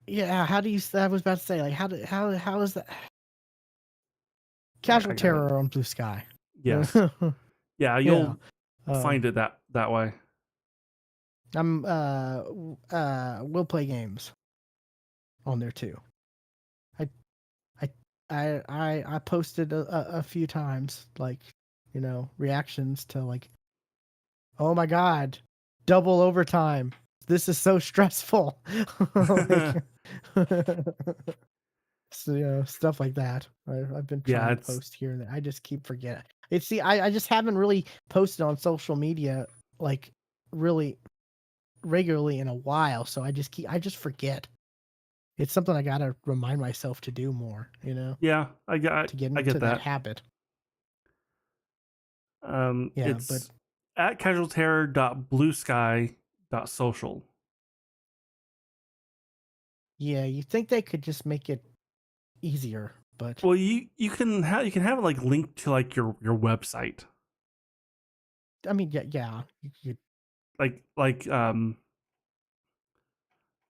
yeah, how do you I was about to say like how is that Here, Casual I got it. Terror on Blue Sky? Yes. Yeah, Yeah. you'll Um find it that way. I'm will play games on there too. I I I posted a few times like, you know, reactions to like, "Oh my god, double overtime. This is so stressful." Like so, you know, stuff like that. I've been Yeah, trying to it's post here and there. I just keep forgetting. It's see, I just haven't really posted on social media like really regularly in a while, so I just forget. it's something I gotta remind myself to do more, you know, Yeah, to get I into get that that. habit. Yeah, but It's at casualterror.bluesky.social. yeah, you think they could just make it easier, but Well, you can have it like linked to like your website. I mean, yeah, you Like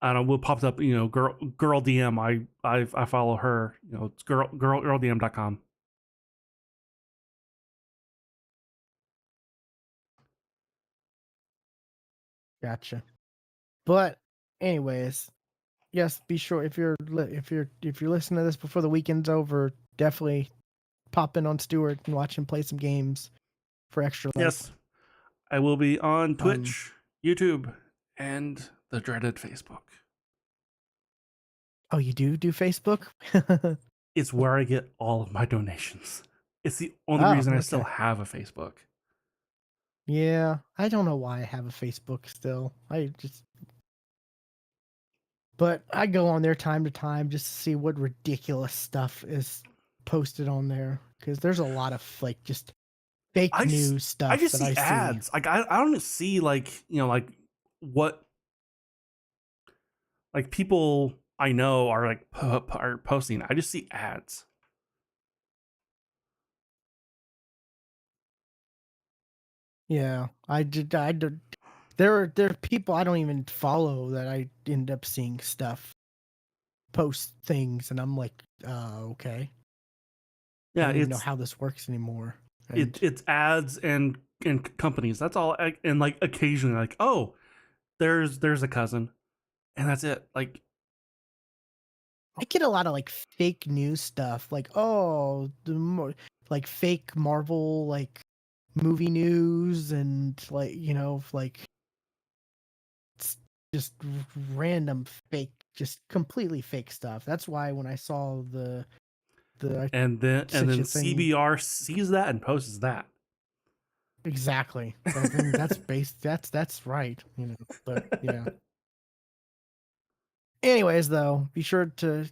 I don't know what popped up, you know, girl DM. I follow her. You know, it's girldm.com. gotcha. But anyways, yes, be sure if you're listening to this before the weekend's over, definitely pop in on Stewart and watch him play some games for extra life. Yes, I will be on Um, Twitch, YouTube, and the dreaded Facebook. oh, you do Facebook? It's where I get all of my donations. It's the only Oh, reason I still okay. have a Facebook. Yeah, I don't know why I have a Facebook still. But I go on there time to time just to see what ridiculous stuff is posted on there because there's a lot of like just fake I just news I stuff just that see I see. ads. Like I don't see like, you know, like what like people I know are like are posting. I just see ads. Yeah, I did. There are people I don't even follow that I end up seeing stuff post things, and I'm like, okay, I Yeah, don't even know how this works anymore. And it's ads and companies. That's all. And like occasionally, like, oh, there's a cousin, and that's it. Like, I get a lot of like fake news stuff, like like fake Marvel like movie news and like like it's just random fake, just completely fake stuff. That's why when I saw the and such then a thing CBR sees that and posts that. exactly, then that's based that's right, but yeah. Anyways, though, be sure to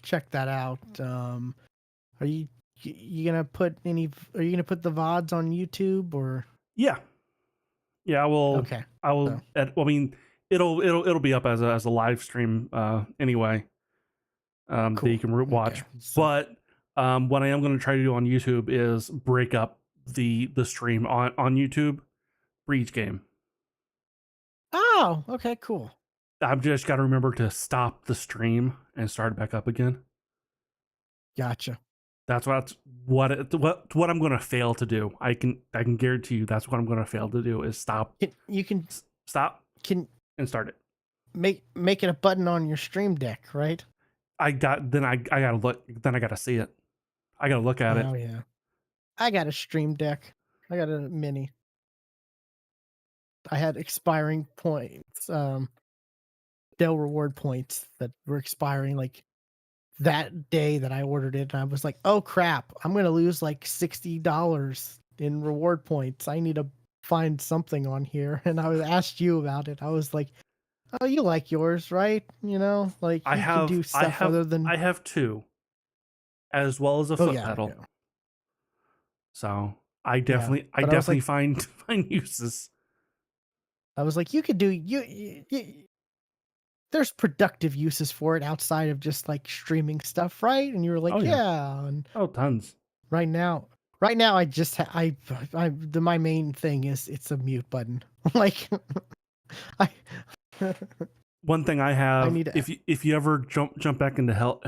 check that out. Are you gonna put any? Are you gonna put the vods on YouTube or? Yeah, yeah. I will. Okay, I will. so I mean, it'll be up as a live stream anyway. That you cool. can Okay, watch. so But what I am going to try to do on YouTube is break up the stream on YouTube for each game. oh, okay, cool. I've just got to remember to stop the stream and start it back up again. Gotcha. That's what I'm going to fail to do. I can guarantee you that's what I'm going to fail to do is You stop can and start it. make it a button on your Stream Deck, right? I got to look, then I got to see it. I got to look at it. Oh yeah, I got a Stream Deck. I got a mini. I had expiring points, Dell reward points that were expiring like that day that I ordered it, and I was like, "Oh crap, I'm gonna lose like $60 in reward points. I need to find something on here." And I was asked you about it. I was like, "Oh, you like yours, right? Like you can do stuff other than." I have two as well as a Oh foot yeah, pedal. yeah, So yeah. I But I was definitely like, find uses. you could do there's productive uses for it outside of just like streaming stuff, right? And you were Oh like, yeah. yeah. And Oh, tons. right now, I just my main thing is it's a mute button. Like I One thing I I have, need to. if you ever jump back into hell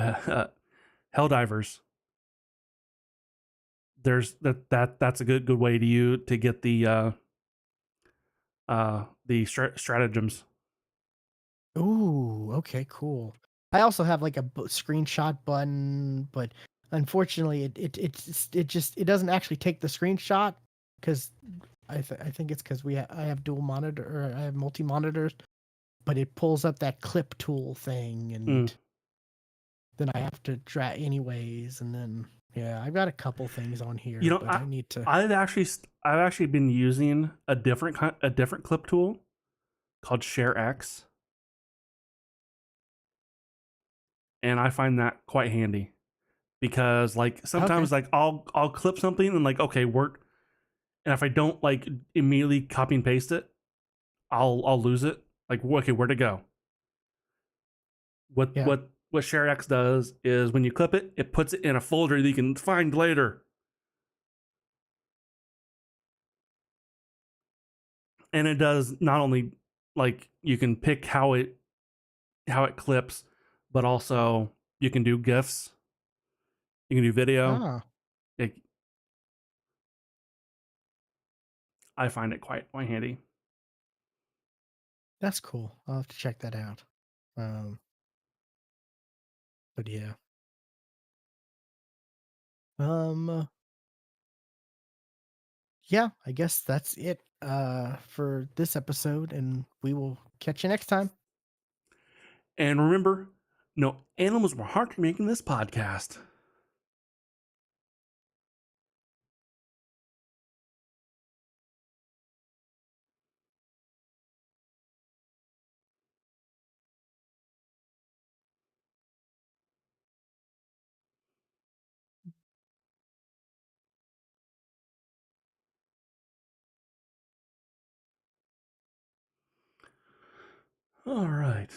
divers, there's that's a good way to you to get the stratagems. Ooh, okay, cool. I also have like a screenshot button, but unfortunately, it doesn't actually take the screenshot because I think it's because I have dual monitor or I have multi monitors, but it pulls up that clip tool thing, Mm. and then I have to drag anyways, and then yeah, I've got a couple things on You here, know, but I need to. I've actually been using a different clip tool called ShareX. and I find that quite handy because like Okay. sometimes like I'll clip something and like okay work, and if I don't like immediately copy and paste it, I'll lose it. Like okay, where'd it go? What Yeah. what what ShareX does is when you clip it, it puts it in a folder that you can find later, and it does not only like you can pick how it clips, but also you can do GIFs, you can do video. Ah, It, I find it quite handy. that's cool. I'll have to check that out. Um, but yeah. Um, yeah, I guess that's it for this episode, and we will catch you next time. And remember, no animals were hurt making this podcast. All right.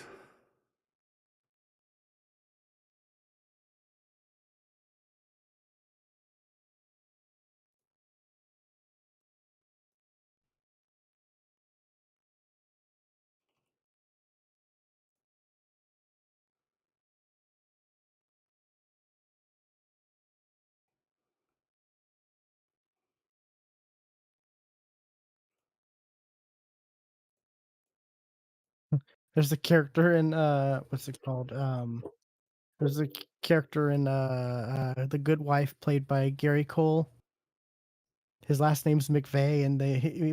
There's a character in what's it called? There's a character in The Good Wife played by Gary Cole. His last name's McVeigh, and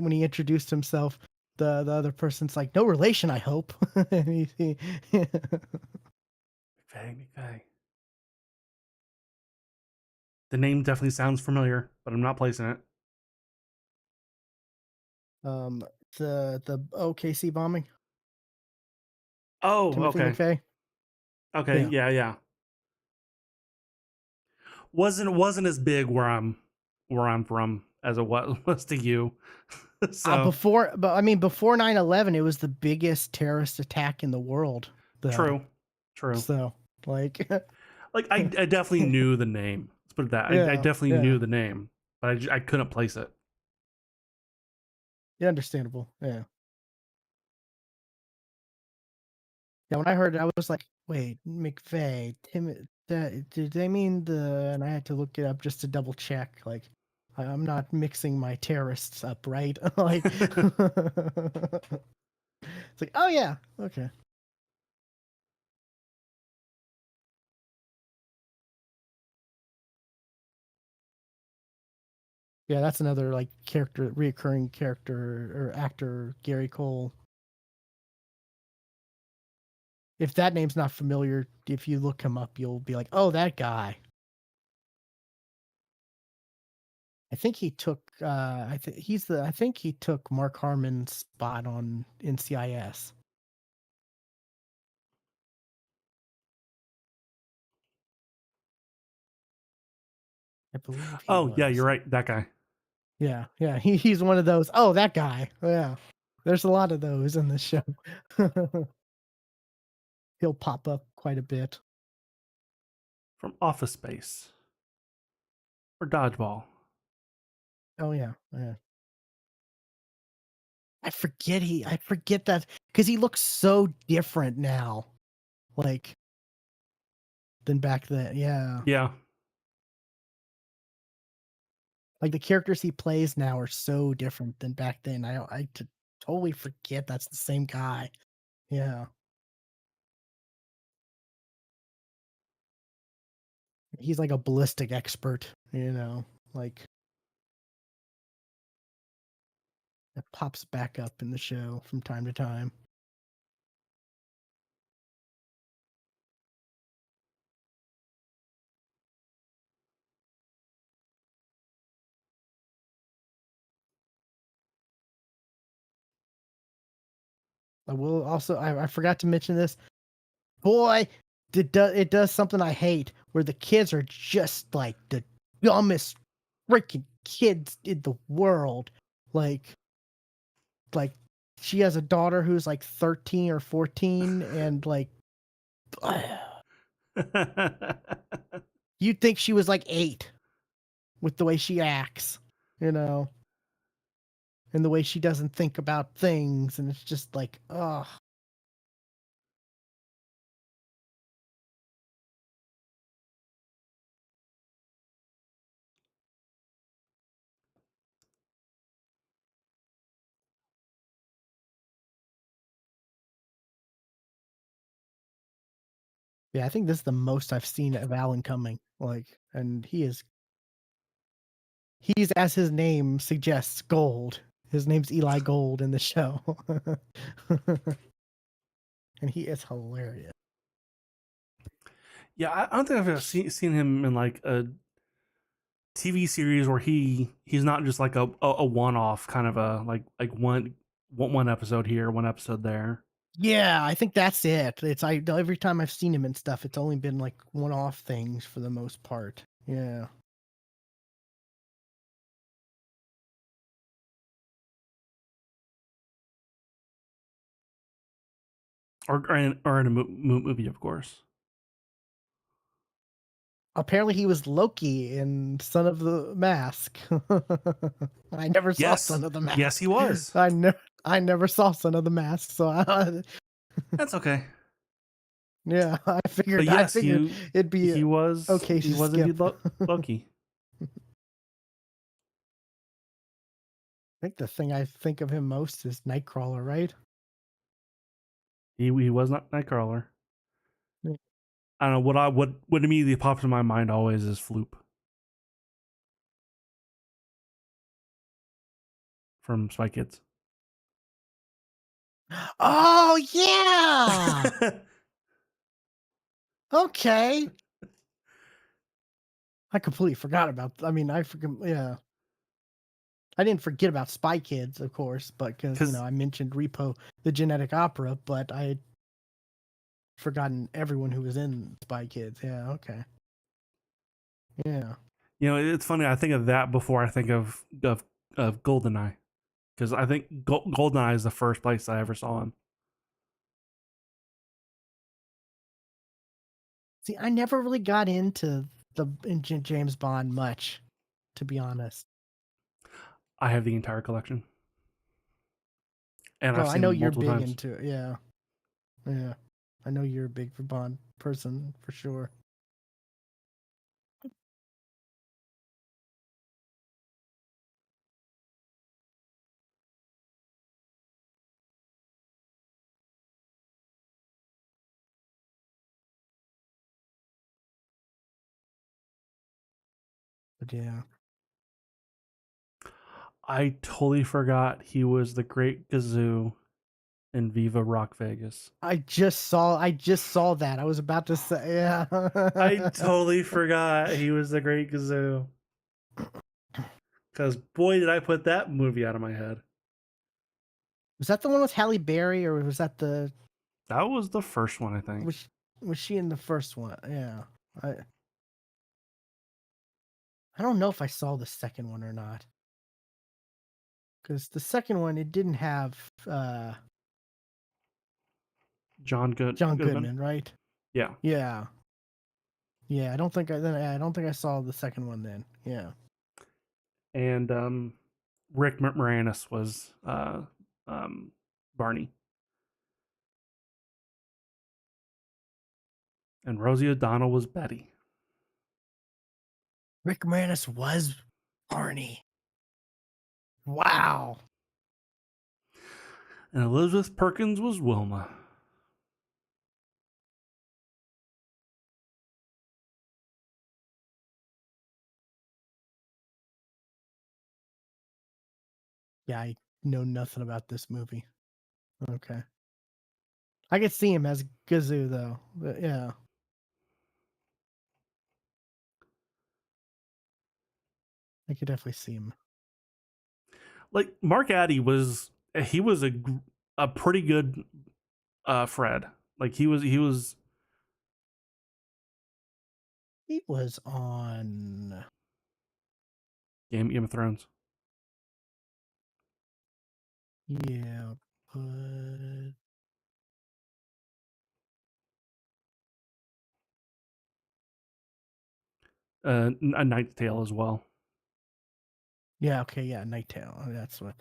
when he introduced himself, the other person's like, "No relation, I hope." And McVeigh, McVeigh. The name definitely sounds familiar, but I'm not placing it. um, the OKC bombing, Oh, Timothy okay. McVeigh. Okay, Yeah. yeah. Wasn't as big where I'm from as it was to you. So But I mean, before 9/11, it was the biggest terrorist attack in the world, though. true, true. So, like, Like I definitely knew the name. Let's put it that I yeah, definitely yeah, knew the name, but I couldn't place it. yeah, understandable. Yeah. Yeah, when I heard it, I was like, "Wait, McVeigh, did they mean the?" And I had to look it up just to double check. Like, I'm not mixing my terrorists up, right? Like, it's like, oh yeah, okay. Yeah, that's another like reoccurring character or actor, Gary Cole. If that name's not familiar, if you look him up, you'll be like, "Oh, that guy." I think he took. I think he took Mark Harmon's spot on NCIS. I believe he Oh yeah, you're was. right. That guy Yeah, yeah. He's one of those. Oh, that guy. Yeah. There's a lot of those in this show. He'll pop up quite a bit. from Office Space or Dodgeball. Oh yeah, yeah. I forget that because he looks so different now, like than back then. Yeah. Yeah, Like the characters he plays now are so different than back then. Totally forget that's the same guy. Yeah. He's like a ballistic expert. Like it pops back up in the show from time to time. I will also I forgot to mention this. Boy, it does something I hate, where the kids are just like the dumbest freaking kids in the world. Like like she has a daughter who's like 13 or 14, and like you'd think she was like 8 with the way she acts, you know, and the way she doesn't think about things, and it's just like, oh. Yeah, I think this is the most I've seen of Alan Cumming, like, and he's, as his name suggests, Gold. His name's Eli Gold in the show. And he is hilarious. Yeah, I don't think I've ever seen him in like a TV series where he's not just like a one off kind of a like one episode here, one episode there, Yeah, I think that's it. It's I every time I've seen him and stuff, it's only been like one-off things for the most part. Yeah. or in a movie, of course. Apparently he was Loki in Son of the Mask. I never saw Yes, Son of the yes, Mask. he was. I never saw Son of the Mask, so That's okay. yeah, I But figured I yes, figured it'd be okay he to was indeed skip. Loki. I think the thing I think of him most is Nightcrawler, right? He was not Nightcrawler. Yeah. I don't know what immediately pops in my mind always is Floop from Spy Kids. Oh yeah. Okay. I completely forgot about. I mean, I forget. Yeah, I didn't forget about Spy Kids, of course, but because Because I mentioned Repo, the Genetic Opera, but I had forgotten everyone who was in Spy Kids. Yeah. Okay. Yeah. it's funny. I think of that before I think of Goldeneye, because I think Goldeneye is the first place I ever saw him. See, I never really got into James Bond much, to be honest. I have the entire collection, and Oh, I've I seen know them you're multiple big times. into it. Yeah. Yeah. I know you're a big Bond person for sure. But yeah. I totally forgot he was the Great Gazoo in Viva Rock Vegas. I just saw that. I was about to say, I yeah. totally forgot he was the Great Gazoo. Because boy, did I put that movie out of my head. Was that the one with Halle Berry, or was that That was the first one, I think. was she in the first one? Yeah. I I don't know if I saw the second one or not. Because the second one, it didn't have John John Goodman. Goodman, right? Yeah, Yeah. Yeah, I don't think I saw the second one then. Yeah. and Rick Moranis was Barney, and Rosie O'Donnell was Betty, Rick Moranis was Barney. Wow. and Elizabeth Perkins was Wilma. Yeah, I know nothing about this movie. Okay. I could see him as Gazoo though. But yeah. I could definitely see him. Like Mark Addy was, he was a pretty good Fred. Like he was He was on. Game of Thrones. Yeah, but A Knight's Tale as well. yeah, okay, yeah, Nighttale. That's what.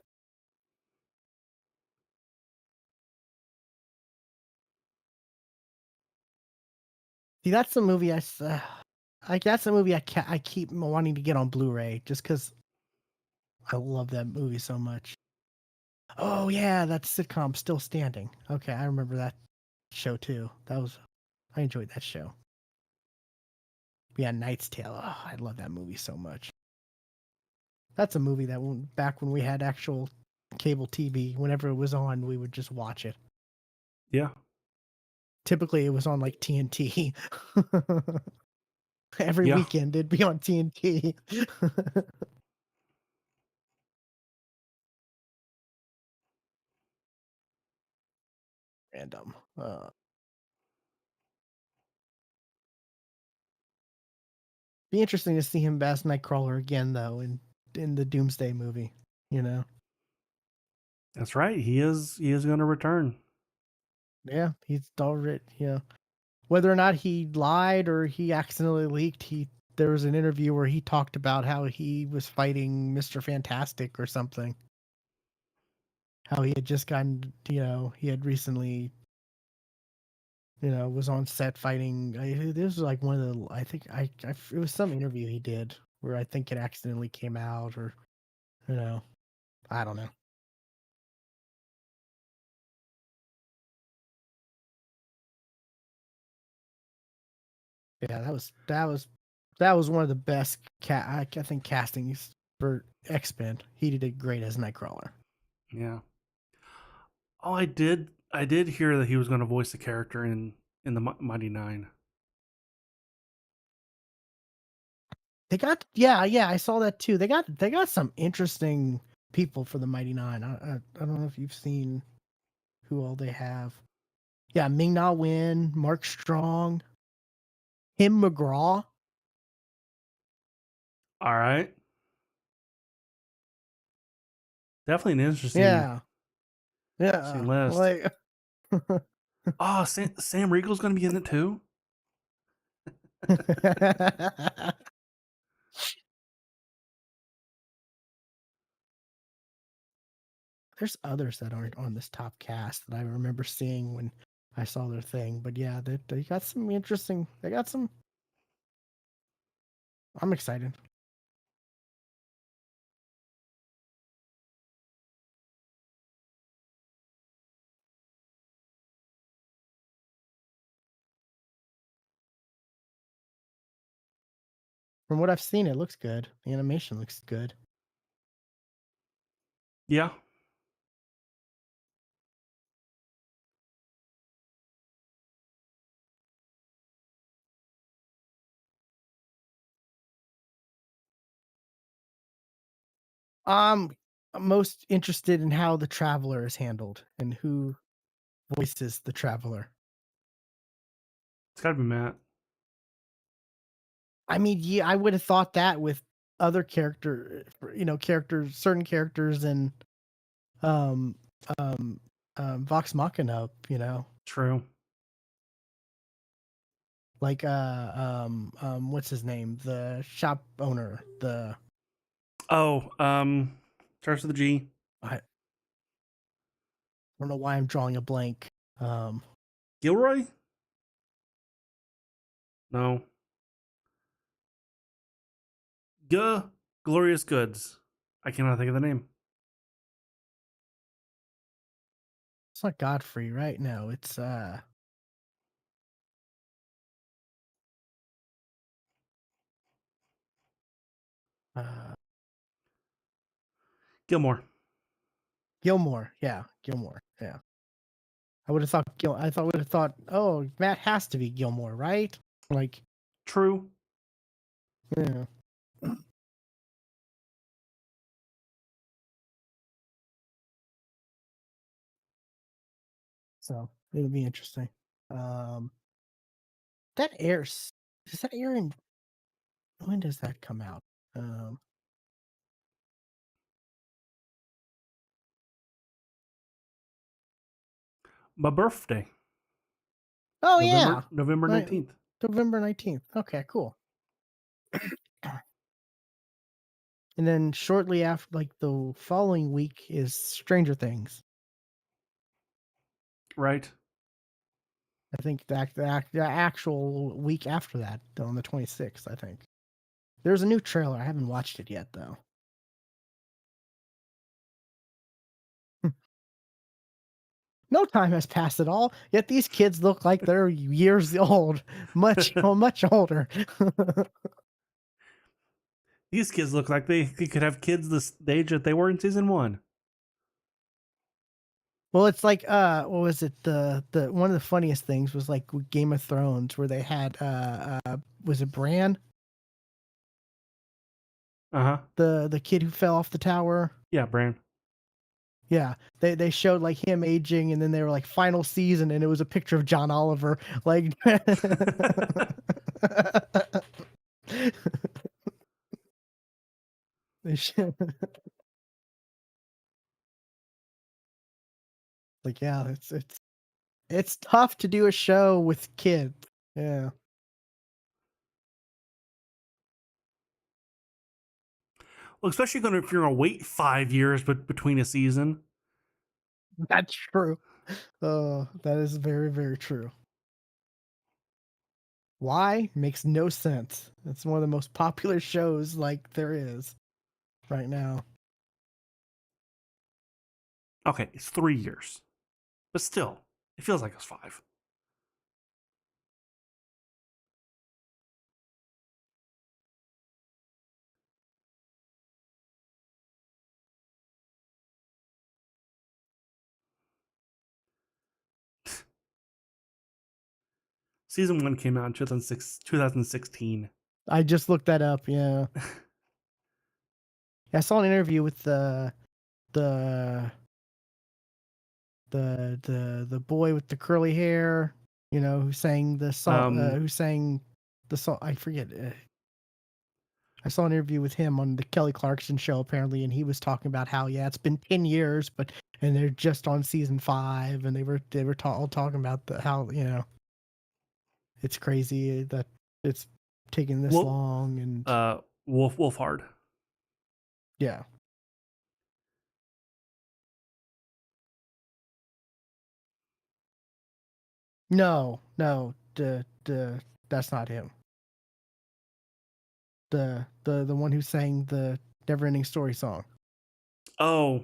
See, that's the movie like that's the movie I keep wanting to get on Blu-ray just because I love that movie so much. Oh yeah, that sitcom Still Standing. Okay, I remember that show too. I enjoyed that show. Yeah, Knight's Tale. Oh, I love that movie so much. That's a movie that back when we had actual cable TV, whenever it was on, we would just watch it. Yeah. Typically, it was on like TNT. Every Yeah. weekend, it'd be on TNT. Random. Be interesting to see him as Nightcrawler again, though, in the Doomsday movie. You know, That's right. He is going to return. yeah, he's already. Yeah, whether or not he lied or he accidentally leaked, there was an interview where he talked about how he was fighting Mr. Fantastic or something. How he had just gotten, he had recently, was on set fighting. This was like one of the, I think, it was some interview he did where I think it accidentally came out, or, you know, I don't know. Yeah, that was one of the best I think castings for X-Men. He did great as Nightcrawler. Yeah. Oh, I did hear that he was going to voice the character in the Mighty Nine. They got yeah, I saw that too. They got some interesting people for the Mighty Nine. I don't know if you've seen who all they have. Yeah, Ming Na Wen, Mark Strong, Tim McGraw. All right. Definitely an Yeah, interesting yeah. list. Like Oh, Sam Riegel's going to be in it too. there's others that aren't on this top cast that I remember seeing when I saw their thing. But yeah, they got some interesting. They got some. I'm excited. From what I've seen, it looks good. The animation looks good. Yeah. I'm most interested in how the Traveler is handled and who voices the Traveler. It's got to be Matt. I mean, yeah, I would have thought that with other characters, certain characters in um um Vox Machina, True. like what's his name? The shop owner, Oh, starts with a G. I don't know why I'm drawing a blank. Um Gilroy? No. G. Glorious Goods. I cannot think of the name. it's not Godfrey, right? No, it's uh Gilmore. Gilmore. Yeah, Gilmore. Yeah. I would have thought, oh, Matt has to be Gilmore, right? Like, True. yeah. So it'll be interesting. Um, that airs. Does that air in? when does that come out? Um, My birthday, oh yeah, November right, 19th. November 19th. Okay, cool. And then shortly after, like the following week, is Stranger Things. Right. I think the actual week after that, on the 26th, I think. There's a new trailer. I haven't watched it yet, though. No time has passed at all, yet these kids look like they're years old, much older. These kids look like they could have kids the age that they were in season 1. Well, it's like, what was it? The one of the funniest things was like with Game of Thrones, where they had, was it Bran, Uh-huh. the kid who fell off the tower? Yeah, Bran. Yeah, they showed like him aging, and then they were like final season, and it was a picture of John Oliver, like. They should, like, yeah, it's tough to do a show with kids. Yeah, Well, especially if you're gonna wait 5 years between a season. that's true. That is very, very true. Why? Makes no sense. It's one of the most popular shows like there is right now. Okay, it's 3 years, but still, it feels like it's 5. Season 1 came out in 2016. I just looked that up. Yeah, I saw an interview with the the boy with the curly hair, who sang the song, Um, who sang the song. I forget. I saw an interview with him on the Kelly Clarkson show apparently, and he was talking about how, yeah, it's been 10 years, and they're just on season 5, and they were all talking about how, it's crazy that it's taking this Wolf, long, and Wolfhard. yeah. No, no, that's not him. The one who sang the Neverending Story song. Oh,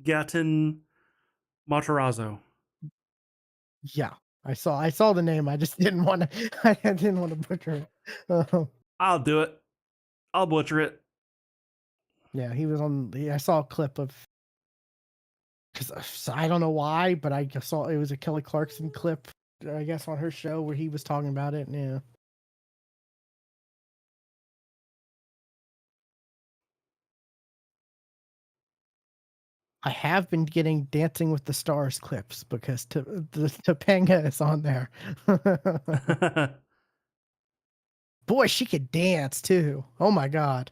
Gaten Matarazzo. Yeah, I saw the name. I just didn't want to. I didn't want to butcher it. I'll do it. I'll butcher it. Yeah, he was on. I saw a clip of, because I don't know why, but I just saw it was a Kelly Clarkson clip. I guess on her show where he was talking about it. Yeah, I have been getting Dancing with the Stars clips because the Topanga is on there. I Boy, she could dance too. Oh my god.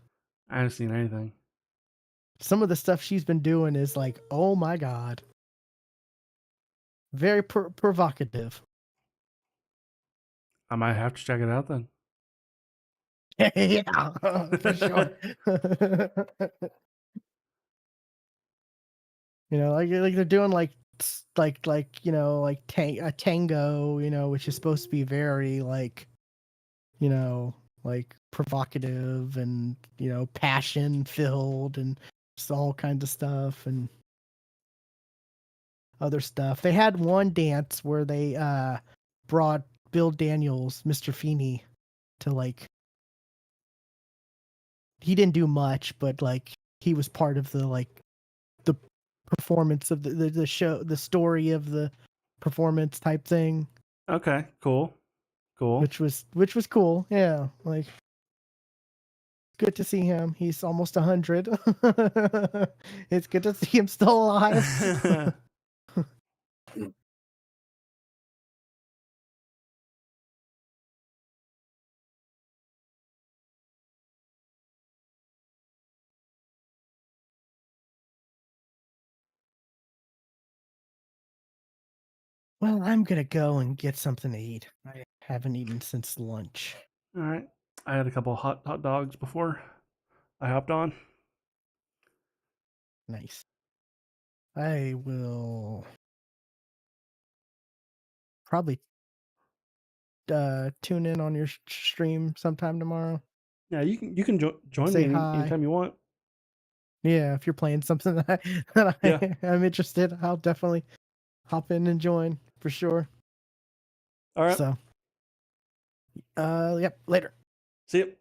haven't seen anything. Some of the stuff she's been doing is like, oh my god. Very provocative. I might have to check it out then. Yeah, for sure. Like they're doing like like a tango, which is supposed to be very like, like provocative and passion filled and just all kinds of stuff and other stuff. They had one dance where they brought Bill Daniels, Mr. Feeney, to like, he didn't do much, but like he was part of the performance of the show, the story of the performance type thing, Okay, cool. Cool. which was cool. Yeah, like good to see him. He's almost 100. It's good to see him still alive. Well, I'm gonna go and get something to eat. I haven't eaten since lunch. All right. I had a couple hot dogs before I hopped on. Nice. I will probably tune in on your stream sometime tomorrow. Yeah, you can join me Say hi. anytime you want. Yeah, if you're playing something that Yeah. I'm interested, I'll definitely hop in and join for sure. All right. So, yep, later. See you.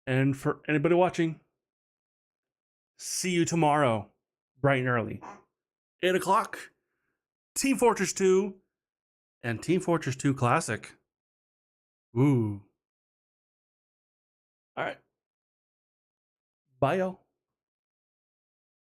And for anybody watching, see you tomorrow, bright and early, 8 o'clock. Team Fortress 2 and Team Fortress 2 Classic. Ooh. All right. Bye, y'all.